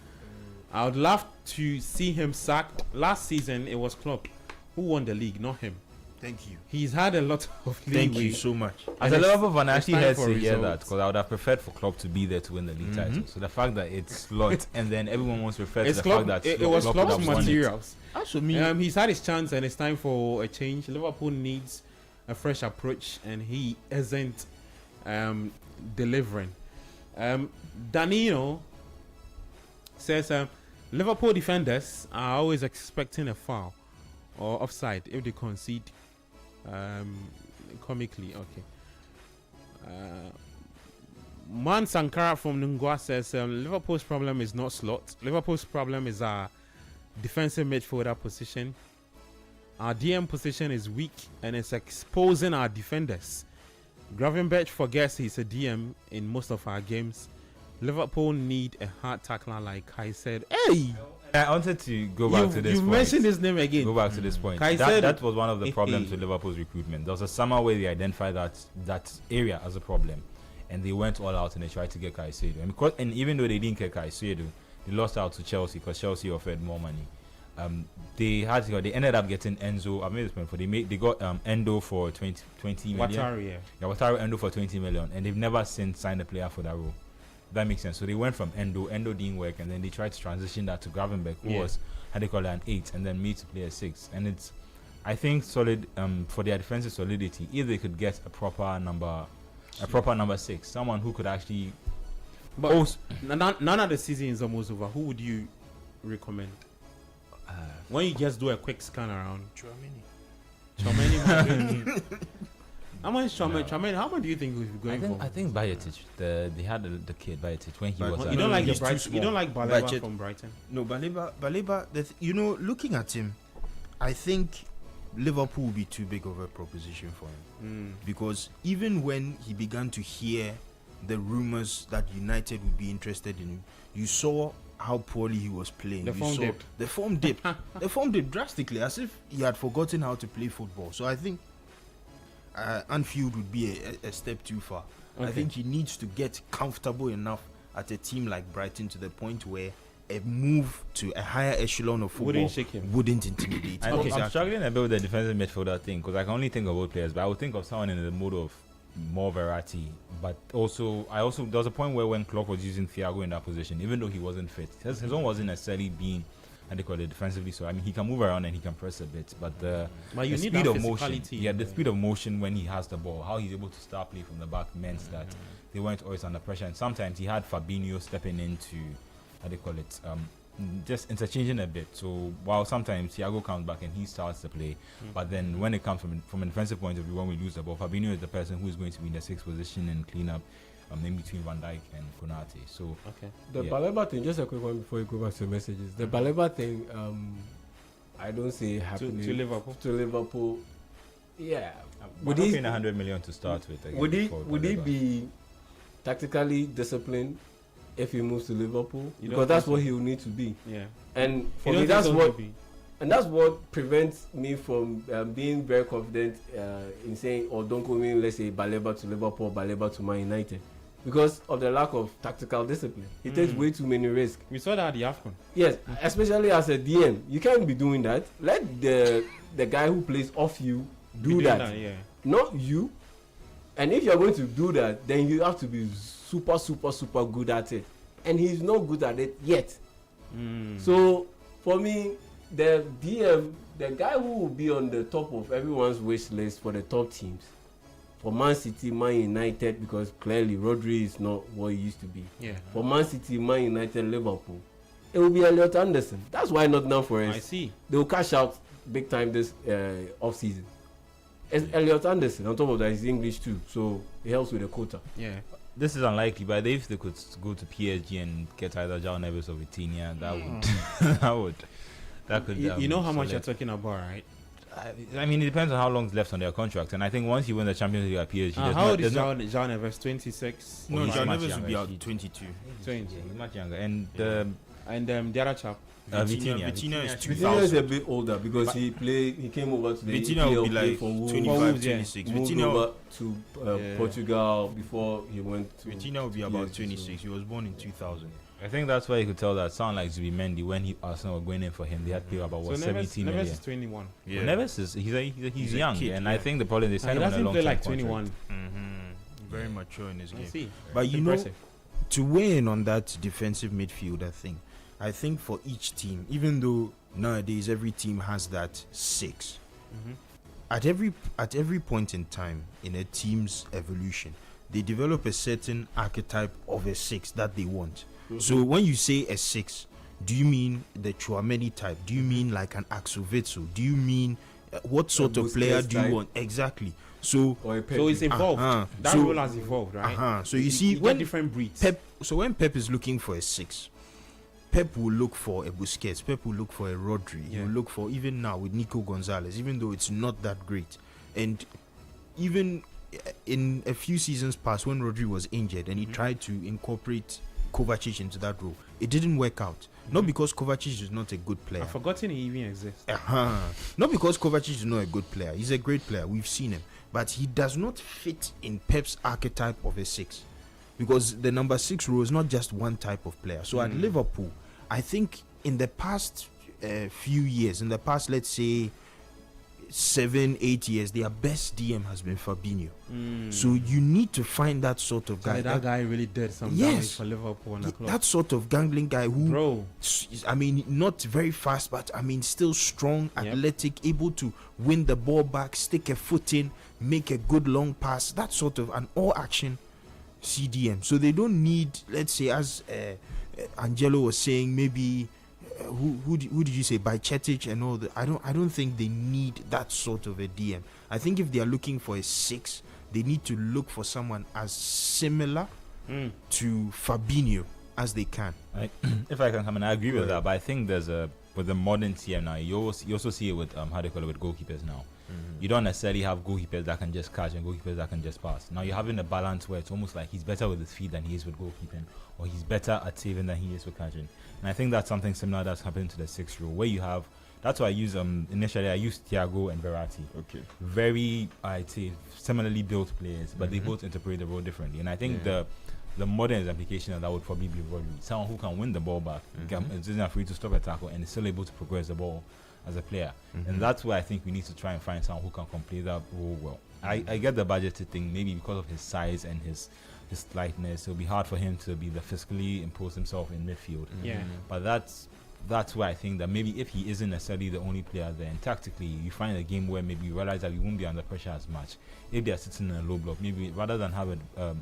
[SPEAKER 1] I would love to see him sacked. Last season, it was Klopp who won the league, not him.
[SPEAKER 2] Thank you.
[SPEAKER 1] He's had a lot of
[SPEAKER 2] Thank
[SPEAKER 1] leeway.
[SPEAKER 2] you so much.
[SPEAKER 4] As a
[SPEAKER 1] And
[SPEAKER 4] Liverpool fan, I
[SPEAKER 1] it's
[SPEAKER 4] actually
[SPEAKER 1] time
[SPEAKER 4] had
[SPEAKER 1] for
[SPEAKER 4] to hear that,
[SPEAKER 1] results.
[SPEAKER 4] because I would have preferred for Klopp to be there to win the league title. So the fact that it's Slot and then everyone wants to refer to
[SPEAKER 1] It's
[SPEAKER 4] the
[SPEAKER 1] Klopp,
[SPEAKER 4] fact that
[SPEAKER 1] it was
[SPEAKER 4] Klopp would
[SPEAKER 1] Klopp's
[SPEAKER 4] have won it.
[SPEAKER 1] materials.
[SPEAKER 2] That's for me.
[SPEAKER 1] He's had his chance and it's time for a change. Liverpool needs a fresh approach and he isn't delivering. Danilo says Liverpool defenders are always expecting a foul or offside if they concede comically. Okay. Man Sankara from Nungwa says Liverpool's problem is not Slot. Liverpool's problem is our defensive midfielder position. Our DM position is weak and it's exposing our defenders. Gravenberch forgets he's a DM in most of our games. Liverpool need a hard tackler like I said. Hey,
[SPEAKER 4] I wanted to go back to this
[SPEAKER 1] you
[SPEAKER 4] point.
[SPEAKER 1] mentioned his name again.
[SPEAKER 4] Go back to this point.
[SPEAKER 1] Kai
[SPEAKER 4] That,
[SPEAKER 1] said-
[SPEAKER 4] that was one of the problems with Liverpool's recruitment. There was a summer where they identified that area as a problem, and they went all out and they tried to get Caicedo. And even though they didn't get Caicedo, they lost out to Chelsea because Chelsea offered more money. They ended up getting Enzo. I made this point for they got Endo for 20 million.
[SPEAKER 1] Wataru, yeah.
[SPEAKER 4] Wataru Endo for 20 million, and they've never since signed a player for that role. That makes sense. So they went from Endo didn't work, and then they tried to transition that to Gravenberch, who was an 8, and then me to play a 6. And it's, I think, solid for their defensive solidity. If they could get a proper number 6, someone who could actually.
[SPEAKER 1] But none of the season is almost over. Who would you recommend? When you just do a quick scan around. Chouameni. How much Chouameni? How much do you think we'll be going for?
[SPEAKER 4] I think Bayetic. They had the kid Bayetic when he was.
[SPEAKER 1] You don't like
[SPEAKER 2] he's
[SPEAKER 1] the
[SPEAKER 2] too
[SPEAKER 1] Brighton?
[SPEAKER 2] small.
[SPEAKER 1] You don't like Baleba
[SPEAKER 2] Budget.
[SPEAKER 1] from Brighton?
[SPEAKER 2] No, Baleba. Looking at him, I think Liverpool will be too big of a proposition for him. Because even when he began to hear the rumors that United would be interested in him, you saw how poorly he was playing.
[SPEAKER 1] The
[SPEAKER 2] You
[SPEAKER 1] form
[SPEAKER 2] saw
[SPEAKER 1] dipped.
[SPEAKER 2] The form dipped. The form dipped drastically, as if he had forgotten how to play football. So I think Anfield would be a step too far. I
[SPEAKER 1] Okay.
[SPEAKER 2] think he needs to get comfortable enough at a team like Brighton to the point where a move to a higher echelon of football
[SPEAKER 1] Wouldn't shake him.
[SPEAKER 2] wouldn't intimidate him.
[SPEAKER 4] I'm struggling a bit with the defensive midfielder thing because I can only think of old players, but I would think of someone in the mood of more variety. But also, there was a point where when Klopp was using Thiago in that position, even though he wasn't fit, his own wasn't necessarily being, how they call it, defensively. So I mean, he can move around and he can press a bit, but
[SPEAKER 1] But you
[SPEAKER 4] the
[SPEAKER 1] need
[SPEAKER 4] speed
[SPEAKER 1] that
[SPEAKER 4] of motion,
[SPEAKER 1] physicality.
[SPEAKER 4] the speed of motion when he has the ball, how he's able to start play from the back meant that they weren't always under pressure. And sometimes he had Fabinho stepping into, how they call it, just interchanging a bit. So while sometimes Thiago comes back and he starts to play, but then when it comes from a defensive point of view, when we lose the ball, Fabinho is the person who is going to be in the sixth position and clean up in between Van Dijk and Konate. So
[SPEAKER 1] Okay.
[SPEAKER 3] The
[SPEAKER 4] Yeah.
[SPEAKER 3] Baleba thing, just a quick one before you go back to your messages. The Baleba thing, I don't see it happening
[SPEAKER 1] To Liverpool.
[SPEAKER 3] To Liverpool, yeah.
[SPEAKER 4] would
[SPEAKER 3] Would he
[SPEAKER 4] paying 100 million to start with? again
[SPEAKER 3] would he
[SPEAKER 4] for
[SPEAKER 3] would he
[SPEAKER 4] Baleba.
[SPEAKER 3] be tactically disciplined if he moves to Liverpool?
[SPEAKER 1] You don't
[SPEAKER 3] Because that's
[SPEAKER 1] think
[SPEAKER 3] what
[SPEAKER 1] so?
[SPEAKER 3] he will need to be.
[SPEAKER 1] Yeah.
[SPEAKER 3] And for
[SPEAKER 1] You
[SPEAKER 3] me,
[SPEAKER 1] don't
[SPEAKER 3] that's
[SPEAKER 1] think so,
[SPEAKER 3] what
[SPEAKER 1] maybe?
[SPEAKER 3] and that's what prevents me from being very confident in saying, or don't call me, let's say, Baleba to Liverpool, Baleba to Man United, because of the lack of tactical discipline. He takes way too many risks.
[SPEAKER 1] We saw that at the AFCON.
[SPEAKER 3] Yes, especially as a DM, you can't be doing that. Let the guy who plays off you
[SPEAKER 1] Be
[SPEAKER 3] do
[SPEAKER 1] doing
[SPEAKER 3] that,
[SPEAKER 1] Yeah.
[SPEAKER 3] not you. And if you're going to do that, then you have to be super, super, super good at it. And he's not good at it yet. So for me, the DM, the guy who will be on the top of everyone's wish list for the top teams, for Man City, Man United, because clearly Rodri is not what he used to be.
[SPEAKER 1] Yeah.
[SPEAKER 3] For Man City, Man United, Liverpool, it will be Elliot Anderson. That's why not now for us.
[SPEAKER 1] I see.
[SPEAKER 3] They will cash out big time this off season. It's Elliot Anderson. On top of that, he's English too, so it helps with the quota.
[SPEAKER 1] Yeah.
[SPEAKER 4] This is unlikely, but if they could go to PSG and get either João Neves or Vitinha, that could.
[SPEAKER 1] You know how much you're
[SPEAKER 4] select.
[SPEAKER 1] talking about, right?
[SPEAKER 4] I mean, it depends on how long's left on their contract, and I think once you win the Champions League at PSG, there's
[SPEAKER 1] How
[SPEAKER 4] not-
[SPEAKER 1] old is
[SPEAKER 4] there's not-
[SPEAKER 1] Jean Neves? 26?
[SPEAKER 2] No,
[SPEAKER 4] he's
[SPEAKER 2] João
[SPEAKER 4] much
[SPEAKER 2] Neves will
[SPEAKER 4] younger,
[SPEAKER 2] be out
[SPEAKER 4] actually.
[SPEAKER 2] 22.
[SPEAKER 1] 20.
[SPEAKER 4] Yeah, he's much younger, and
[SPEAKER 1] And the other chap.
[SPEAKER 2] Vitinha is
[SPEAKER 3] Vitinha is
[SPEAKER 2] 2000.
[SPEAKER 3] a bit older because he came over to the
[SPEAKER 2] Vitinha will be
[SPEAKER 3] EPL, played
[SPEAKER 2] like
[SPEAKER 3] for Wolves,
[SPEAKER 2] 25,
[SPEAKER 1] Wolves, yeah.
[SPEAKER 2] 26.
[SPEAKER 3] moved
[SPEAKER 2] Vitinha
[SPEAKER 3] over to
[SPEAKER 1] Yeah.
[SPEAKER 3] Portugal before he went to
[SPEAKER 2] Vitinha will be about
[SPEAKER 3] PSG,
[SPEAKER 2] 26. He was born in 2000.
[SPEAKER 4] I think that's why you could tell that sound like Zubimendi when Arsenal were going in for him, they had to pay about
[SPEAKER 1] So
[SPEAKER 4] what
[SPEAKER 1] Neves
[SPEAKER 4] 17 million.
[SPEAKER 1] is 21.
[SPEAKER 2] Yeah.
[SPEAKER 4] Neves is he's
[SPEAKER 2] He's a
[SPEAKER 4] young,
[SPEAKER 2] kid,
[SPEAKER 4] and
[SPEAKER 2] yeah.
[SPEAKER 4] I think the problem they
[SPEAKER 1] He
[SPEAKER 4] signed him on a
[SPEAKER 1] doesn't
[SPEAKER 4] long
[SPEAKER 1] play
[SPEAKER 4] term
[SPEAKER 1] like
[SPEAKER 4] contract.
[SPEAKER 1] 21.
[SPEAKER 2] Very mature in his
[SPEAKER 1] I
[SPEAKER 2] game.
[SPEAKER 1] see.
[SPEAKER 2] But you
[SPEAKER 1] Impressive.
[SPEAKER 2] know, to weigh in on that defensive midfielder thing, I think for each team, even though nowadays every team has that 6, at every point in time in a team's evolution, they develop a certain archetype of a 6 that they want. So when you say a 6, do you mean the Chouameni type? Do you mean like an Axel Witsel? Do you mean what sort of player
[SPEAKER 3] Busquets
[SPEAKER 2] do you
[SPEAKER 3] type?
[SPEAKER 2] want? Exactly. So
[SPEAKER 3] or a
[SPEAKER 1] So it's evolved. That
[SPEAKER 2] So-
[SPEAKER 1] role has evolved, right?
[SPEAKER 2] So you see,
[SPEAKER 1] you get
[SPEAKER 2] when
[SPEAKER 1] different breeds.
[SPEAKER 2] when Pep is looking for a 6, Pep will look for a Busquets, Pep will look for a Rodri, he
[SPEAKER 1] Yeah.
[SPEAKER 2] will look for, even now with Nico Gonzalez, even though it's not that great. And even in a few seasons past when Rodri was injured and he tried to incorporate Kovacic into that role, it didn't work out. Not because Kovacic is not a good player.
[SPEAKER 1] I've forgotten he even exists.
[SPEAKER 2] Not because Kovacic is not a good player. He's a great player. We've seen him. But he does not fit in Pep's archetype of a 6. Because the number 6 role is not just one type of player. So at Liverpool, I think in the past few years, in the past, let's say 7-8 years, their best DM has been Fabinho. So you need to find that sort of guy.
[SPEAKER 1] That guy really did some
[SPEAKER 2] Yes.
[SPEAKER 1] damage for Liverpool and the club.
[SPEAKER 2] That sort of gangling guy who,
[SPEAKER 1] Bro,
[SPEAKER 2] I mean, not very fast, but I mean, still strong,
[SPEAKER 1] Yep.
[SPEAKER 2] athletic, able to win the ball back, stick a foot in, make a good long pass. That sort of an all-action CDM. So they don't need, let's say, as Angelo was saying, maybe who did you say, by Chetic and all that. I don't think they need that sort of a DM. I think if they are looking for a 6, they need to look for someone as similar to Fabinho as they can.
[SPEAKER 4] If I can come in, I agree with that, but I think there's with the modern TM now, you also see it with how they call it with goalkeepers now. You don't necessarily have goalkeepers that can just catch and goalkeepers that can just pass. Now you're having a balance where it's almost like he's better with his feet than he is with goalkeeping, or he's better at saving than he is with catching. And I think that's something similar that's happened to the 6th row, where you have. That's why I use initially I used Thiago and Verratti.
[SPEAKER 2] Okay.
[SPEAKER 4] Very, I'd say, similarly built players, but they both interpret the role differently. And I think the modern application of that would probably be Rodri, someone who can win the ball back, isn't afraid to stop a tackle, and is still able to progress the ball as a player. And that's where I think we need to try and find someone who can complete that role well. I get the budgeted thing, maybe because of his size and his lightness, it'll be hard for him to be the physically impose himself in midfield. But that's why I think that maybe if he isn't necessarily the only player there, and tactically you find a game where maybe you realize that we won't be under pressure as much if they are sitting in a low block. Maybe rather than have a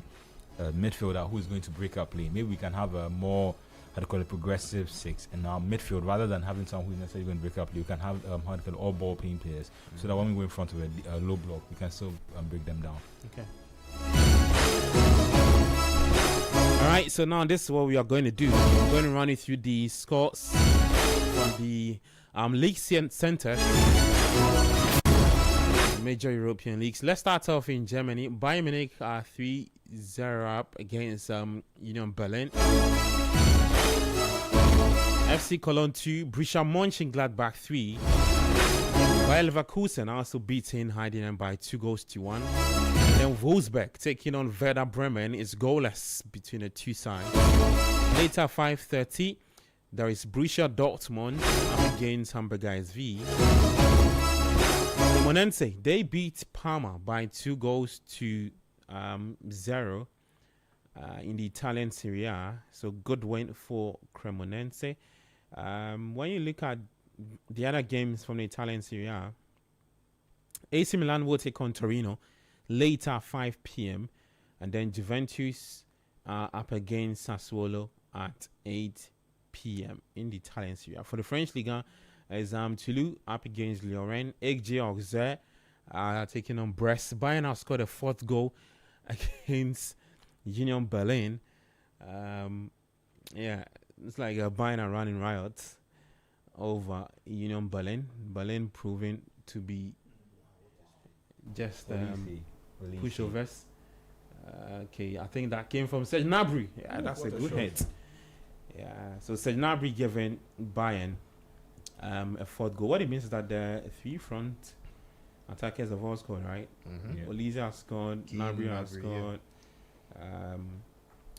[SPEAKER 4] midfielder who is going to break up play, maybe we can have a more, how to call it, progressive 6 in our midfield, rather than having someone who's necessarily going to break up play. We can have how to call it, all ball playing players, so that when we go in front of a low block, we can still break them down.
[SPEAKER 1] Okay. All right, so now this is what we are going to do. I'm going to run you through the scores from the League Center, major European leagues. Let's start off in Germany. Bayern Munich are 3-0 up against Union Berlin. FC Cologne 2, Borussia Mönchengladbach 3. Bayer Leverkusen also beating Heidenheim by 2-1. Then Wolfsburg taking on Werder Bremen is goalless between the two sides. Later 5:30, there is Borussia Dortmund up against Hamburger SV. Cremonense, they beat Parma by 2-0 in the Italian Serie A. So good win for Cremonense. When you look at the other games from the Italian Serie A, AC Milan will take on Torino later 5 p.m. and then Juventus up against Sassuolo at 8 p.m. in the Italian Serie A. For the French Ligue 1, is Toulouse up against Lyon. AG Auxerre taking on Brest. Bayern has scored a 4th goal against Union Berlin. It's like Bayern are running riots over Union Berlin. Berlin proving to be just pushovers. Okay, I think that came from Serge Gnabry. Yeah, that's a good hit. Yeah, so Serge Gnabry giving Bayern a 4th goal. What it means is that the 3 front attackers have all scored, right? Olise has scored, Gnabry has scored,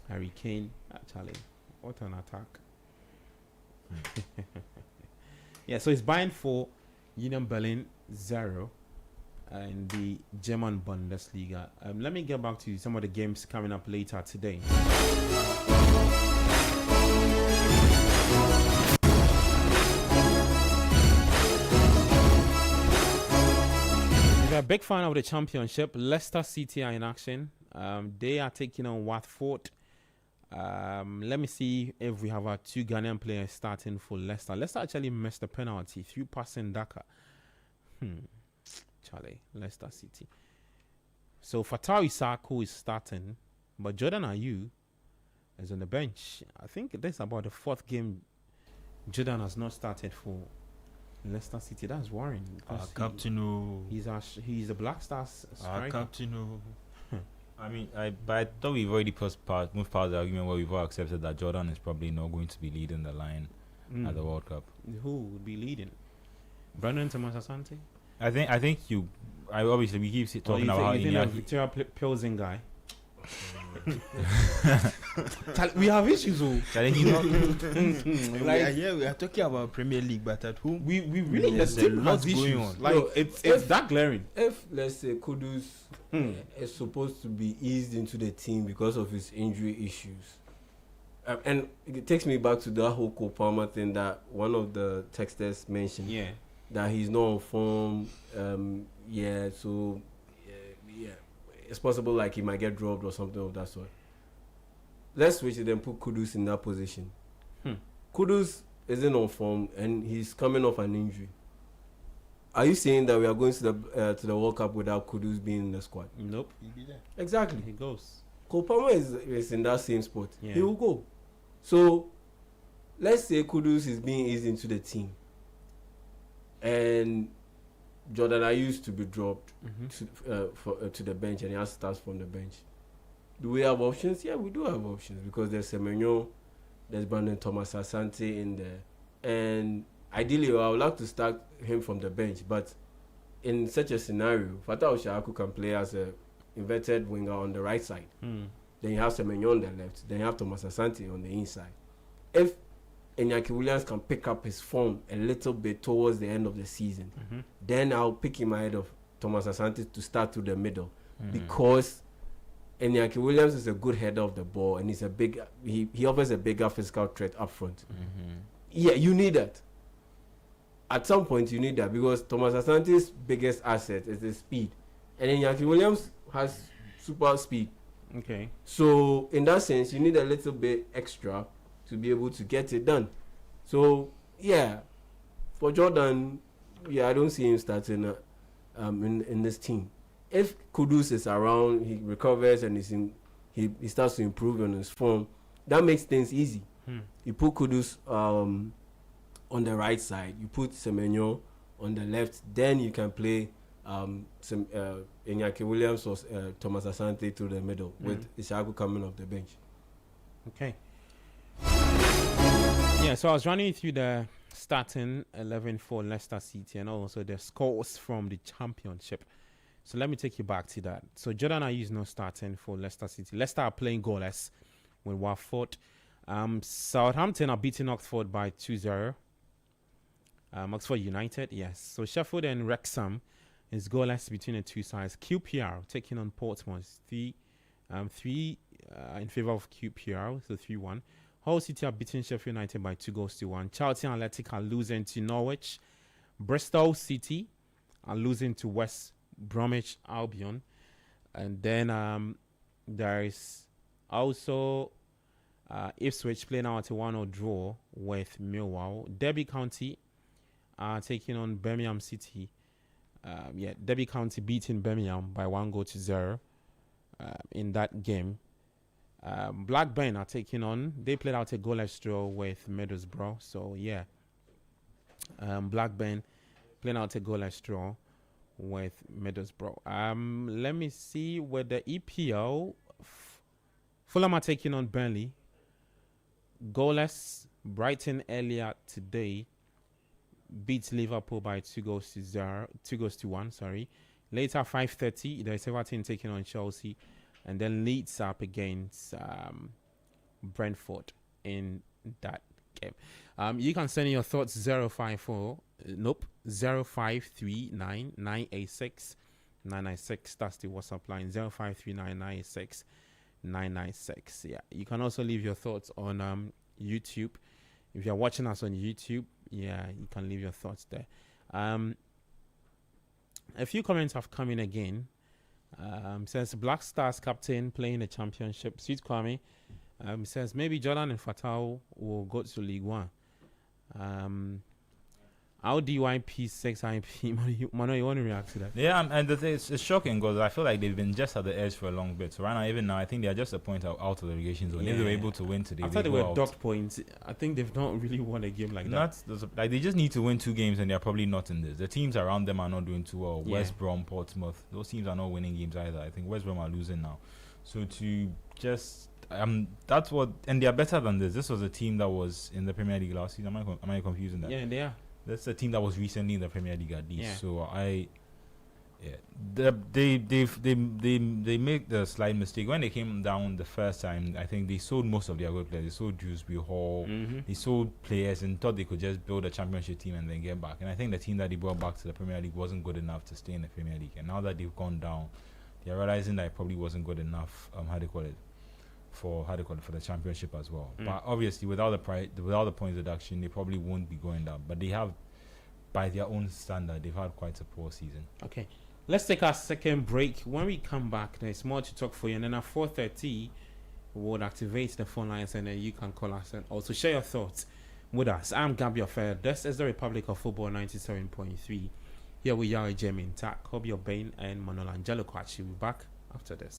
[SPEAKER 1] Harry Kane. Actually, what an attack! Yeah, so it's Bayern 4, Union Berlin 0 in the German Bundesliga. Let me get back to some of the games coming up later today. If you're a big fan of the Championship, Leicester City are in action. They are taking on Watford. Let me see if we have our 2 Ghanaian players starting for Leicester. Leicester actually missed a penalty through passing Daka. Charlie, Leicester City. So Fatal Isaac, who is starting, but Jordan Ayew is on the bench. I think this is about the 4th game Jordan has not started for Leicester City. That's worrying.
[SPEAKER 2] Captain,
[SPEAKER 1] he's a Black Stars striker.
[SPEAKER 2] Captain.
[SPEAKER 4] But I thought we've already moved past the argument where we've all accepted that Jordan is probably not going to be leading the line at the World Cup.
[SPEAKER 1] Who would be leading? Brandon Thomas Asante?
[SPEAKER 4] I think obviously we keep talking about
[SPEAKER 1] Victoria Pilsen guy. We have issues.
[SPEAKER 2] We are talking about Premier League, but at home
[SPEAKER 1] we really have lots going on. Like it's that glaring.
[SPEAKER 3] If let's say Kudus is supposed to be eased into the team because of his injury issues, and it takes me back to that whole Cole Palmer thing that one of the texters mentioned.
[SPEAKER 1] Yeah,
[SPEAKER 3] that he's not on form. It's possible like he might get dropped or something of that sort. Let's switch it and put Kudus in that position. Kudus isn't on form and he's coming off an injury. Are you saying that we are going to the World Cup without Kudus being in the squad?
[SPEAKER 1] Nope.
[SPEAKER 2] He'll be there.
[SPEAKER 3] Exactly.
[SPEAKER 1] He goes.
[SPEAKER 3] Cole Palmer is in that same spot.
[SPEAKER 1] Yeah.
[SPEAKER 3] He will go. So let's say Kudus is being eased into the team and Jordan I used to be dropped
[SPEAKER 1] Mm-hmm.
[SPEAKER 3] to the bench, and he has to start from the bench. Do we have options? Yeah, we do have options, because there's Semenyo, there's Brandon Thomas Asante in there, and ideally I would like to start him from the bench. But in such a scenario, Fatah Oshaku can play as a inverted winger on the right side.
[SPEAKER 1] Mm.
[SPEAKER 3] Then you have Semenyo on the left. Then you have Thomas Asante on the inside. If Iñaki Williams can pick up his form a little bit towards the end of the season,
[SPEAKER 1] Mm-hmm.
[SPEAKER 3] then I'll pick him ahead of Thomas Asante to start through the middle,
[SPEAKER 4] Mhm.
[SPEAKER 3] because Iñaki Williams is a good header of the ball, and he's a big. He offers a bigger physical threat up front.
[SPEAKER 4] Mhm.
[SPEAKER 3] Yeah, you need that. At some point, you need that, because Thomas Asante's biggest asset is his speed, and Iñaki Williams has super speed.
[SPEAKER 1] Okay.
[SPEAKER 3] So in that sense, you need a little bit extra to be able to get it done. So yeah, for Jordan, yeah, I don't see him starting in this team. If Kudus is around, he recovers and he starts to improve on his form, that makes things easy. You put Kudus on the right side, you put Semenyo on the left, then you can play Iñaki Williams or Thomas Asante to the middle with Ishaku coming off the bench.
[SPEAKER 1] Okay. Yeah, so I was running through the starting 11 for Leicester City and also the scores from the championship. So let me take you back to that. So Jordan Ayew is not starting for Leicester City. Leicester are playing goalless with Watford. Southampton are beating Oxford by 2-0. Oxford United, yes. So Sheffield and Wrexham is goalless between the two sides. QPR taking on Portsmouth. Three in favor of QPR, so 3-1. Hull City are beating Sheffield United by 2-1. Charlton Athletic are losing to Norwich. Bristol City are losing to West Bromwich Albion. And then there is also Ipswich playing out a 1-0 draw with Millwall. Derby County are taking on Birmingham City. Derby County beating Birmingham by 1-0 in that game. Blackburn are taking on. They played out a goalless draw with Middlesbrough. So yeah, Blackburn playing out a goalless draw with Middlesbrough. Let me see where the EPL. Fulham are taking on Burnley. Goalless. Brighton earlier today beats Liverpool by 2-1. Sorry. Later 5:30, there's Everton taking on Chelsea. And then Leeds up against Brentford in that game. You can send in your thoughts 0539-986-996. That's the WhatsApp line 0539-986-996. Yeah, you can also leave your thoughts on YouTube. If you're watching us on YouTube, yeah, you can leave your thoughts there. A few comments have come in again. Says Black Stars captain playing the championship. Sweet Kwame says maybe Jordan and Fatau will go to League One. Our DYP 6IP. Mano, you want to react to that?
[SPEAKER 4] Yeah, and the thing it's shocking because I feel like they've been just at the edge for a long bit. So right now, even now, I think they are just a point out of the relegation zone. If they were able to win today,
[SPEAKER 1] I thought they
[SPEAKER 4] go
[SPEAKER 1] were
[SPEAKER 4] out.
[SPEAKER 1] docked points. I think they've not really won a game like that.
[SPEAKER 4] Like they just need to win 2 games and they're probably not in this. The teams around them are not doing too well.
[SPEAKER 1] Yeah.
[SPEAKER 4] West Brom, Portsmouth, those teams are not winning games either. I think West Brom are losing now. So to just that's what, and they are better than this. This was a team that was in the Premier League last season. Am I confusing that?
[SPEAKER 1] Yeah, they are.
[SPEAKER 4] That's a team that was recently in the Premier League at least.
[SPEAKER 1] Yeah.
[SPEAKER 4] So they make the slight mistake when they came down the first time. I think they sold most of their good players. They sold Dewsbury Hall. They sold players and thought they could just build a championship team and then get back. And I think the team that they brought back to the Premier League wasn't good enough to stay in the Premier League. And now that they've gone down, they're realizing that it probably wasn't good enough. For the championship as well. But obviously, without the points deduction, they probably won't be going down. But they have, by their own standard, they've had quite a poor season.
[SPEAKER 1] Okay, let's take our second break. When we come back, there's more to talk for you. And then at 4:30, we'll activate the phone lines, and then you can call us and also share your thoughts with us. I'm Gabby Affair. This is the Republic of Football 97.3. Here we are, Jamie Intact, Kobe O'Bain, and Manola Angelo Kwachi. We'll be back after this.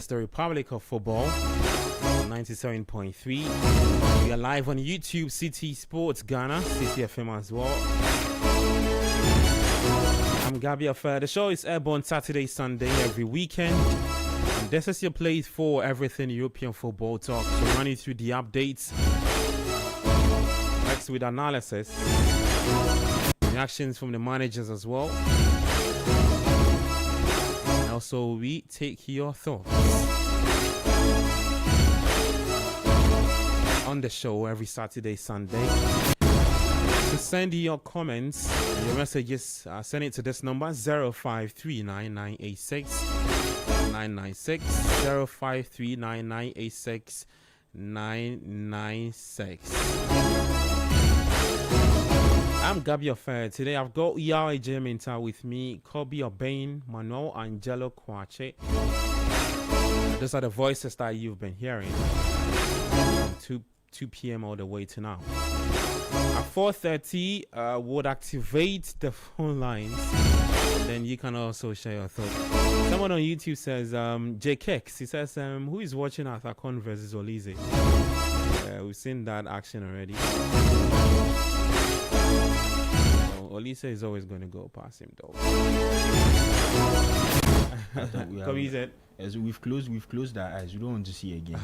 [SPEAKER 1] the Republic of Football, 97.3. We are live on YouTube, City Sports Ghana, City FM as well. I'm Gabby Affair. The show is airborne Saturday, Sunday, every weekend. And this is your place for everything European football talk. So run you through the updates, next with analysis, reactions from the managers as well. And also we take your thoughts on the show every Saturday, Sunday. To send your comments, your messages, send it to this number 0539986996 0539986996. I'm Gabby Affair. Today I've got Yao Minta with me, Kobe Obane, Manuel Angelo Kwache. Those are the voices that you've been hearing from 2 p.m. all the way to now. At 4:30, would activate the phone lines. Then you can also share your thoughts. Someone on YouTube says, JKX, he says, who is watching Athakon versus Olize? We've seen that action already. Olise is always going to go past him, though.
[SPEAKER 2] As we've closed our eyes. We don't want to see again.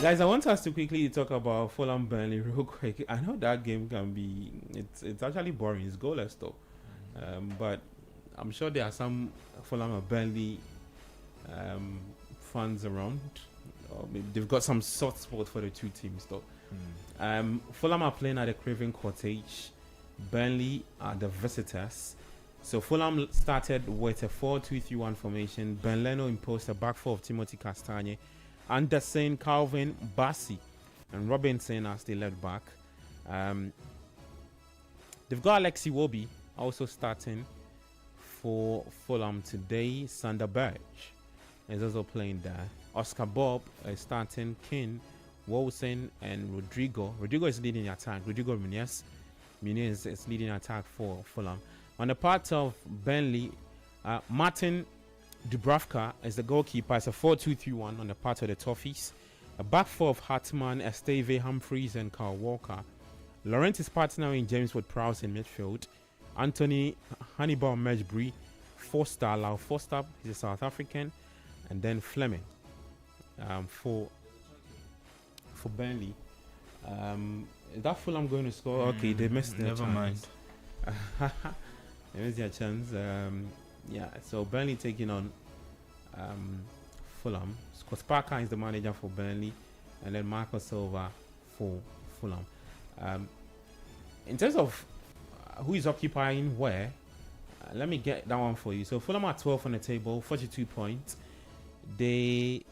[SPEAKER 1] Guys, I want us to quickly talk about Fulham Burnley real quick. I know that game can be it's actually boring. It's goalless though, but I'm sure there are some Fulham or Burnley fans around. They've got some soft spot for the two teams though. Fulham are playing at the Craven Cottage. Burnley are the visitors. So Fulham started with a 4-2-3-1 formation. Ben Leno imposed a back four of Timothy Castagne, Anderson, Calvin, Bassi, and Robinson as the left back. They've got Alexi Wobi also starting for Fulham today. Sander Berge is also playing there. Oscar Bob is starting. Keane, Wilson, and Rodrigo. Rodrigo is leading the attack. Rodrigo Muniz is leading the attack for Fulham. On the part of Burnley, Martin Dubravka is the goalkeeper. It's a 4-2-3-1 on the part of the Toffees. A back four of Hartman, Esteve, Humphreys, and Carl Walker. Laurent is partnering James Ward-Prowse in midfield. Anthony Hannibal Mejbri, Foster, Lau Foster, he's a South African, and then Fleming for Burnley. Is that Fulham going to score? Okay, they missed their chance.
[SPEAKER 2] Never mind.
[SPEAKER 1] They missed their chance. So Burnley taking on Fulham. Scott Parker is the manager for Burnley, and then Marco Silva for Fulham. In terms of who is occupying where, let me get that one for you. So Fulham are 12 on the table, 42 points. They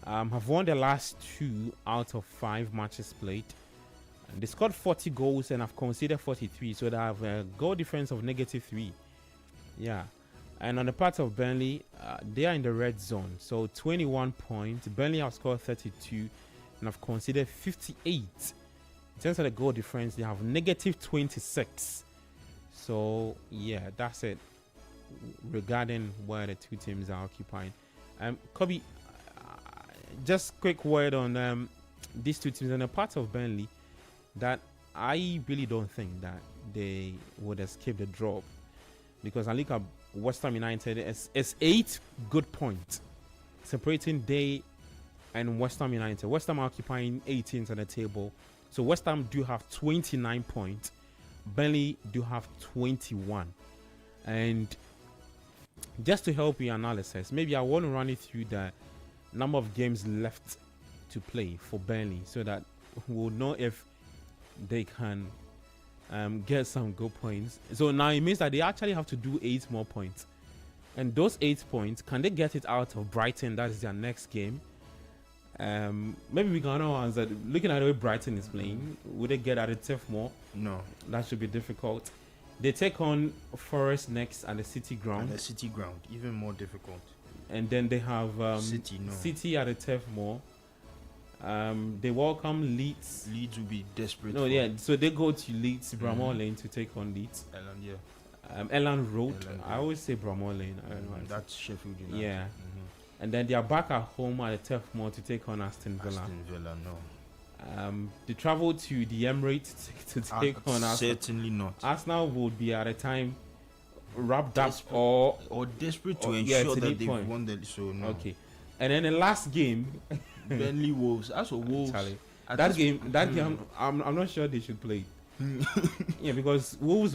[SPEAKER 1] have won the last 2 out of 5 matches played. They scored 40 goals and have conceded 43, so they have a goal difference of -3. Yeah. And on the part of Burnley, they are in the red zone, so 21 points. Burnley have scored 32 and have conceded 58. In terms of the goal difference, they have -26. So, yeah, that's it regarding where the two teams are occupying. Kobe, just quick word on these two teams. On the part of Burnley, that I really don't think that they would escape the drop, because I look at West Ham United is 8 good points separating they and West Ham United. West Ham are occupying 18th on the table, so West Ham do have 29 points. Burnley do have 21. And just to help your analysis, maybe I want to run you through the number of games left to play for Burnley, so that we'll know if they can get some good points. So now it means that they actually have to do 8 more points, and those 8 points, can they get it out of Brighton? That is their next game. Maybe we can answer. Looking at the way Brighton is playing, would they get at it Turf Moor?
[SPEAKER 2] No,
[SPEAKER 1] that should be difficult. They take on Forest next at the City Ground.
[SPEAKER 2] At the City Ground, even more difficult.
[SPEAKER 1] And then they have City at the Turf Moor. They welcome Leeds.
[SPEAKER 2] Leeds will be desperate.
[SPEAKER 1] No, yeah. So they go to Leeds, Bramall Lane to take on Leeds. Elland Road.
[SPEAKER 2] Elland
[SPEAKER 1] I
[SPEAKER 2] Road.
[SPEAKER 1] always say Bramall Lane. I don't know.
[SPEAKER 2] That's Sheffield United.
[SPEAKER 1] Yeah.
[SPEAKER 2] Mhm.
[SPEAKER 1] And then they are back at home at the Turf Moor to take on Aston Villa.
[SPEAKER 2] Aston Villa, no.
[SPEAKER 1] They travel to the Emirates to take on Arsenal.
[SPEAKER 2] Certainly not.
[SPEAKER 1] Arsenal would be at a time wrapped up
[SPEAKER 2] Desperate.
[SPEAKER 1] or
[SPEAKER 2] Or desperate to
[SPEAKER 1] Oh, yeah,
[SPEAKER 2] ensure
[SPEAKER 1] to
[SPEAKER 2] that
[SPEAKER 1] the
[SPEAKER 2] they've
[SPEAKER 1] point.
[SPEAKER 2] won the. So no.
[SPEAKER 1] okay. And then the last game,
[SPEAKER 2] Burnley Wolves. As for Wolves,
[SPEAKER 1] Charlie,
[SPEAKER 2] at
[SPEAKER 1] that
[SPEAKER 2] this-
[SPEAKER 1] game, I'm not sure they should play. Yeah, because Wolves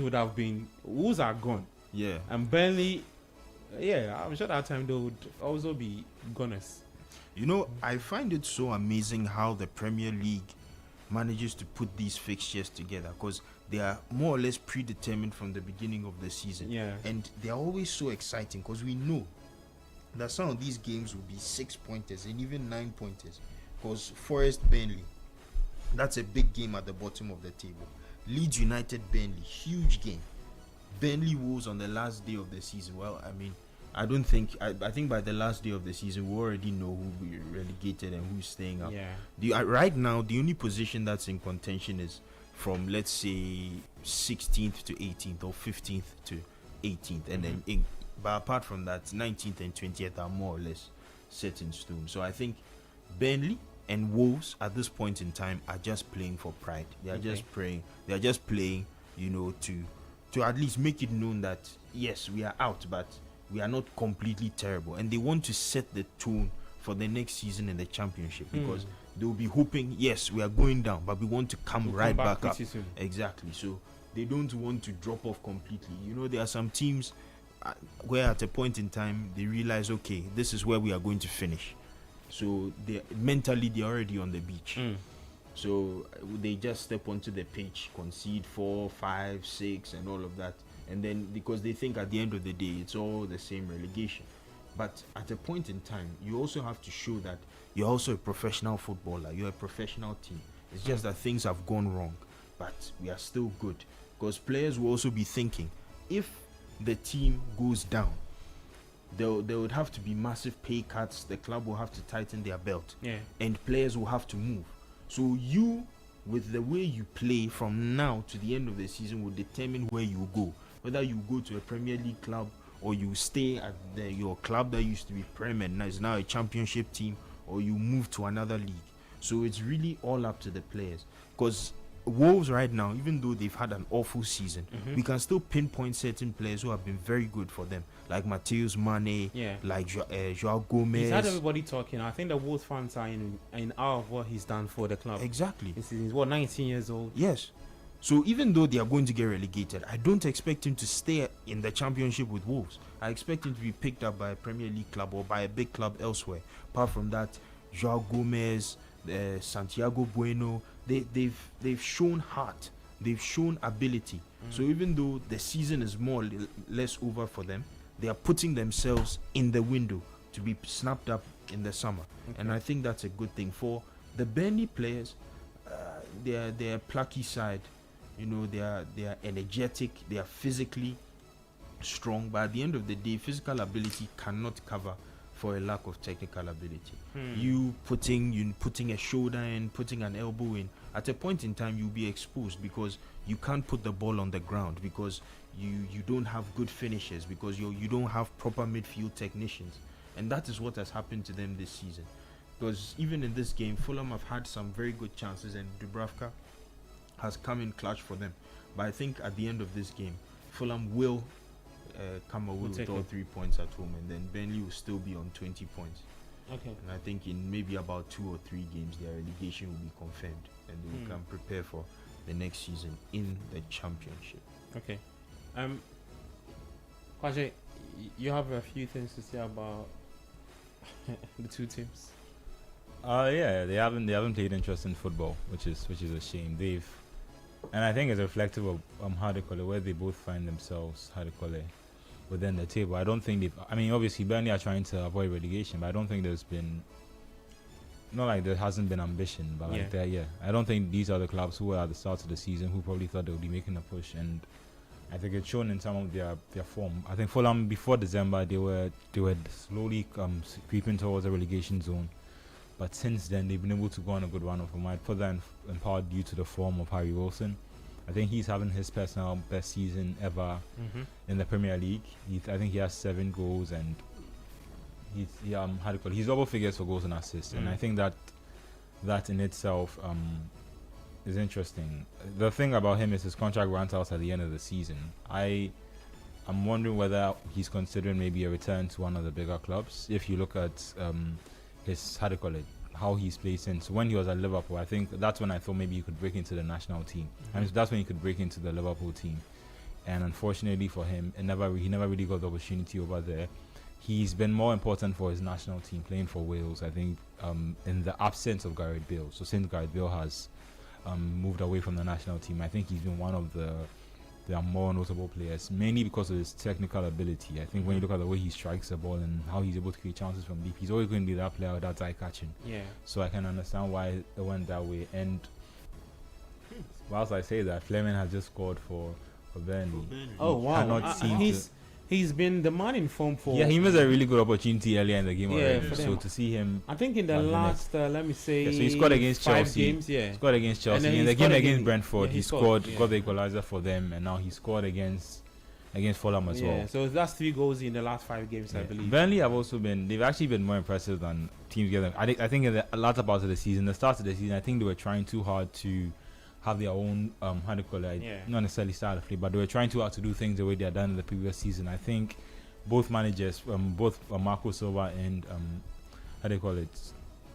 [SPEAKER 1] are gone,
[SPEAKER 2] Yeah.
[SPEAKER 1] and Burnley, yeah, I'm sure that time they would also be gunners.
[SPEAKER 2] You know, I find it so amazing how the Premier League manages to put these fixtures together, because they are more or less predetermined from the beginning of the season.
[SPEAKER 1] Yeah.
[SPEAKER 2] And they are always so exciting because we know that some of these games will be 6-pointers and even 9-pointers. Because Forest Burnley, that's a big game at the bottom of the table. Leeds United Burnley, huge game. Burnley Wolves on the last day of the season. Well, I mean, I think by the last day of the season we already know who will be relegated and who's staying up.
[SPEAKER 1] Yeah.
[SPEAKER 2] Right now, the only position that's in contention is from, let's say, 16th to 18th or 15th to 18th, and then but apart from that, 19th and 20th are more or less set in stone. So I think Burnley and Wolves at this point in time are just playing for pride. They are just praying. They are just playing, you know, to at least make it known that yes, we are out, but we are not completely terrible, and they want to set the tone for the next season in the championship, because they'll be hoping, yes, we are going down, but we want to come right back up.
[SPEAKER 1] pretty soon.
[SPEAKER 2] Exactly. So they don't want to drop off completely. You know, there are some teams where at a point in time they realize, okay, this is where we are going to finish. So they mentally they're already on the beach. So they just step onto the pitch, concede 4, 5, 6, and all of that. And then because they think at the end of the day it's all the same relegation. But at a point in time, you also have to show that you're also a professional footballer. You're a professional team. It's just that things have gone wrong, but we are still good. Because players will also be thinking, if the team goes down, there would have to be massive pay cuts. The club will have to tighten their belt, and players will have to move. So you, with the way you play from now to the end of the season, will determine where you go. Whether you go to a Premier League club, or you stay at your club that used to be Prem and is now a championship team, or you move to another league. So it's really all up to the players. Because Wolves right now, even though they've had an awful season, we can still pinpoint certain players who have been very good for them, like Mateus Mane, like Joao Gomez.
[SPEAKER 1] He's had everybody talking. I think the Wolves fans are in awe of what he's done for the club.
[SPEAKER 2] Exactly.
[SPEAKER 1] He's 19 years old.
[SPEAKER 2] Yes. So even though they are going to get relegated, I don't expect him to stay in the championship with Wolves. I expect him to be picked up by a Premier League club or by a big club elsewhere. Apart from that, Joao Gomez, Santiago Bueno, they've shown heart, they've shown ability. So even though the season is more or less over for them, they are putting themselves in the window to be snapped up in the summer. And I think that's a good thing for the Burnley players. They're a plucky side. You know, they are energetic, they are physically strong, but at the end of the day, physical ability cannot cover for a lack of technical ability. You putting a shoulder in, putting an elbow in, at a point in time you'll be exposed, because you can't put the ball on the ground, because you don't have good finishers, because you don't have proper midfield technicians. And that is what has happened to them this season. Because even in this game, Fulham have had some very good chances, and Dubravka has come in clutch for them. But I think at the end of this game, Fulham will come away with all 3 points at home, and then Burnley will still be on 20 points.
[SPEAKER 1] Okay.
[SPEAKER 2] And I think in maybe about 2 or 3 games, their relegation will be confirmed, and they will can prepare for the next season in the championship.
[SPEAKER 1] Okay. Kwaje, you have a few things to say about the two teams.
[SPEAKER 4] Yeah, they haven't played interesting football, which is a shame. And I think it's reflective of how they call it, where they both find themselves, within the table. I don't think obviously Burnley are trying to avoid relegation, but I don't think there's been, not like there hasn't been ambition, but I don't think these are the clubs who were at the start of the season who probably thought they would be making a push, and I think it's shown in some of their form. I think Fulham before December they were slowly creeping towards the relegation zone. But since then, they've been able to go on a good run of them. I'd put that in part due to the form of Harry Wilson. I think he's having his personal best season ever in the Premier League. I think he has 7 goals, and he's double figures for goals and assists, and I think that in itself is interesting. The thing about him is his contract runs out at the end of the season. I'm wondering whether he's considering maybe a return to one of the bigger clubs. If you look at his how he's played since when he was at Liverpool, I think that's when I thought maybe he could break into the national team, and that's when he could break into the Liverpool team. And unfortunately for him, he never really got the opportunity over there. He's been more important for his national team, playing for Wales, I think, in the absence of Gareth Bale. So since Gareth Bale has moved away from the national team, I think he's been one of the more notable players, mainly because of his technical ability. I think when you look at the way he strikes the ball and how he's able to create chances from deep, he's always going to be that player that's eye-catching. Yeah. So I can understand why it went that way. And whilst I say that, Fleming has just scored for Burnley.
[SPEAKER 1] Oh, wow. He's been the man in form for...
[SPEAKER 4] Yeah, he missed a really good opportunity earlier in the game already. So to see him...
[SPEAKER 1] I think in the last, let me say...
[SPEAKER 4] Yeah, so he scored against Chelsea.
[SPEAKER 1] Games, yeah.
[SPEAKER 4] He scored against Chelsea. In the game against Brentford, he scored, got the equalizer for them, and now he scored against Fulham as well.
[SPEAKER 1] So that's 3 goals in the last 5 games, I believe.
[SPEAKER 4] Burnley have also been... They've actually been more impressive than teams get them. I think in the latter part of the season, the start of the season, I think they were trying too hard to have their own not necessarily style of play, but they were trying too hard to do things the way they had done in the previous season. I think both managers, both Marco Silva and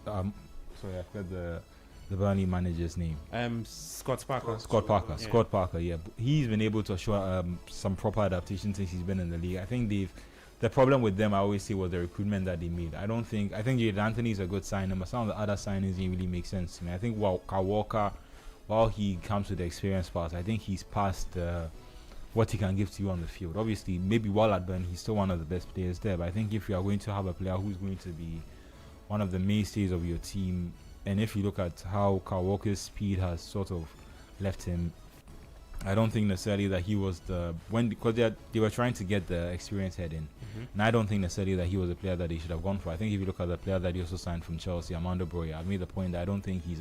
[SPEAKER 4] sorry, I forgot the Burnley manager's name.
[SPEAKER 1] Scott Parker.
[SPEAKER 4] Scott Parker. Yeah, he's been able to show some proper adaptation since he's been in the league. I think the problem with them, I always say, was the recruitment that they made. I think Jade Anthony is a good signing, but some of the other signings didn't really make sense to me. I think Kyle Walker, while he comes with the experience part, I think he's past what he can give to you on the field. Obviously, maybe while at Burnley, he's still one of the best players there, but I think if you are going to have a player who's going to be one of the mainstays of your team, and if you look at how Kyle Walker's speed has sort of left him, I don't think necessarily that he was because they were trying to get the experience head in, and I don't think necessarily that he was a player that they should have gone for. I think if you look at the player that he also signed from Chelsea, Armando Broja, I've made the point that I don't think he's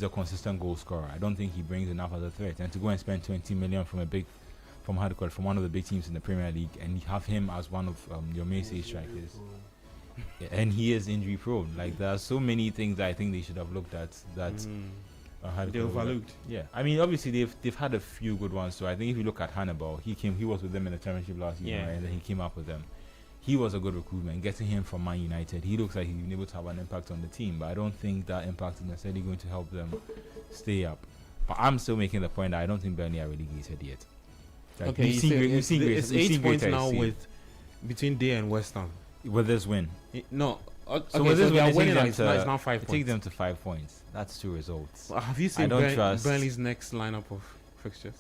[SPEAKER 4] a consistent goal scorer. I don't think he brings enough as a threat, and to go and spend 20 million from one of the big teams in the Premier League, and have him as one of your mainstay strikers. Yeah, and he is injury prone. Like, there are so many things that I think they should have looked at that
[SPEAKER 1] they overlooked.
[SPEAKER 4] Yeah, I mean, obviously they've had a few good ones. So I think if you look at Hannibal, he was with them in the Championship last year, right? And then he came up with them. He was a good recruitment. Getting him from Man United, he looks like he's been able to have an impact on the team, but I don't think that impact is necessarily going to help them stay up. But I'm still making the point that I don't think Burnley are relegated yet. Like,
[SPEAKER 1] okay, it's 8 points now between they and West Ham.
[SPEAKER 4] With this win,
[SPEAKER 1] no.
[SPEAKER 4] So with this win,
[SPEAKER 1] winning it's now 5 points.
[SPEAKER 4] Take them to 5 points. That's 2 results.
[SPEAKER 1] Have you seen Burnley's next lineup of fixtures?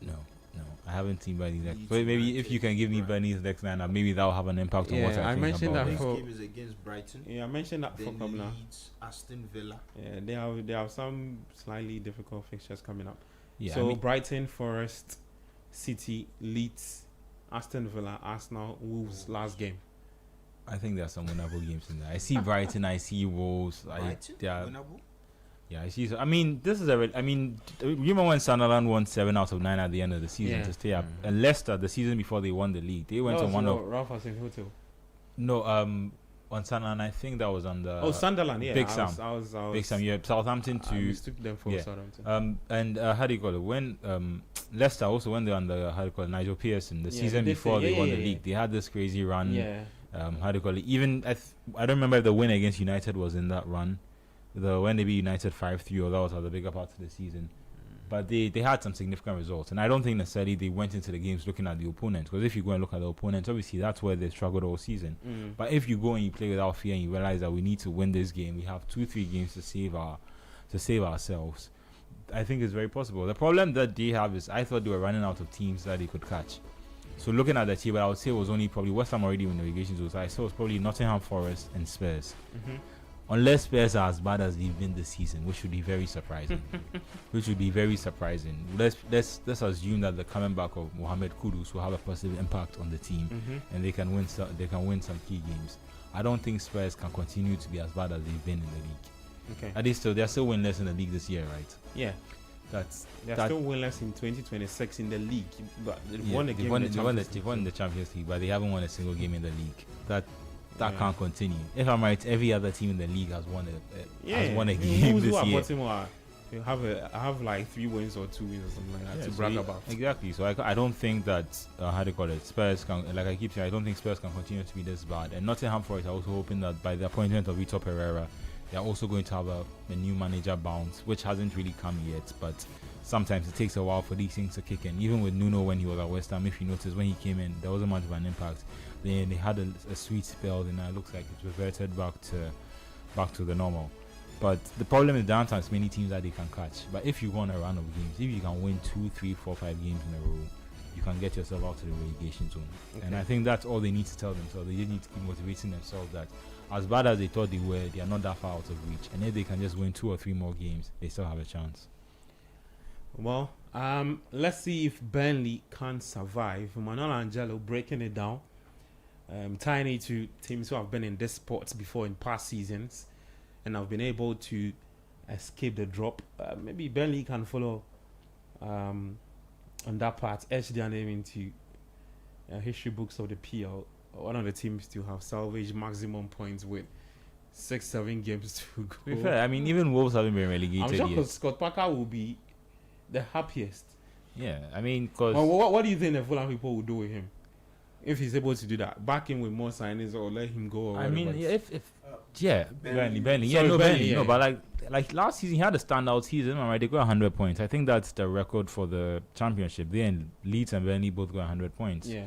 [SPEAKER 4] No, I haven't seen Burnley's next. But maybe if you can give me Burnley's next lineup, maybe that'll have an impact on what I think
[SPEAKER 2] mentioned
[SPEAKER 4] about
[SPEAKER 2] that.
[SPEAKER 4] Next
[SPEAKER 2] game is against Brighton.
[SPEAKER 1] Yeah, I mentioned that for club now.
[SPEAKER 2] Aston Villa.
[SPEAKER 1] Yeah, they have some slightly difficult fixtures coming up.
[SPEAKER 4] Yeah,
[SPEAKER 1] so Brighton, Forest, City, Leeds, Aston Villa, Arsenal, Wolves last game.
[SPEAKER 4] I think there are some winnable games in there. I see Brighton, I see Wolves.
[SPEAKER 2] Winnable?
[SPEAKER 4] Yeah, I see. So, I mean, this is you remember when Sunderland won 7 out of 9 at the end of the season to stay up? And Leicester, the season before they won the league, they went on one of
[SPEAKER 1] Ralph Hasenhuttl.
[SPEAKER 4] No, on Sunderland, I think that was on the
[SPEAKER 1] Sunderland, yeah.
[SPEAKER 4] Big Sam.
[SPEAKER 1] I was
[SPEAKER 4] Big Sam, yeah. Southampton to
[SPEAKER 1] mistook them for Southampton.
[SPEAKER 4] And how do you call it? When Leicester also when they were under Nigel Pearson, the season before they won the league, they had this crazy run.
[SPEAKER 1] Yeah.
[SPEAKER 4] How do you call it? Even I don't remember if the win against United was in that run. When they beat United 5-3, or that was at the bigger part of the season. But they had some significant results, and I don't think necessarily they went into the games looking at the opponent. Because if you go and look at the opponent, obviously that's where they struggled all season. But if you go and you play without fear and you realize that we need to win this game, we have 2-3 games to save ourselves. I think it's very possible. The problem that they have is I thought they were running out of teams that they could catch. So looking at the team, I would say it was only probably West Ham already in the relegation zone. So I saw it was probably Nottingham Forest and Spurs. Unless Spurs are as bad as they've been this season, which would be very surprising. Let's assume that the coming back of Mohamed Kudus will have a positive impact on the team, and they can win some key games. I don't think Spurs can continue to be as bad as they've been in the league.
[SPEAKER 1] Okay.
[SPEAKER 4] They're still winless in the league this year, right?
[SPEAKER 1] Yeah. They're
[SPEAKER 4] that-
[SPEAKER 1] still winless in 2026 in the league, but they've
[SPEAKER 4] Yeah,
[SPEAKER 1] won a game.
[SPEAKER 4] they've won,
[SPEAKER 1] in the
[SPEAKER 4] they've won the-
[SPEAKER 1] Champions
[SPEAKER 4] they've
[SPEAKER 1] League.
[SPEAKER 4] won the Champions League, but they haven't won a single game in the league. That
[SPEAKER 1] Yeah.
[SPEAKER 4] can't continue. If I'm right, every other team in the league has won a
[SPEAKER 1] Who's
[SPEAKER 4] game
[SPEAKER 1] who
[SPEAKER 4] this
[SPEAKER 1] are
[SPEAKER 4] year.
[SPEAKER 1] bottom are you have like 3 wins or 2 wins or something like that
[SPEAKER 4] Yeah,
[SPEAKER 1] to
[SPEAKER 4] so
[SPEAKER 1] brag about.
[SPEAKER 4] Exactly. So I don't think that how do you call it? Spurs can, like I keep saying, I don't think Spurs can continue to be this bad. And Nottingham Forest are also hoping that by the appointment of Vitor Pereira, they are also going to have a new manager bounce, which hasn't really come yet. But sometimes it takes a while for these things to kick in. Even with Nuno when he was at West Ham, if you notice when he came in, there wasn't much of an impact. Then they had a sweet spell, and it looks like it reverted back to the normal. But the problem is downtown is many teams that they can catch. But if you won a run of games, if you can win 2, 3, 4, 5 games in a row, you can get yourself out to the relegation zone.
[SPEAKER 1] Okay.
[SPEAKER 4] And I think that's all they need to tell themselves. They just need to keep motivating themselves that as bad as they thought they were, they are not that far out of reach. And if they can just win 2 or 3 more games, they still have a chance.
[SPEAKER 1] Well, let's see if Burnley can survive. Manuel Angelo breaking it down, tying it to teams who have been in this spot before in past seasons and have been able to escape the drop. Maybe Burnley can follow on that part, etch their name into history books of the PL. One of the teams to have salvaged maximum points with 6-7 games to go.
[SPEAKER 4] To be fair, I mean, even Wolves haven't been
[SPEAKER 1] I'm
[SPEAKER 4] relegated
[SPEAKER 1] sure
[SPEAKER 4] yet.
[SPEAKER 1] Scott Parker will be the happiest.
[SPEAKER 4] Yeah, I mean, because
[SPEAKER 1] Well, what do you think the Fulham people will do with him if he's able to do that? Back him with more signings or let him go? Or
[SPEAKER 4] I mean,
[SPEAKER 1] whatever?
[SPEAKER 4] yeah, if Burnley,
[SPEAKER 1] Sorry,
[SPEAKER 4] yeah, no,
[SPEAKER 1] Burnley,
[SPEAKER 4] Burnley,
[SPEAKER 1] yeah.
[SPEAKER 4] no, but like last season he had a standout season, right? They got 100 points. I think that's the record for the championship. Then Leeds and Burnley both got 100 points.
[SPEAKER 1] Yeah.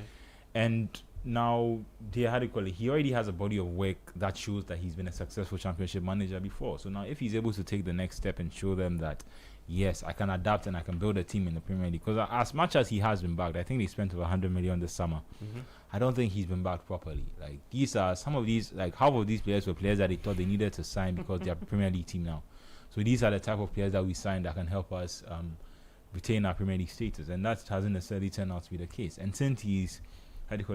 [SPEAKER 4] And now they had equally. He already has a body of work that shows that he's been a successful championship manager before. So now, if he's able to take the next step and show them that, yes, I can adapt and I can build a team in the Premier League. Because as much as he has been backed, I think they spent over 100 million this summer.
[SPEAKER 1] Mm-hmm.
[SPEAKER 4] I don't think he's been backed properly. Like these are some of these, like half of these players were players that they thought they needed to sign because they're Premier League team now. So these are the type of players that we signed that can help us retain our Premier League status, and that hasn't necessarily turned out to be the case. And since he's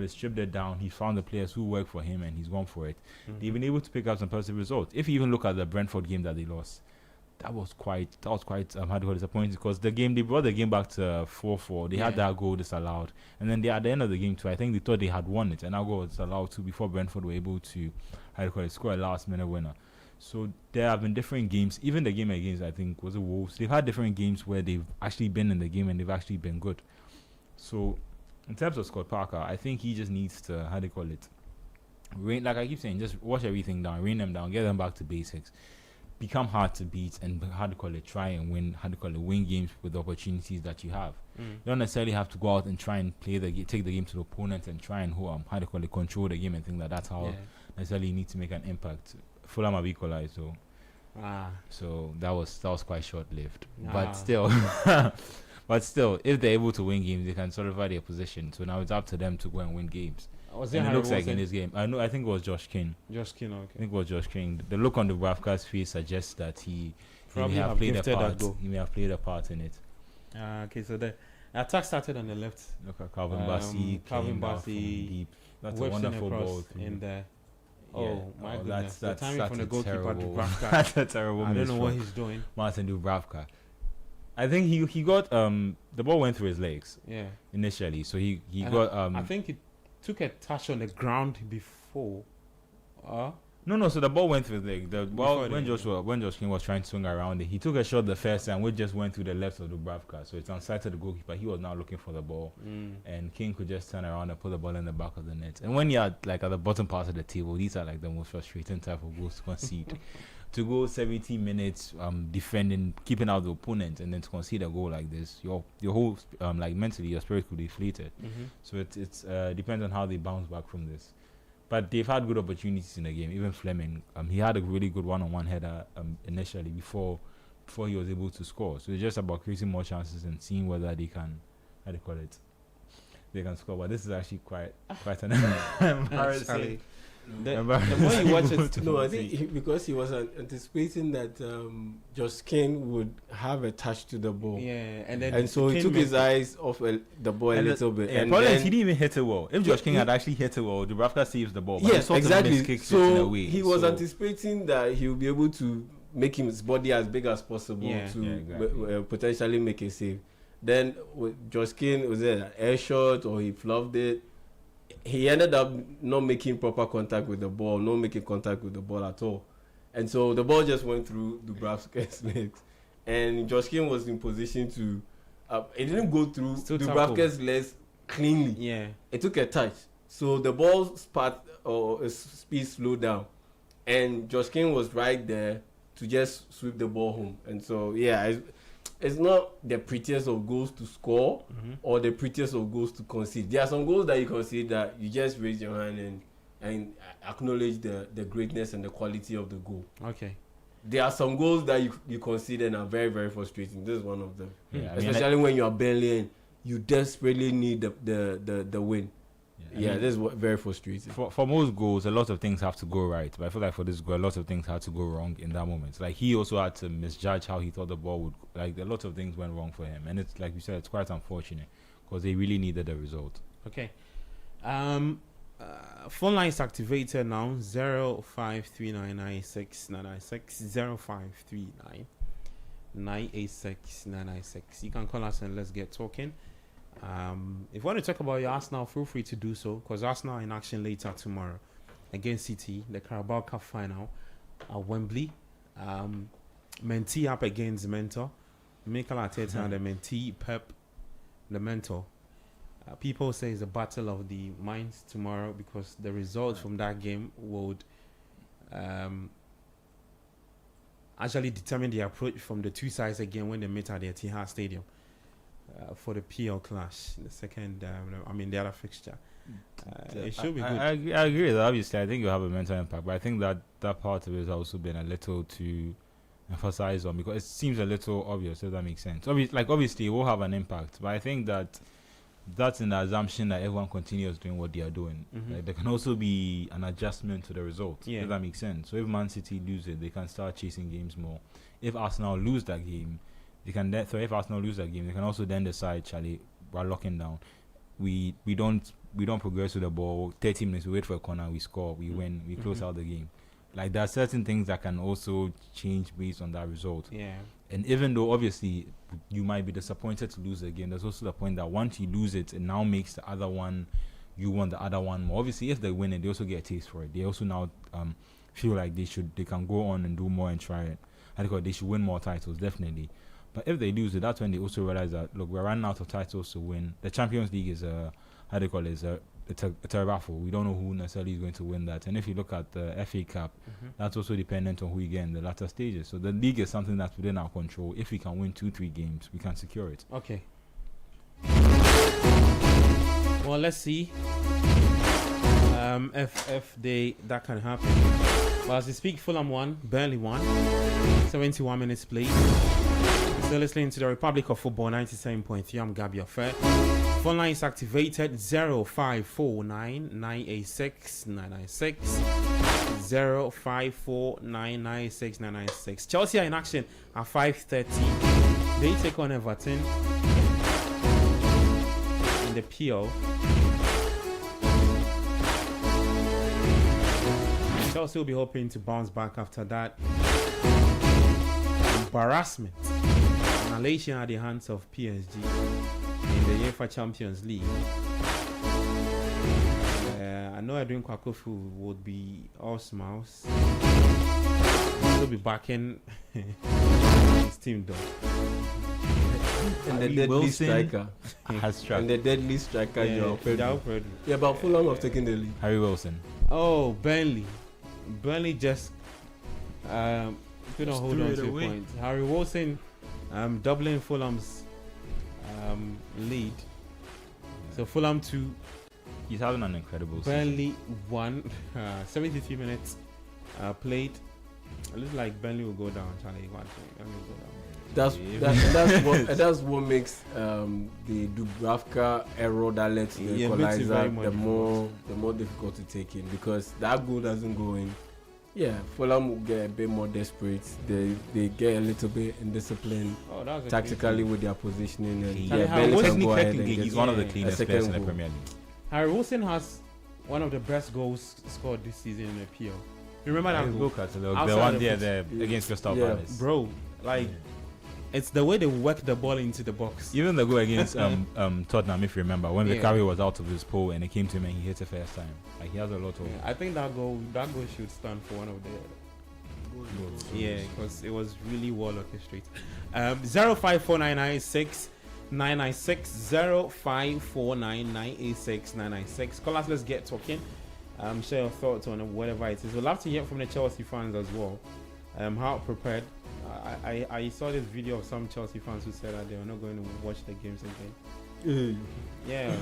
[SPEAKER 4] stripped it down, he's found the players who work for him and he's gone for it.
[SPEAKER 1] Mm-hmm.
[SPEAKER 4] They've been able to pick up some positive results. If you even look at the Brentford game that they lost, that was quite disappointing because the game, they brought the game back to 4-4. They had that goal disallowed, and then at the end of the game too, I think they thought they had won it, and that goal was disallowed too before Brentford were able to score a last minute winner. So there have been different games. Even the game against, I think, was it Wolves. They've had different games where they've actually been in the game and they've actually been good. So in terms of Scott Parker, I think he just needs to rain, like I keep saying, just wash everything down, rain them down, get them back to basics, become hard to beat, and try and win win games with the opportunities that you have. You don't necessarily have to go out and try and take the game to the opponent and try and control the game and think that that's how necessarily you need to make an impact. Fulham have equalized, so that was quite short-lived. But still, if they're able to win games, they can solidify their position. So now it's up to them to go and win games.
[SPEAKER 1] Was
[SPEAKER 4] And
[SPEAKER 1] it
[SPEAKER 4] it looks like in
[SPEAKER 1] Harry
[SPEAKER 4] this game, I think it was Josh King.
[SPEAKER 1] Josh King, okay.
[SPEAKER 4] I think it was Josh King. The look on the Bravka's face suggests that he
[SPEAKER 1] Probably
[SPEAKER 4] may have
[SPEAKER 1] have
[SPEAKER 4] played a
[SPEAKER 1] gifted that
[SPEAKER 4] part.
[SPEAKER 1] goal.
[SPEAKER 4] He may have played a part in it.
[SPEAKER 1] Okay, so the attack started on the left.
[SPEAKER 4] Look at Calvin Bassey.
[SPEAKER 1] Calvin
[SPEAKER 4] came down from
[SPEAKER 1] Bassey
[SPEAKER 4] deep. That's a
[SPEAKER 1] whips in
[SPEAKER 4] wonderful
[SPEAKER 1] across
[SPEAKER 4] ball. through.
[SPEAKER 1] in there.
[SPEAKER 4] Yeah.
[SPEAKER 1] Oh my goodness! The
[SPEAKER 4] That's
[SPEAKER 1] timing from the
[SPEAKER 4] a
[SPEAKER 1] goalkeeper
[SPEAKER 4] terrible.
[SPEAKER 1] Dubravka.
[SPEAKER 4] That's a terrible.
[SPEAKER 1] I don't know what
[SPEAKER 4] miss
[SPEAKER 1] he's doing.
[SPEAKER 4] from Martin Dubravka. I think he got the ball went through his legs
[SPEAKER 1] Yeah.
[SPEAKER 4] initially, so he
[SPEAKER 1] And
[SPEAKER 4] got
[SPEAKER 1] I think it took a touch on the ground before.
[SPEAKER 4] No, so the ball went through the ball
[SPEAKER 1] Before
[SPEAKER 4] when Josh King was trying to swing around it, he took a shot the first time, which just went through the left of Dubravka, so it's onside to the goalkeeper. He was now looking for the ball, and King could just turn around and put the ball in the back of the net. And when you're at the bottom part of the table, these are like the most frustrating type of goals to concede. To go 70 minutes defending, keeping out the opponent, and then to concede a goal like this, your whole mentally your spirit could be deflated. So it's depends on how they bounce back from this. But they've had good opportunities in the game. Even Fleming, he had a really good one-on-one header initially before he was able to score. So it's just about creating more chances and seeing whether they can, they can score. But this is actually quite an embarrassing.
[SPEAKER 1] The more you watch it,
[SPEAKER 3] No, I think because he was anticipating that Josh King would have a touch to the ball.
[SPEAKER 1] yeah,
[SPEAKER 3] And so he took his eyes off the ball a little bit.
[SPEAKER 4] And
[SPEAKER 3] And
[SPEAKER 4] probably
[SPEAKER 3] then,
[SPEAKER 4] he didn't even hit it well. If Josh King had actually hit it well, Dubravka saves the ball. But he
[SPEAKER 3] yes,
[SPEAKER 4] sort of
[SPEAKER 3] exactly.
[SPEAKER 4] miskicks it in a
[SPEAKER 3] So
[SPEAKER 4] way.
[SPEAKER 3] he was
[SPEAKER 4] So-
[SPEAKER 3] anticipating that he will be able to make his body as big as possible to potentially make a save. Then with Josh King, was it an air shot or he fluffed it? He ended up not making proper contact with the ball, not making contact with the ball at all. And so the ball just went through Dubravka's legs. And Josh King was in position to... it didn't go through Dubravka's legs cleanly.
[SPEAKER 1] Yeah.
[SPEAKER 3] It took a touch. So the ball speed slowed down. And Josh King was right there to just sweep the ball home. And so, it's not the prettiest of goals to score or the prettiest of goals to concede. There are some goals that you concede that you just raise your hand and acknowledge the greatness and the quality of the goal.
[SPEAKER 1] Okay.
[SPEAKER 3] There are some goals that you concede and are very, very frustrating. This is one of them.
[SPEAKER 4] Yeah,
[SPEAKER 3] especially when you are Burnley and you desperately need the win. This is very frustrating.
[SPEAKER 4] For most goals, a lot of things have to go right. But I feel like for this goal, a lot of things had to go wrong in that moment. Like, he also had to misjudge how he thought the ball would... Like, a lot of things went wrong for him. And it's, like you said, it's quite unfortunate because they really needed the result.
[SPEAKER 1] Okay. Phone lines activated now. 053996 0539 You can call us and let's get talking. If you want to talk about your Arsenal, feel free to do so, because Arsenal are in action later tomorrow against City, the Carabao Cup final at Wembley. Mentee up against Mentor. Mikel Arteta and the Mentee, Pep, the Mentor. People say it's a battle of the minds tomorrow because the results from that game would actually determine the approach from the two sides again when they meet at the Etihad Stadium. For the PL clash, the second, the other fixture. It should be good.
[SPEAKER 4] I agree with that. Obviously, I think you have a mental impact, but I think that part of it has also been a little too emphasized on because it seems a little obvious, if that makes sense. Obviously, it will have an impact, but I think that's in the assumption that everyone continues doing what they are doing. Like, there can also be an adjustment to the result, if that makes sense. So if Man City lose it, they can start chasing games more. If Arsenal lose that game, they can if Arsenal lose that game, they can also then decide, Charlie, we're locking down. We don't progress with the ball. 30 minutes, we wait for a corner, we score, we win, we close out the game. Like, there are certain things that can also change based on that result.
[SPEAKER 1] Yeah.
[SPEAKER 4] And even though obviously you might be disappointed to lose the game, there's also the point that once you lose it, it now makes the other one, you want the other one more. Obviously, if they win it, they also get a taste for it. They also now feel like they can go on and do more and try it. I think they should win more titles, definitely. But if they lose it, that's when they also realize that, look, we're running out of titles to win. The Champions League is it's a raffle. We don't know who necessarily is going to win that. And if you look at the FA Cup, that's also dependent on who you get in the latter stages. So the league is something that's within our control. If we can win 2-3 games, we can secure it.
[SPEAKER 1] Okay. Well, let's see if that can happen. Well, as we speak, Fulham won, Burnley won. 71 minutes played. Still listening to the Republic of Football 97.3. I'm Gabi Affair. Phone line is activated 0549 986 996 0549 996 996. Chelsea are in action at 5:30. They take on Everton in the PL. Chelsea will be hoping to bounce back after that embarrassment. Annihilation at the hands of PSG in the UEFA Champions League. I know Edwin Kwakofu would be all smiles. He'll be backing his team though.
[SPEAKER 3] And the deadly striker.
[SPEAKER 4] And
[SPEAKER 3] the deadly striker,
[SPEAKER 1] João Pedro.
[SPEAKER 3] Yeah, but Fulham have taken the lead.
[SPEAKER 4] Harry Wilson.
[SPEAKER 1] Oh, Burnley just couldn't hold on to a point. Harry Wilson doubling Fulham's lead. So Fulham 2.
[SPEAKER 4] He's having an incredible
[SPEAKER 1] Burnley 1. 73 minutes played. It looks like Burnley will go down. Charlie,
[SPEAKER 3] that's what makes the Dubravka error that led to the equalizer the more difficult to take in, because that goal doesn't go in. Yeah, Fulham will get a bit more desperate. They get a little bit indisciplined tactically with their positioning. And
[SPEAKER 4] Burnley can go ahead and he's one of the cleanest players in the Premier League.
[SPEAKER 1] Harry Wilson has one of the best goals scored this season in the PL. Remember that goal?
[SPEAKER 4] Look at the
[SPEAKER 1] Outside
[SPEAKER 4] one
[SPEAKER 1] the
[SPEAKER 4] there against Crystal Palace.
[SPEAKER 1] Bro, like, it's the way they work the ball into the box.
[SPEAKER 4] Even the goal against Tottenham, if you remember, when Vicario was out of his pole and it came to him and he hit it first time. Like, he has a lot of.
[SPEAKER 1] I think that goal should stand for one of the. Yeah, because it was really well orchestrated. 054996 996 054996 996. Call us, let's get talking. Share your thoughts on whatever it is. We'd love to hear from the Chelsea fans as well. How prepared. I saw this video of some Chelsea fans who said that they were not going to watch the games again. Yeah.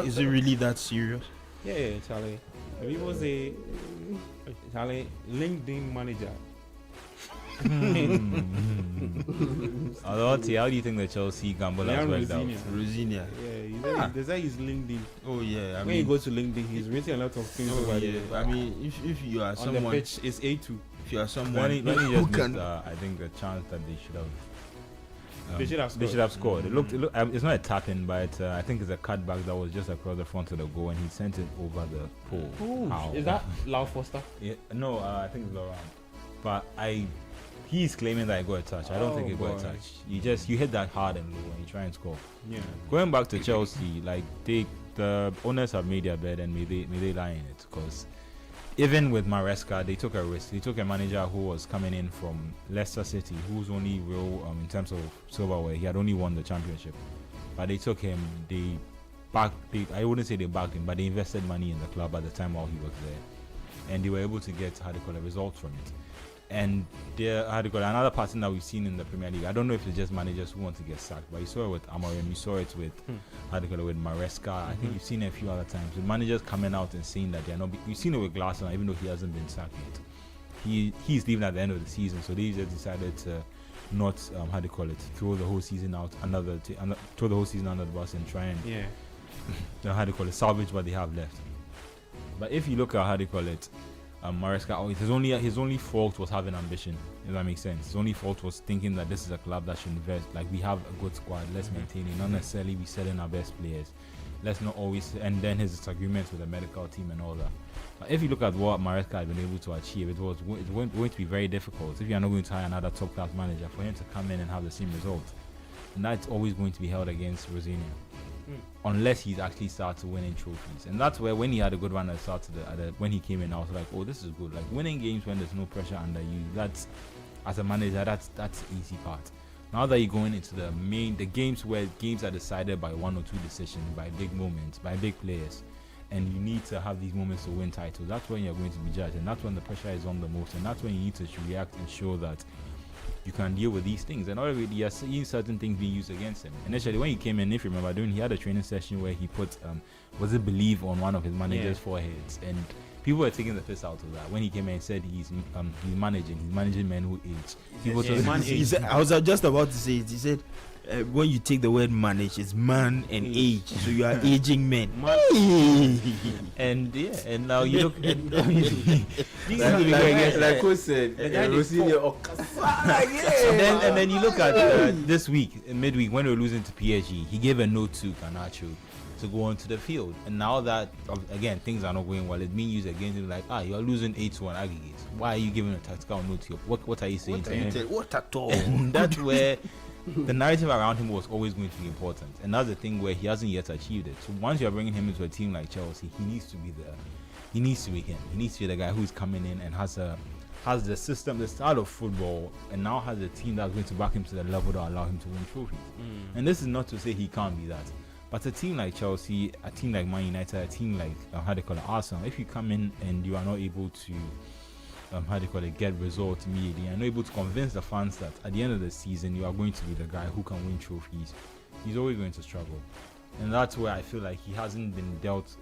[SPEAKER 2] Is it really that serious?
[SPEAKER 1] Yeah, Charlie. People say, Charlie, LinkedIn manager.
[SPEAKER 4] Although, how do you think the Chelsea gamble has worked out?
[SPEAKER 2] Rosinia.
[SPEAKER 1] Yeah, they say he's LinkedIn.
[SPEAKER 2] Oh yeah.
[SPEAKER 1] When you go to LinkedIn, he's written a lot of things over there.
[SPEAKER 2] I mean, if you are
[SPEAKER 1] on
[SPEAKER 2] someone,
[SPEAKER 1] the pitch, it's A2.
[SPEAKER 2] if you are someone
[SPEAKER 4] Let me
[SPEAKER 2] who
[SPEAKER 4] just
[SPEAKER 2] can,
[SPEAKER 4] miss, I think the chance that they should have.
[SPEAKER 1] They should have scored.
[SPEAKER 4] They should have scored. It looked it's not a tap in, but I think it's a cutback that was just across the front of the goal, and he sent it over the pole.
[SPEAKER 1] Ooh, is that Lau Foster?
[SPEAKER 4] Yeah, no, I think it's Laurent. But he's claiming that he got a touch. I don't think he got a touch. You hit that hard and low, and you try and score.
[SPEAKER 1] Yeah.
[SPEAKER 4] Going back to Chelsea, like the owners have made their bed, and may they lie in it, because even with Maresca, they took a risk. They took a manager who was coming in from Leicester City, whose only real, in terms of silverware, he had only won the championship. But they took him. I wouldn't say they backed him, but they invested money in the club at the time while he was there, and they were able to get a result from it. And another pattern that we've seen in the Premier League. I don't know if it's just managers who want to get sacked, but you saw it with Amorim, you saw it with with Maresca. I think you've seen it a few other times with managers coming out and saying that they're not. You've seen it with Glasner, even though he hasn't been sacked yet. He's leaving at the end of the season, so they just decided to not throw the whole season out throw the whole season under the bus and try and salvage what they have left. But if you look at Maresca, his only fault was having ambition, if that makes sense. His only fault was thinking that this is a club that should invest. Like, we have a good squad, let's maintain it, not necessarily be selling our best players. Let's not always, and then his disagreements with the medical team and all that. But if you look at what Maresca had been able to achieve, it was going to be very difficult if you are not going to hire another top class manager for him to come in and have the same results. And that's always going to be held against Rosinia. Unless he's actually started winning trophies. And that's where, when he had a good run at the start when he came in, I was like, oh, this is good. Like, winning games when there's no pressure under you, that's, as a manager, that's the easy part. Now that you're going into the games where games are decided by one or two decisions, by big moments, by big players, and you need to have these moments to win titles, that's when you're going to be judged, and that's when the pressure is on the most, and that's when you need to react and show that you can deal with these things. And already you're seeing certain things being used against him. Initially, when he came in, if you remember, he had a training session where he put believe on one of his managers' foreheads, and people were taking the piss out of that when he came in and said he's managing men who age.
[SPEAKER 2] He said, I was just about to say it. He said, when you take the word manage, it's man and age, so you are aging men.
[SPEAKER 4] And now you look at
[SPEAKER 3] like who said, and
[SPEAKER 4] then you look at this week, midweek, when we were losing to PSG, he gave a note to Garnacho to go onto the field. And now that, again, things are not going well, it's being used against him, like, you are losing 8-1 aggregates. Why are you giving a tactical note to you? What are you saying to him?
[SPEAKER 2] What at all?
[SPEAKER 4] And that's where the narrative around him was always going to be important. And that's the thing where he hasn't yet achieved it. So once you're bringing him into a team like Chelsea, he needs to be there. He needs to be him. He needs to be the guy who's coming in and has the system, the style of football, and now has a team that's going to back him to the level that allow him to win trophies. And this is not to say he can't be that. But a team like Chelsea, a team like Man United, a team like Arsenal, if you come in and you are not able to get results immediately, and not able to convince the fans that at the end of the season you are going to be the guy who can win trophies, he's always going to struggle. And that's where I feel like he hasn't been dealt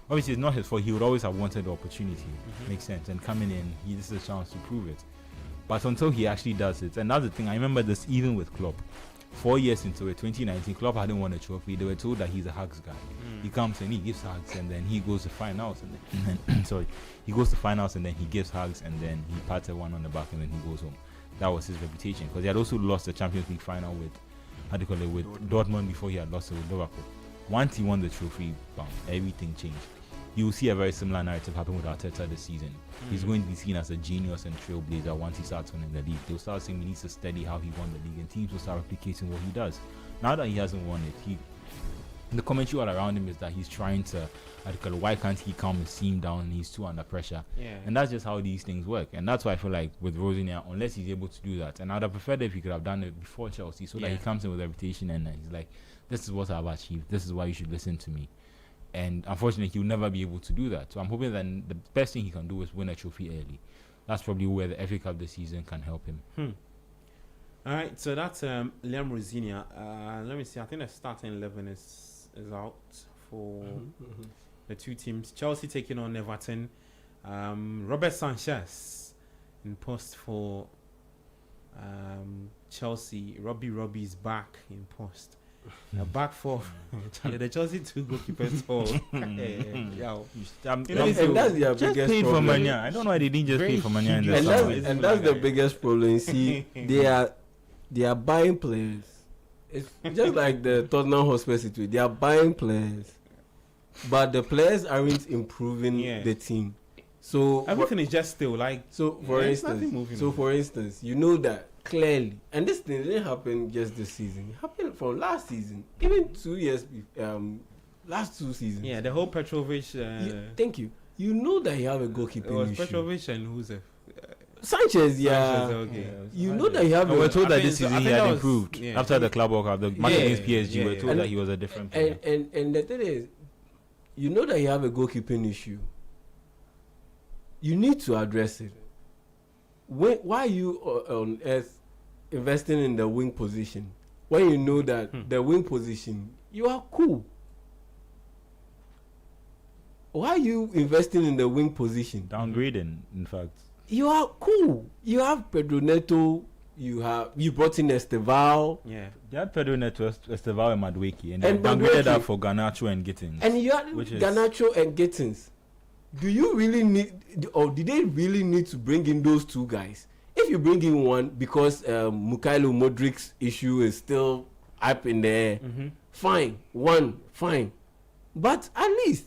[SPEAKER 4] obviously it's not his fault. He would always have wanted the opportunity. Makes sense. And coming in, this is a chance to prove it. But until he actually does it, and that's the thing, I remember this even with Klopp. 4 years into it, 2019, Klopp hadn't won a trophy. They were told that he's a hugs guy. He comes and he gives hugs, and then he goes to finals, and then he goes to finals, and then he gives hugs, and then he pats one on the back, and then he goes home. That was his reputation, because he had also lost the Champions League final with Dortmund before he had lost it with Liverpool. Once he won the trophy, everything changed. you will see a very similar narrative happen with Arteta this season. He's going to be seen as a genius and trailblazer once he starts winning the league. They'll start saying he needs to study how he won the league, and teams will start replicating what he does. Now that he hasn't won it, the commentary all around him is that he's trying to, why can't he calm his team down and he's too under pressure?
[SPEAKER 1] Yeah.
[SPEAKER 4] And that's just how these things work. And that's why I feel like with Rosignol, unless he's able to do that, and I'd have preferred if he could have done it before Chelsea, so that he comes in with a reputation and he's like, this is what I've achieved, this is why you should listen to me. And unfortunately, he'll never be able to do that. So I'm hoping that the best thing he can do is win a trophy early. That's probably where the FA Cup this season can help him.
[SPEAKER 1] All right, so that's Liam Rosignol. Let me see. I think the starting 11 is out for the two teams. Chelsea taking on Everton. Robert Sanchez in post for Chelsea. Robbie's back in post. Back for the Chelsea two goalkeepers.
[SPEAKER 3] And that's their
[SPEAKER 4] Just
[SPEAKER 3] biggest
[SPEAKER 4] paid for
[SPEAKER 3] problem.
[SPEAKER 4] Mania. I don't know why they didn't just pay for Mania in the
[SPEAKER 3] And
[SPEAKER 4] summer.
[SPEAKER 3] that's the biggest problem. You see, they are buying players. It's just like the Tottenham Hotspur situation. They are buying players, but the players aren't improving the team. So
[SPEAKER 1] everything is just still like.
[SPEAKER 3] So for instance, you know that clearly, and this thing didn't happen just this season. It happened from last season, even 2 years. Last 2 seasons.
[SPEAKER 1] Yeah, the whole Petrovic.
[SPEAKER 3] Thank you. You know that you have a goalkeeping
[SPEAKER 1] it was
[SPEAKER 3] issue.
[SPEAKER 1] Petrovic and who's a
[SPEAKER 3] Sanchez, yeah.
[SPEAKER 1] Sanchez, okay.
[SPEAKER 3] You know that you have.
[SPEAKER 4] We're told that this
[SPEAKER 1] I
[SPEAKER 4] season he
[SPEAKER 1] think
[SPEAKER 4] had
[SPEAKER 1] that was-
[SPEAKER 4] improved
[SPEAKER 1] yeah.
[SPEAKER 4] after the club World Cup. The match against PSG, we're told
[SPEAKER 3] And-
[SPEAKER 4] that he was a different player.
[SPEAKER 3] And the thing is, you know that you have a goalkeeping issue. You need to address it. Why are you on earth investing in the wing position when you know that the wing position you are cool? Why are you investing in the wing position?
[SPEAKER 4] Downgrading, in fact.
[SPEAKER 3] You are cool. You have Pedro Neto. You brought in Esteval.
[SPEAKER 1] Yeah.
[SPEAKER 4] They had Pedro Neto, Esteval, and Madueke, and they
[SPEAKER 3] And
[SPEAKER 4] downgraded
[SPEAKER 3] Madueke.
[SPEAKER 4] that for Garnacho and Gittins.
[SPEAKER 3] And you had
[SPEAKER 4] Which is-
[SPEAKER 3] Garnacho and Gittins. Do you really need, or did they really need to bring in those two guys? If you bring in one because Mikhailo Modric's issue is still up in the air, fine. But at least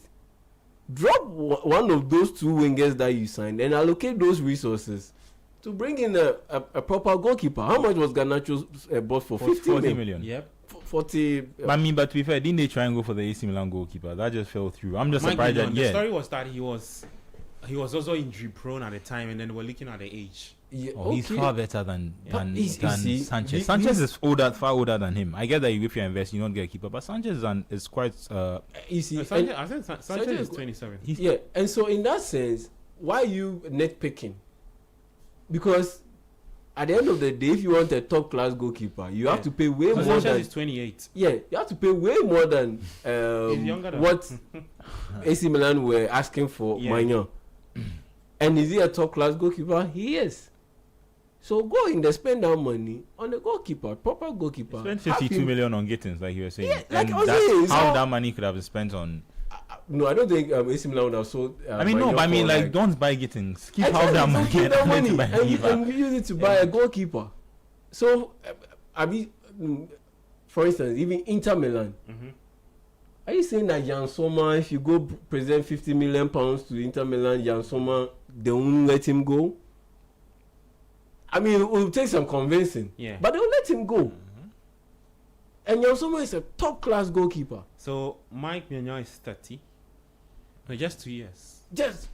[SPEAKER 3] drop one of those two wingers that you signed and allocate those resources to bring in a proper goalkeeper. How much was Garnacho's bought for?
[SPEAKER 4] 40 million.
[SPEAKER 1] Yep.
[SPEAKER 3] 40.
[SPEAKER 4] But to be fair, didn't they try and go for the AC Milan goalkeeper? That just fell through. I'm just surprised that
[SPEAKER 1] The story was that he was also injury prone at the time, and then we're looking at the age.
[SPEAKER 3] Yeah,
[SPEAKER 4] He's far better than
[SPEAKER 3] see,
[SPEAKER 4] Sanchez. Sanchez is far older than him. I get that if you invest, you don't get a keeper, but Sanchez is quite.
[SPEAKER 3] You see,
[SPEAKER 1] Sanchez, I think Sanchez is 27.
[SPEAKER 3] yeah, and so in that sense, why are you nitpicking? Because at the end of the day, if you want a top class goalkeeper, you have to pay way more
[SPEAKER 1] Sanchez
[SPEAKER 3] than.
[SPEAKER 1] is 28.
[SPEAKER 3] Yeah, you have to pay way more than
[SPEAKER 1] He's younger than
[SPEAKER 3] what AC Milan were asking for Magnan. And is he a top class goalkeeper? He is. So go in there, spend that money on a goalkeeper, proper goalkeeper.
[SPEAKER 4] Spend 52 million on Gittins, like you were saying.
[SPEAKER 3] Yeah, like
[SPEAKER 4] and
[SPEAKER 3] I was
[SPEAKER 4] that's
[SPEAKER 3] saying,
[SPEAKER 4] how
[SPEAKER 3] so-
[SPEAKER 4] that money could have been spent on.
[SPEAKER 3] No, I don't think AC Milan would have sold.
[SPEAKER 4] I mean, no, but I mean,
[SPEAKER 3] for,
[SPEAKER 4] like, don't buy Gittins. Keep
[SPEAKER 3] Exactly,
[SPEAKER 4] half that
[SPEAKER 3] so
[SPEAKER 4] money.
[SPEAKER 3] keep that money
[SPEAKER 4] to buy a keeper.
[SPEAKER 3] and use it to buy a goalkeeper. So, I mean, for instance, even Inter Milan. Are you saying that Jan Sommer, if you go present 50 million pounds to Inter Milan, Jan Sommer, they won't let him go? I mean, it will take some convincing.
[SPEAKER 1] Yeah.
[SPEAKER 3] But they'll let him go. And Jan Sommer is a top class goalkeeper.
[SPEAKER 1] So Mike Mignon is 30. No, just 2 years.
[SPEAKER 3] Just,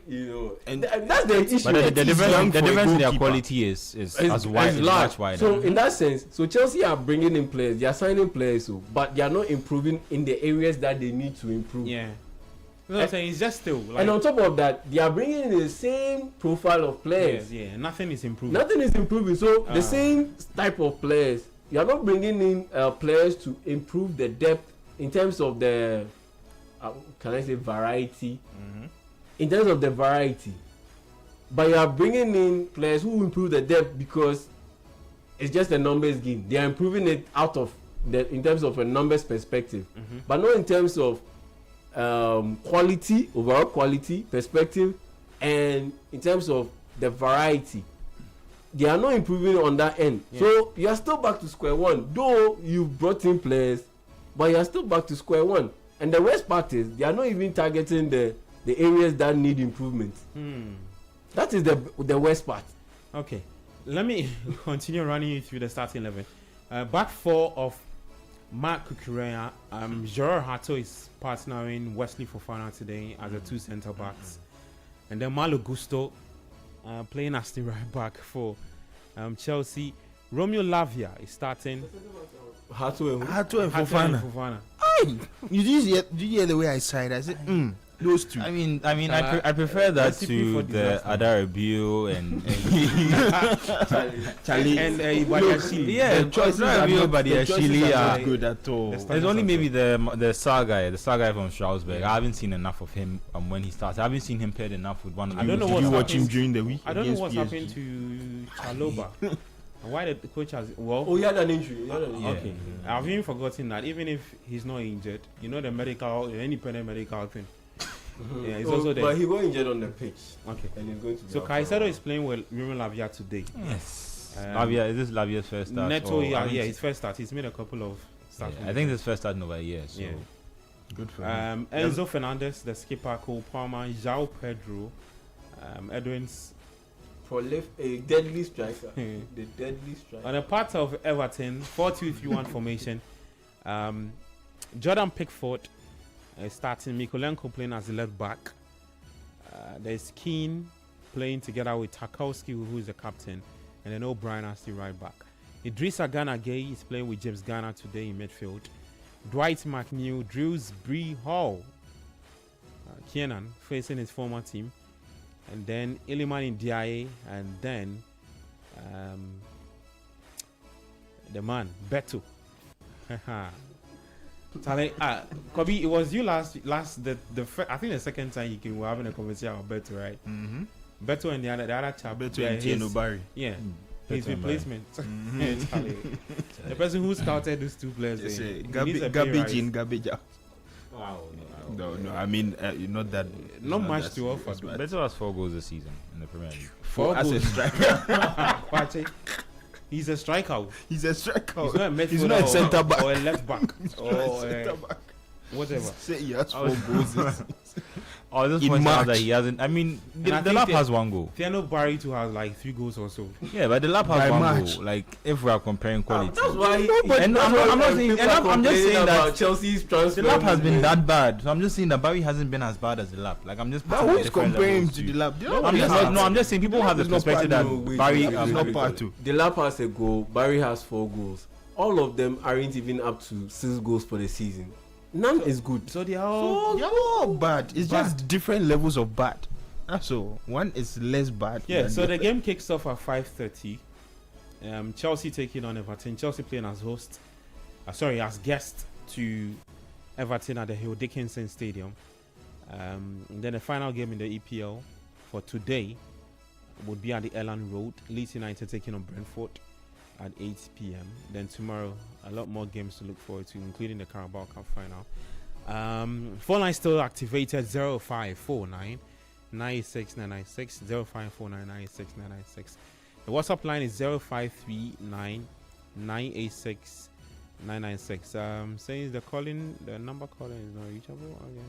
[SPEAKER 3] you know,
[SPEAKER 2] And
[SPEAKER 3] that's the issue.
[SPEAKER 4] But the
[SPEAKER 2] young
[SPEAKER 4] difference
[SPEAKER 2] for a
[SPEAKER 4] in their
[SPEAKER 2] goalkeeper.
[SPEAKER 4] quality is
[SPEAKER 3] It's
[SPEAKER 4] much
[SPEAKER 3] large.
[SPEAKER 4] wider.
[SPEAKER 3] So in that sense, so Chelsea are bringing in players, they are signing players, but they are not improving in the areas that they need to improve.
[SPEAKER 1] Yeah. You know what I'm saying? It's just still. Like,
[SPEAKER 3] And on top of that, they are bringing in the same profile of players.
[SPEAKER 1] yeah, nothing is improving.
[SPEAKER 3] Nothing is improving. So the same type of players, you are not bringing in players to improve the depth in terms of the, can I say variety? In terms of the variety. But you are bringing in players who improve the depth because it's just a numbers game. They are improving it out of in terms of a numbers perspective, but not in terms of quality, overall quality perspective, and in terms of the variety. They are not improving on that end. So you are still back to square one. Though you brought in players, but you are still back to square one. And the worst part is they are not even targeting the areas that need improvement. That is the worst part.
[SPEAKER 1] Okay, let me continue running you through the starting 11. Back four of Mark Kukurea. Gerard Hato is partnering Wesley Fofana today as the two centre backs, and then Malo Gusto playing as the right back for Chelsea. Romeo Lavia is starting.
[SPEAKER 3] Hato and
[SPEAKER 2] Fofana. You did hear the way I sighed? I said, those two.
[SPEAKER 4] I mean, I prefer that to the Adarabiu and
[SPEAKER 2] Charlie
[SPEAKER 1] and Ibadiashile.
[SPEAKER 4] yeah, Adarabiu, Ibadiashile are
[SPEAKER 2] good at all.
[SPEAKER 4] There's only maybe the Star guy from Strasbourg. I haven't seen enough of him when he started. I haven't seen him paired enough with one of the.
[SPEAKER 1] I don't know
[SPEAKER 2] Did
[SPEAKER 1] what's
[SPEAKER 2] you watch him
[SPEAKER 1] happened.
[SPEAKER 2] during the week?
[SPEAKER 1] I don't know what's
[SPEAKER 2] against
[SPEAKER 1] happened
[SPEAKER 2] PSG?
[SPEAKER 1] to Chaloba. Why the coach has
[SPEAKER 3] he had an injury.
[SPEAKER 1] okay. I've even forgotten that even if he's not injured, you know the independent medical thing. Yeah, it's also there.
[SPEAKER 3] But he got injured on the pitch.
[SPEAKER 1] Okay.
[SPEAKER 3] And he's going to be
[SPEAKER 1] So
[SPEAKER 3] out for a
[SPEAKER 1] Caicedo
[SPEAKER 3] while.
[SPEAKER 1] is playing with Romeo Lavia today.
[SPEAKER 4] Yes.
[SPEAKER 1] Um,
[SPEAKER 4] Lavia, is this Lavia's first start?
[SPEAKER 1] Neto,
[SPEAKER 4] or-
[SPEAKER 1] yeah,
[SPEAKER 4] I mean,
[SPEAKER 1] his first start. He's made a couple of starts.
[SPEAKER 4] yeah, I think this first start in over a year. So
[SPEAKER 1] Yeah.
[SPEAKER 2] Good for him.
[SPEAKER 1] Enzo Fernandez, the skipper, Cole Palmer, João Pedro, Edwin's.
[SPEAKER 3] For left a deadly striker. The deadly striker.
[SPEAKER 1] On a part of Everton, 4-2-3-1 formation. Jordan Pickford is starting. Mikolenko playing as the left back. There's Keane playing together with Tarkowski, who is the captain, and then O'Brien as the right back. Idrissa Gana Gay is playing with James Garner today in midfield. Dwight McNeil, Drews Bree Hall, Kiernan facing his former team, and then Iliman Ndiaye, and then the man Beto. Tale, Kobe, it was you last I think the second time you were having a conversation about Beto, right?
[SPEAKER 2] Mm-hmm.
[SPEAKER 1] Beto and the other chap.
[SPEAKER 2] Beto and Tieno Barry.
[SPEAKER 1] Yeah, his
[SPEAKER 4] Beto and
[SPEAKER 1] replacement.
[SPEAKER 2] Mm-hmm.
[SPEAKER 1] Tale. The person who scouted those two players.
[SPEAKER 2] Yes,
[SPEAKER 1] he needs
[SPEAKER 2] garbage
[SPEAKER 1] a pay rise.
[SPEAKER 2] in, garbage out.
[SPEAKER 1] Wow,
[SPEAKER 2] No, I mean, not that.
[SPEAKER 1] Not much
[SPEAKER 2] that
[SPEAKER 1] to offer.
[SPEAKER 2] serious, but
[SPEAKER 4] Beto has 4 goals this season in the Premier League.
[SPEAKER 1] Four
[SPEAKER 2] as a
[SPEAKER 1] goals.
[SPEAKER 2] striker,
[SPEAKER 1] Pache, he's a striker.
[SPEAKER 2] he's a striker.
[SPEAKER 1] He's not a midfielder.
[SPEAKER 2] He's not a centre back.
[SPEAKER 1] or a left back or
[SPEAKER 2] Centre back.
[SPEAKER 1] whatever.
[SPEAKER 2] Say he has 4 goals.
[SPEAKER 4] Oh, this
[SPEAKER 2] In
[SPEAKER 4] point out
[SPEAKER 2] March.
[SPEAKER 4] that he hasn't. I mean,
[SPEAKER 1] And I
[SPEAKER 4] the
[SPEAKER 1] think
[SPEAKER 4] lap
[SPEAKER 1] they-
[SPEAKER 4] has 1 goal.
[SPEAKER 1] Tiano Barry too has like 3 goals or so.
[SPEAKER 4] Yeah, but the lap has
[SPEAKER 2] By
[SPEAKER 4] 1
[SPEAKER 2] March.
[SPEAKER 4] goal. Like, if we are comparing quality,
[SPEAKER 3] That's why.
[SPEAKER 4] And I'm not saying. And I'm just saying
[SPEAKER 3] about
[SPEAKER 4] that
[SPEAKER 3] Chelsea's transfer.
[SPEAKER 4] the lap has been that bad. So I'm just saying that Barry hasn't been as bad as the lap. Like, I'm just.
[SPEAKER 2] But
[SPEAKER 4] putting
[SPEAKER 2] who
[SPEAKER 4] the
[SPEAKER 2] is
[SPEAKER 4] different
[SPEAKER 2] comparing him
[SPEAKER 4] levels
[SPEAKER 2] to
[SPEAKER 4] to-
[SPEAKER 2] the lab?
[SPEAKER 4] I'm just saying people have the
[SPEAKER 2] It's not
[SPEAKER 4] perspective
[SPEAKER 2] part-
[SPEAKER 4] that
[SPEAKER 2] no, wait,
[SPEAKER 4] Barry.
[SPEAKER 2] wait, it's not part 2.
[SPEAKER 3] The lap has a goal. Barry has 4 goals. All of them aren't even up to 6 goals for the season. None is good.
[SPEAKER 1] So they are all.
[SPEAKER 2] They're all bad. It's just different levels of bad. That's all. One is less bad.
[SPEAKER 1] Yeah,
[SPEAKER 2] than
[SPEAKER 1] so the
[SPEAKER 2] other.
[SPEAKER 1] game kicks off at 5:30. Chelsea taking on Everton. Chelsea playing as host. As guest to Everton at the Hill Dickinson Stadium. And then the final game in the EPL for today would be at the Elland Road. Leeds United taking on Brentford at 8 p.m. Then tomorrow, a lot more games to look forward to, including the Carabao Cup final. Phone line still activated 0549 986 996 0549 986 996. The WhatsApp line is 0539 986 996. Saying the number calling is not reachable. Okay.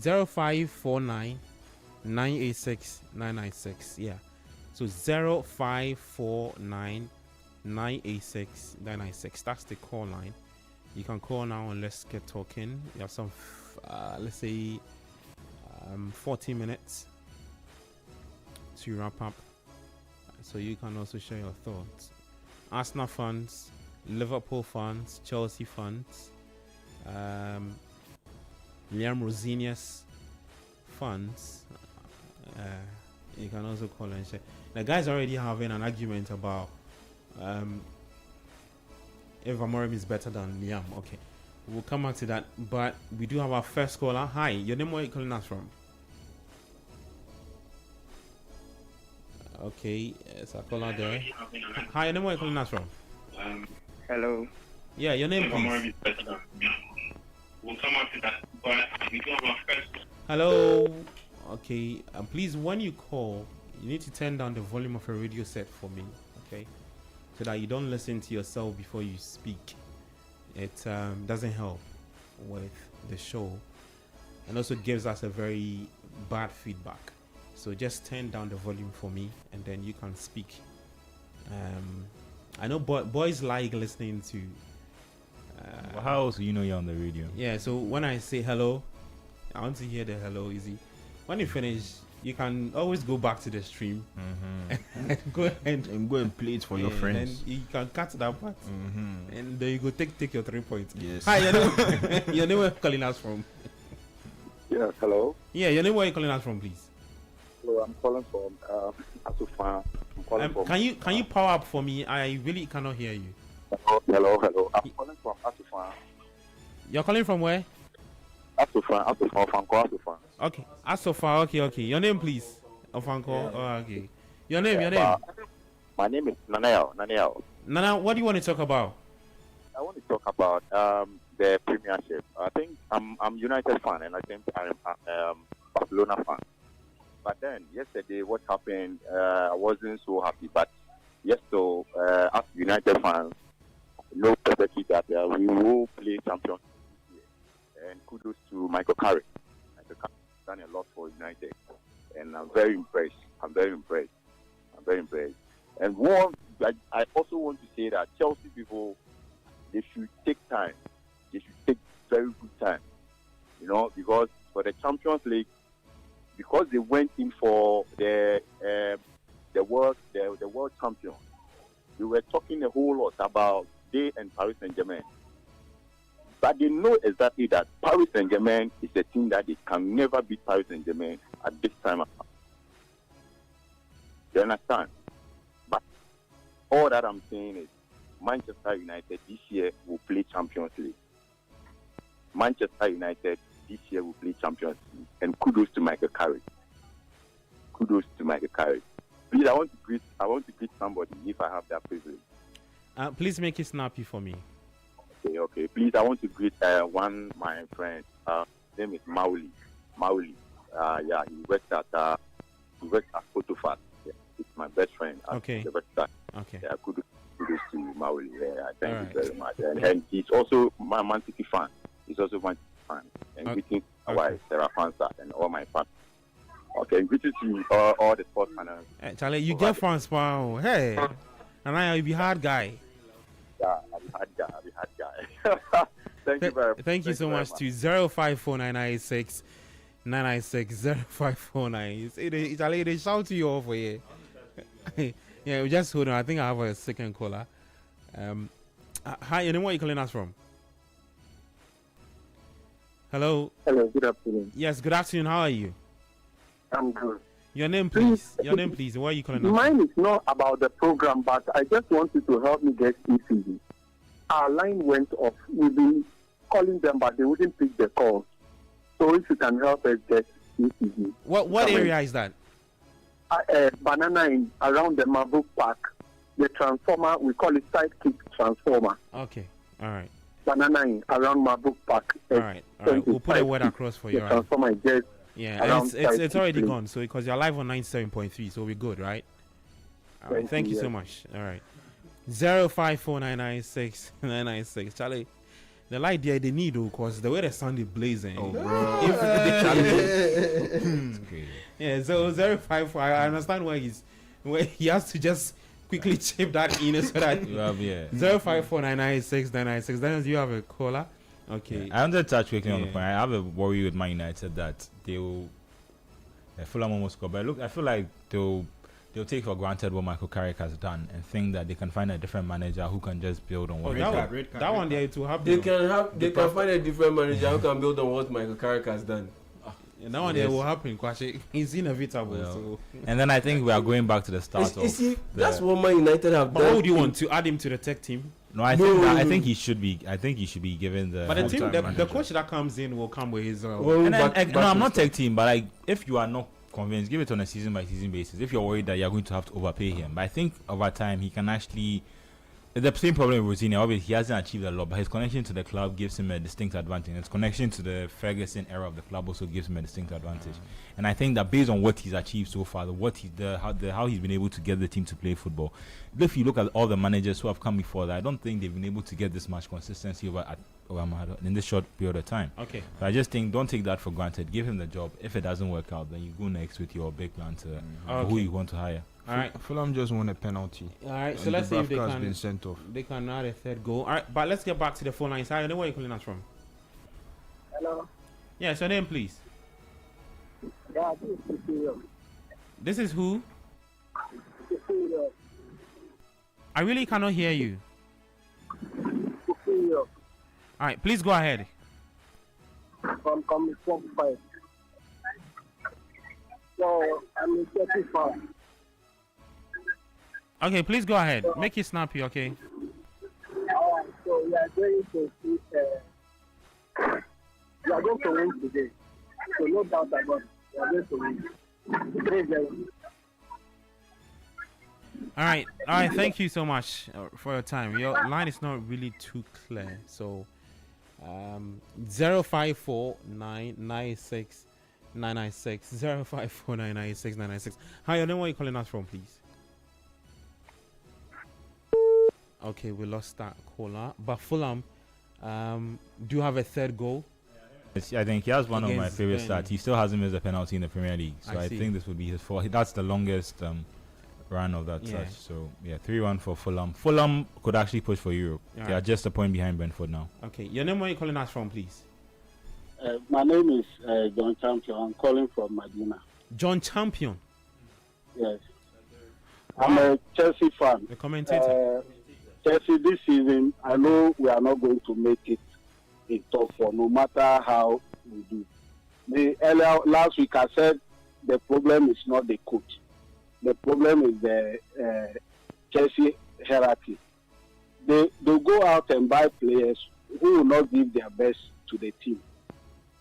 [SPEAKER 1] 0549 986 996. Yeah. So 0549 986 996. That's the call line. You can call now and let's get talking. You have some, let's say, 40 minutes to wrap up. So you can also share your thoughts. Arsenal fans, Liverpool fans, Chelsea fans, Liam Rosinius fans. You can also call and share. The guys already having an argument about if Amorim is better than Liam. Okay, we'll come back to that. But we do have our first caller. Hi, your name, where are you calling us from? Okay, it's a caller there. Hi, your name, where are you calling us from?
[SPEAKER 5] Hello.
[SPEAKER 1] Yeah, your name, please.
[SPEAKER 5] We'll come up to that, but we do have our first.
[SPEAKER 1] Hello. Okay, please, when you call, you need to turn down the volume of your radio set for me, okay? So that you don't listen to yourself before you speak. it doesn't help with the show, and also gives us a very bad feedback. So just turn down the volume for me, and then you can speak. I know boys like listening to.
[SPEAKER 4] Well, how else do you know you're on the radio?
[SPEAKER 1] Yeah, so when I say hello, I want to hear the hello easy. When you finish, you can always go back to the stream and go ahead
[SPEAKER 2] And go and play it for your friends.
[SPEAKER 1] And you can cut that part, and then you go take your 3 points.
[SPEAKER 2] Yes.
[SPEAKER 1] Hi, your name where you calling us from?
[SPEAKER 6] Yes, hello.
[SPEAKER 1] Yeah, your name where you calling us from, please.
[SPEAKER 6] Hello, I'm calling from Asufan. I'm calling from.
[SPEAKER 1] Can you power up for me? I really cannot hear you.
[SPEAKER 6] Hello. I'm calling from Asufan.
[SPEAKER 1] You're calling from where?
[SPEAKER 6] Asufan, Asufan.
[SPEAKER 1] Okay, Asofa. Okay. Your name, please. Ofanko. Oh, okay. Your name.
[SPEAKER 6] My name is Naneo.
[SPEAKER 1] Nana, what do you want to talk about?
[SPEAKER 6] I want to talk about the Premiership. I think I'm United fan, and I think I'm Barcelona fan. But then yesterday, what happened? I wasn't so happy. But yesterday, as United fans, know perfectly that we will play champions this year. And kudos to Michael Carrick. Michael Carrick has done a lot for United, and I'm very impressed. And I also want to say that Chelsea people, they should take time. They should take very good time, because for the Champions League, because they went in for the world champion, they were talking a whole lot about they and Paris Saint-Germain. But they know exactly that Paris Saint-Germain is a team that they can never beat Paris Saint-Germain at this time. You understand? But all that I'm saying is Manchester United this year will play Champions League. Manchester United this year will play Champions League. And kudos to Michael Carrick. Please, I want to greet somebody if I have that privilege.
[SPEAKER 1] Please make it snappy for me.
[SPEAKER 6] Okay. Please, I want to greet my friend. His name is Mauli. He works at Photofast. Yeah, it's my best friend.
[SPEAKER 1] Okay. Okay.
[SPEAKER 6] Yeah, kudos to Mauli. Yeah, thank you very much. And he's also my Man City fan. And greetings to my wife, Sarah Fansa, and all my fans. Okay, greetings to all the sports fans.
[SPEAKER 1] Charlie, you get fans, wow. Hey, and I be hard guy.
[SPEAKER 6] Yeah, I'll be hard guy. Thank you very much.
[SPEAKER 1] Thank you so much to 0549986 996 Charlie, they shout to you over here. Yeah, just hold on. I think I have a second caller. Hi, you know where you calling us from? Hello,
[SPEAKER 6] good afternoon.
[SPEAKER 1] Yes, good afternoon. How are you?
[SPEAKER 6] I'm good.
[SPEAKER 1] Your name, please. Where are you calling us from?
[SPEAKER 6] Mine is not about the program, but I just want you to help me get ECD. Our line went off. We've been calling them, but they wouldn't pick the call. So if you can help us get ECD.
[SPEAKER 1] What area is that?
[SPEAKER 6] Banana in around the Mabuk Park. The transformer, we call it sidekick transformer.
[SPEAKER 1] Okay, all right.
[SPEAKER 6] Banana in around Mabuk Park.
[SPEAKER 1] All right. We'll put a word across for you.
[SPEAKER 6] The transformer is just
[SPEAKER 1] it's already gone. So because you're live on 97.3, so we're good, right? All right. Thank you so much. All right. 0549996 996. Charlie, the light there they need because the way the sun is blazing.
[SPEAKER 2] Oh, bro.
[SPEAKER 1] It's
[SPEAKER 4] crazy.
[SPEAKER 1] Yeah. So 054. I understand where he has to just quickly chip that in so that
[SPEAKER 4] You have
[SPEAKER 1] 0549996 996. Then you have a caller. Okay.
[SPEAKER 4] I wanted to touch quickly on the point. I have a worry with Man United that they will Fulham almost score, but look, I feel like they'll take for granted what Michael Carrick has done and think that they can find a different manager who can just build on what
[SPEAKER 1] that one there it will happen.
[SPEAKER 3] They can find a different manager who can build on what Michael Carrick has done.
[SPEAKER 1] That one there will happen, Kwashe. It's inevitable.
[SPEAKER 4] Well,
[SPEAKER 1] so.
[SPEAKER 4] And then I think we are going back to the start of.
[SPEAKER 3] That's what Man United have
[SPEAKER 1] but
[SPEAKER 3] done.
[SPEAKER 1] what would you want to add him to the tech team?
[SPEAKER 4] No, I think he should be. I think he should be given the.
[SPEAKER 1] But the team, the coach that comes in will come with his.
[SPEAKER 4] No, I'm not tech team, but if you are not convinced, give it on a season by season basis. If you're worried that you're going to have to overpay him, but I think over time he can actually The same problem with Routine. Obviously, he hasn't achieved a lot, but his connection to the club gives him a distinct advantage. His connection to the Ferguson era of the club also gives him a distinct advantage. And I think that based on what he's achieved so far, how he's been able to get the team to play football. If you look at all the managers who have come before that, I don't think they've been able to get this much consistency in this short period of time.
[SPEAKER 1] Okay.
[SPEAKER 4] So I just think don't take that for granted. Give him the job. If it doesn't work out, then you go next with your big plan to who you want to hire.
[SPEAKER 1] All right.
[SPEAKER 2] Fulham just won a penalty.
[SPEAKER 1] All right. So let's see if they
[SPEAKER 2] has
[SPEAKER 1] can.
[SPEAKER 2] been sent off.
[SPEAKER 1] They can add a third goal. All right. But let's get back to the phone lines. Hi, where are you calling us from?
[SPEAKER 7] Hello.
[SPEAKER 1] Yes, your name, please.
[SPEAKER 7] Yeah, this is Superior.
[SPEAKER 1] This is who?
[SPEAKER 7] Superior.
[SPEAKER 1] I really cannot hear you.
[SPEAKER 7] Superior.
[SPEAKER 1] All right. Please go ahead.
[SPEAKER 7] From Coming 5. So, I'm a Chelsea fan.
[SPEAKER 1] Okay, please go ahead. Make it snappy, okay?
[SPEAKER 7] Alright, so we are going to see, we are going to win today. So no doubt about it. We are going to win. 3-0.
[SPEAKER 1] All right. Thank you so much for your time. Your line is not really too clear. So, 054996 996 054996 996. Hi, your name, where are you calling us from, please? Okay, we lost that caller. But Fulham, do you have a third goal?
[SPEAKER 4] I think he has one of my
[SPEAKER 1] Against
[SPEAKER 4] favorite
[SPEAKER 1] Burnley.
[SPEAKER 4] stats. He still hasn't missed a penalty in the Premier League, so
[SPEAKER 1] I
[SPEAKER 4] I
[SPEAKER 1] see.
[SPEAKER 4] think this would be his fourth. That's the longest run of that
[SPEAKER 1] Yeah.
[SPEAKER 4] such. So yeah, 3-1 for Fulham. Fulham could actually push for Europe. They
[SPEAKER 1] Alright.
[SPEAKER 4] are just a point behind Brentford now.
[SPEAKER 1] Okay, your name, where are you calling us from, please?
[SPEAKER 7] My name is John Champion. I'm calling from Medina.
[SPEAKER 1] John Champion,
[SPEAKER 7] Yes. I'm a Chelsea fan.
[SPEAKER 1] the commentator.
[SPEAKER 7] Chelsea this season, I know we are not going to make it in top four, no matter how we do. Last week I said the problem is not the coach. The problem is the Chelsea hierarchy. They go out and buy players who will not give their best to the team.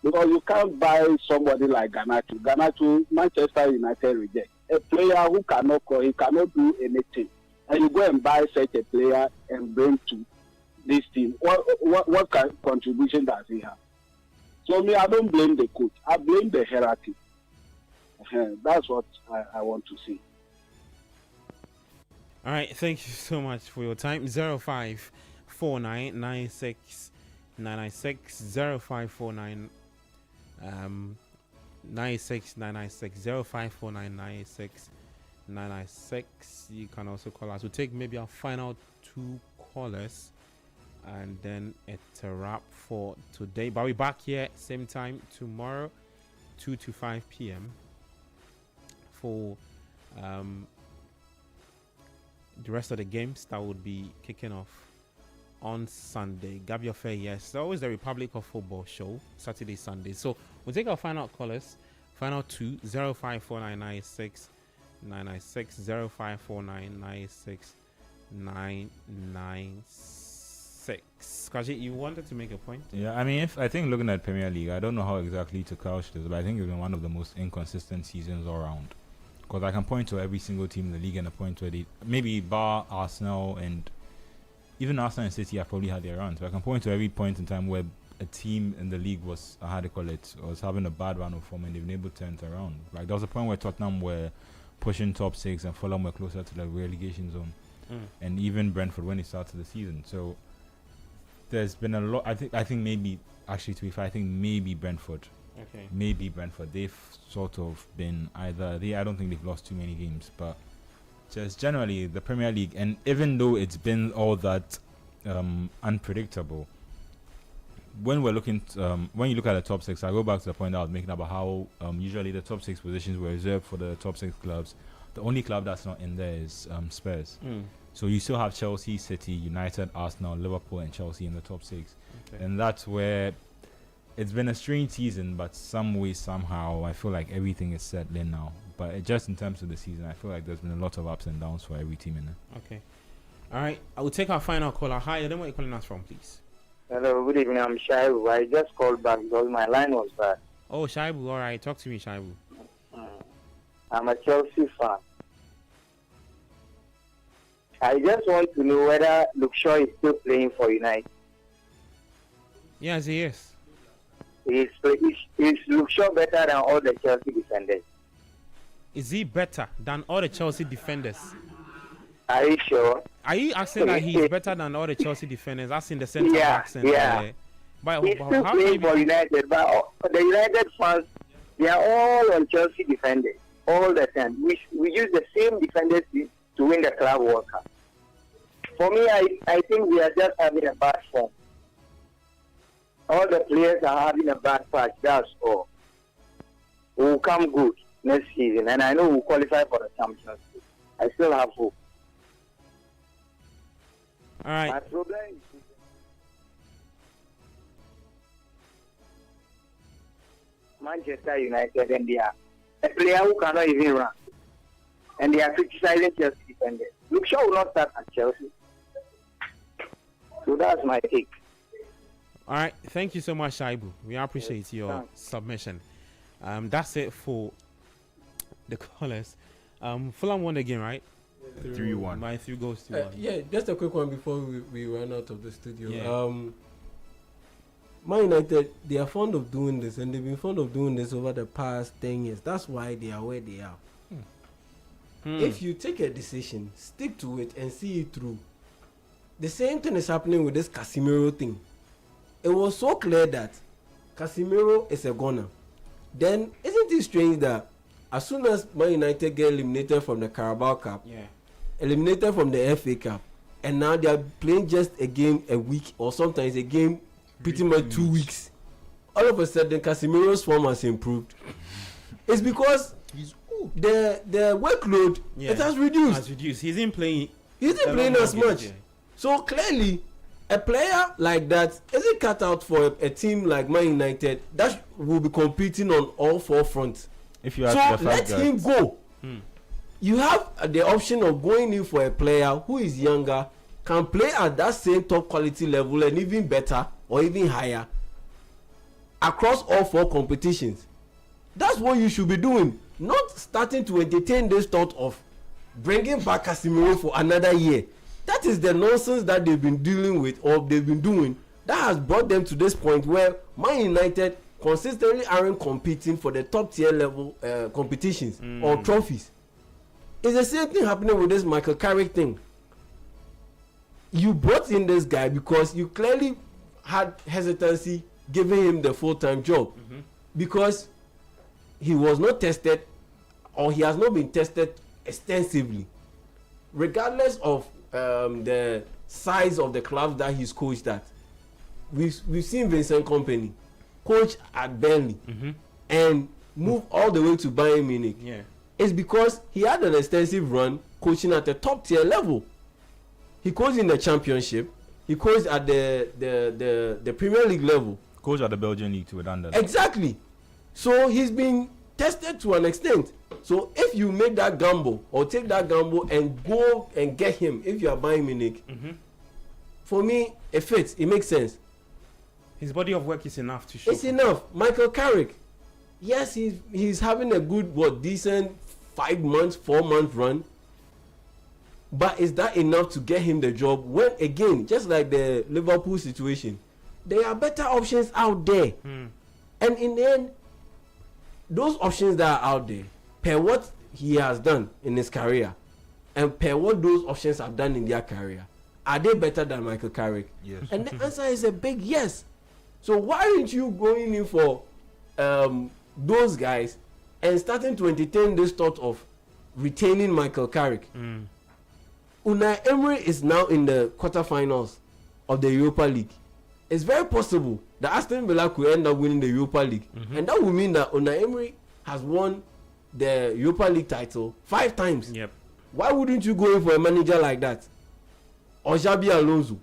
[SPEAKER 7] Because you can't buy somebody like Garnacho. Garnacho, Manchester United reject. A player who cannot call, he cannot do anything. And you go and buy such a player and bring to this team. What kind of contribution does he have? So me, I don't blame the coach. I blame the hierarchy. That's what I want to see.
[SPEAKER 1] All right, thank you so much for your time. 054996 996 0549 96 996 054996 996. You can also call us. We'll take maybe our final two callers and then it's a wrap for today. But we're back here same time tomorrow, 2 to 5 p.m. for the rest of the games that would be kicking off on Sunday. Gabi Affair, yes. There's always the Republic of Football show, Saturday, Sunday. So we'll take our final callers. Final two, 054996 996 054996 996. Kaji, you wanted to make a point?
[SPEAKER 4] Yeah, I mean, I think looking at Premier League, I don't know how exactly to couch this, but I think it's been one of the most inconsistent seasons all around. Because I can point to every single team in the league and a point where they maybe bar Arsenal and even Arsenal and City have probably had their runs. But I can point to every point in time where a team in the league was, how do you call it, was having a bad run of form and they've been able to turn it around. Like there was a point where Tottenham were pushing top six and Fulham were closer to the relegation zone, and even Brentford when they started the season. So there's been a lot. I think maybe actually to be fair, I think maybe Brentford.
[SPEAKER 1] Okay.
[SPEAKER 4] Maybe Brentford. They've sort of been either I don't think they've lost too many games, but just generally the Premier League, and even though it's been all that unpredictable, when we're looking when you look at the top six, I go back to the point I was making about how usually the top six positions were reserved for the top six clubs. The only club that's not in there is Spurs. So you still have Chelsea, City, United, Arsenal, Liverpool, and Chelsea in the top six.
[SPEAKER 1] Okay.
[SPEAKER 4] And that's where it's been a strange season, but some way, somehow, I feel like everything is settling now. But just in terms of the season, I feel like there's been a lot of ups and downs for every team in there.
[SPEAKER 1] Okay. All right. I will take our final caller. Hi, then where are you calling us from, please?
[SPEAKER 8] Hello, good evening. I'm Shaibu. I just called back because my line was bad.
[SPEAKER 1] Oh, Shaibu. All right. Talk to me, Shaibu.
[SPEAKER 8] I'm a Chelsea fan. I just want to know whether Luke Shaw is still playing for United.
[SPEAKER 1] Yes, he is.
[SPEAKER 8] Is Luke Shaw better than all the Chelsea defenders?
[SPEAKER 1] Is he better than all the Chelsea defenders?
[SPEAKER 8] Are you sure?
[SPEAKER 1] Are you asking that he's better than all the Chelsea defenders? That's in the centre backs and but
[SPEAKER 8] He's still
[SPEAKER 1] how
[SPEAKER 8] playing
[SPEAKER 1] can
[SPEAKER 8] for United, but the United fans, they are all on Chelsea defenders all the time. We use the same defenders to win the Club World Cup. For me, I think we are just having a bad form. All the players are having a bad patch, that's all. We will come good next season, and I know we'll qualify for the Champions League. I still have hope.
[SPEAKER 1] All right.
[SPEAKER 8] My problem is Manchester United, and they are a player who cannot even run. And they are criticizing Chelsea defenders. Luke Shaw will not start at Chelsea. So that's my take.
[SPEAKER 1] All right. Thank you so much, Shaibu. We appreciate your submission. That's it for the callers. Fulham won the game, right?
[SPEAKER 2] 3-1.
[SPEAKER 1] By 3 goals to 1.
[SPEAKER 3] Yeah, just a quick one before we run out of the studio.
[SPEAKER 1] Yeah.
[SPEAKER 3] Man United, they are fond of doing this, and they've been fond of doing this over the past 10 years. That's why they are where they are. If you take a decision, stick to it and see it through. The same thing is happening with this Casemiro thing. It was so clear that Casemiro is a goner. Then, isn't it strange that as soon as Man United get eliminated from the Carabao Cup, eliminated from the FA Cup, and now they are playing just a game a week or sometimes a game pretty much 2 weeks, all of a sudden Casemiro's form has improved. It's because the workload it has reduced.
[SPEAKER 1] He isn't playing.
[SPEAKER 3] He isn't playing as much. So clearly, a player like that isn't cut out for a team like Man United that will be competing on all 4 fronts.
[SPEAKER 4] If you
[SPEAKER 3] so let him go. You have the option of going in for a player who is younger, can play at that same top quality level and even better or even higher across all 4 competitions. That's what you should be doing, not starting to entertain this thought of bringing back Casemiro for another year. That is the nonsense that they've been dealing with or they've been doing that has brought them to this point where Man United consistently aren't competing for the top tier level competitions or trophies. It's the same thing happening with this Michael Carrick thing. You brought in this guy because you clearly had hesitancy giving him the full-time job because he was not tested or he has not been tested extensively. Regardless of the size of the club that he's coached at, we've seen Vincent Kompany coach at Burnley and move all the way to Bayern Munich. It's because he had an extensive run coaching at the top tier level. He coached in the Championship. He coached at the Premier League level.
[SPEAKER 4] Coach at the Belgian League too, Danda.
[SPEAKER 3] Exactly. So he's been tested to an extent. So if you make that gamble or take that gamble and go and get him, if you are Bayern Munich, for me it fits. It makes sense.
[SPEAKER 1] His body of work is enough to show.
[SPEAKER 3] It's enough. Michael Carrick, yes, he's having a good, decent 5 months, 4 month run. But is that enough to get him the job? When again, just like the Liverpool situation, there are better options out there. And in the end, those options that are out there, per what he has done in his career, and per what those options have done in their career, are they better than Michael Carrick?
[SPEAKER 2] Yes.
[SPEAKER 3] And the answer is a big yes. So why aren't you going in for those guys and starting to entertain this thought of retaining Michael Carrick? Unai Emery is now in the quarterfinals of the Europa League. It's very possible that Aston Villa could end up winning the Europa League. And that would mean that Unai Emery has won the Europa League title 5 times. Why wouldn't you go in for a manager like that? Or Xabi Alonso?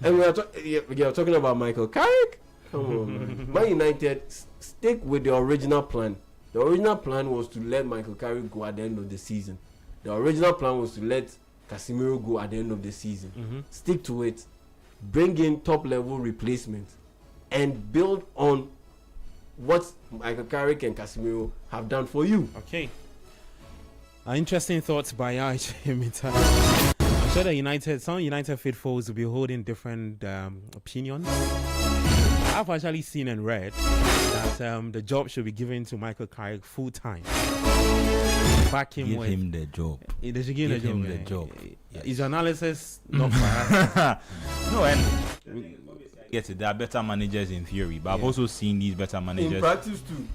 [SPEAKER 3] And we are talking about Michael Carrick? Come on, man. Man United, stick with the original plan. The original plan was to let Michael Carrick go at the end of the season. The original plan was to let Casemiro go at the end of the season. Stick to it. Bring in top level replacements and build on what Michael Carrick and Casemiro have done for you.
[SPEAKER 1] Okay. Interesting thoughts by Mita. I'm sure that some United faithfuls will be holding different opinions. I've actually seen and read that the job should be given to Michael Carrick full time. Back him
[SPEAKER 4] Give
[SPEAKER 1] with
[SPEAKER 4] him the job.
[SPEAKER 1] They should give
[SPEAKER 4] Give him
[SPEAKER 1] the
[SPEAKER 4] the
[SPEAKER 1] job.
[SPEAKER 4] job.
[SPEAKER 1] Is your analysis not bad?
[SPEAKER 4] No, and yes, there are better managers in theory, but I've also seen these better managers.
[SPEAKER 3] In practice too.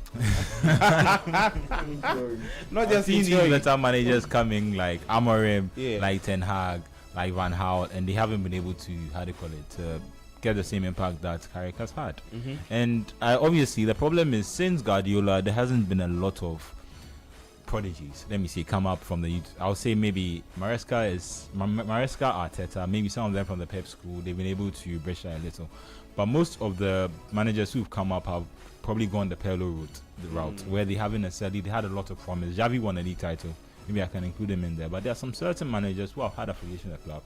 [SPEAKER 1] Not
[SPEAKER 4] I've
[SPEAKER 1] just
[SPEAKER 4] seen
[SPEAKER 1] in
[SPEAKER 4] these
[SPEAKER 1] theory.
[SPEAKER 4] better managers coming like Amorim,
[SPEAKER 1] Yeah.
[SPEAKER 4] like Ten Hag, like Van Gaal, and they haven't been able to, to get the same impact that Carrick has had.
[SPEAKER 1] Mhm.
[SPEAKER 4] And obviously the problem is since Guardiola, there hasn't been a lot of prodigies. Let me see, come up from the youth. I'll say maybe Maresca, Arteta, maybe some of them from the Pep school. They've been able to bridge that a little, but most of the managers who've come up have probably gone the Pirlo route, where they haven't necessarily. They had a lot of promise. Xavi won a league title. Maybe I can include him in there. But there are some certain managers who have had affiliation with the club,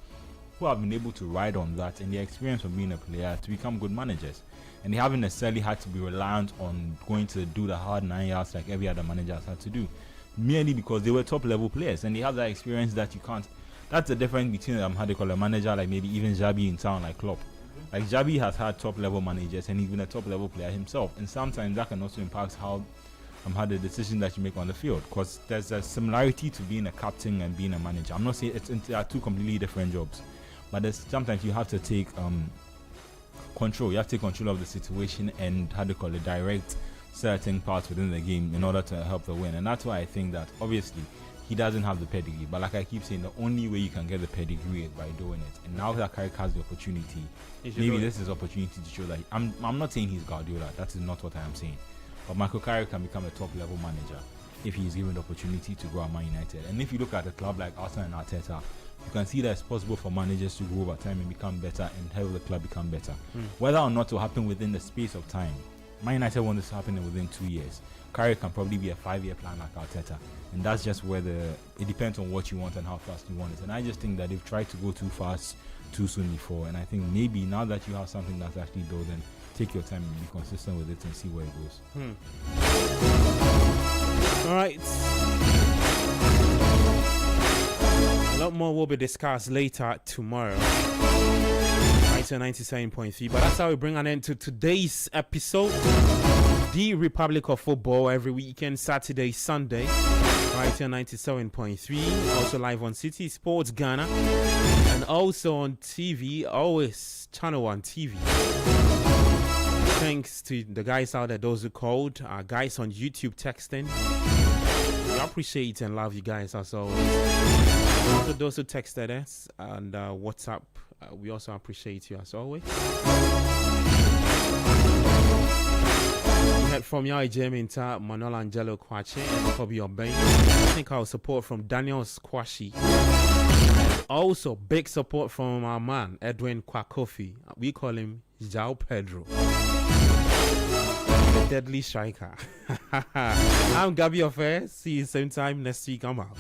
[SPEAKER 4] who have been able to ride on that and their experience of being a player to become good managers. And they haven't necessarily had to be reliant on going to do the hard 9 yards like every other manager has had to do, merely because they were top level players and they have that experience that you can't. That's the difference between a manager like maybe even Xabi in town like Klopp. Like Xabi has had top level managers and he's been a top level player himself, and sometimes that can also impact how the decision that you make on the field, because there's a similarity to being a captain and being a manager. I'm not saying they are two completely different jobs, but sometimes you have to take control. You have to take control of the situation and direct certain parts within the game in order to help the win. And that's why I think that obviously he doesn't have the pedigree, but like I keep saying, the only way you can get the pedigree is by doing it. And now that Carrick has the opportunity, maybe this is opportunity to show that I'm not saying he's Guardiola. That is not what I am saying. But Michael Carrick can become a top level manager if he is given the opportunity to grow at Man United. And if you look at a club like Arsenal and Arteta, you can see that it's possible for managers to grow over time and become better and help the club become better. Whether or not it will happen within the space of time, Man United want this to happen within 2 years. Carrick can probably be a 5-year plan like Arteta. And that's just where it depends on what you want and how fast you want it. And I just think that they've tried to go too fast, too soon before. And I think maybe now that you have something that's actually building, take your time and be consistent with it and see where it goes.
[SPEAKER 1] All right. A lot more will be discussed later tomorrow. 97.3. But that's how we bring an end to today's episode. The Republic of Football every weekend, Saturday, Sunday. Right here 97.3. Also live on City Sports Ghana. And also on TV, always Channel 1 TV. Thanks to the guys out there, those who called, our guys on YouTube texting. We appreciate and love you guys as always. Also those who texted us and WhatsApp, we also appreciate you as always. We heard from Yai Jeminta, Manuel Angelo Kwache, and Kobe Obeng. Technical support from Daniel Squashy. Also, big support from our man, Edwin Kwakofi. We call him João Pedro. The deadly striker. I'm Gabi Affair. See you same time next week. I'm out.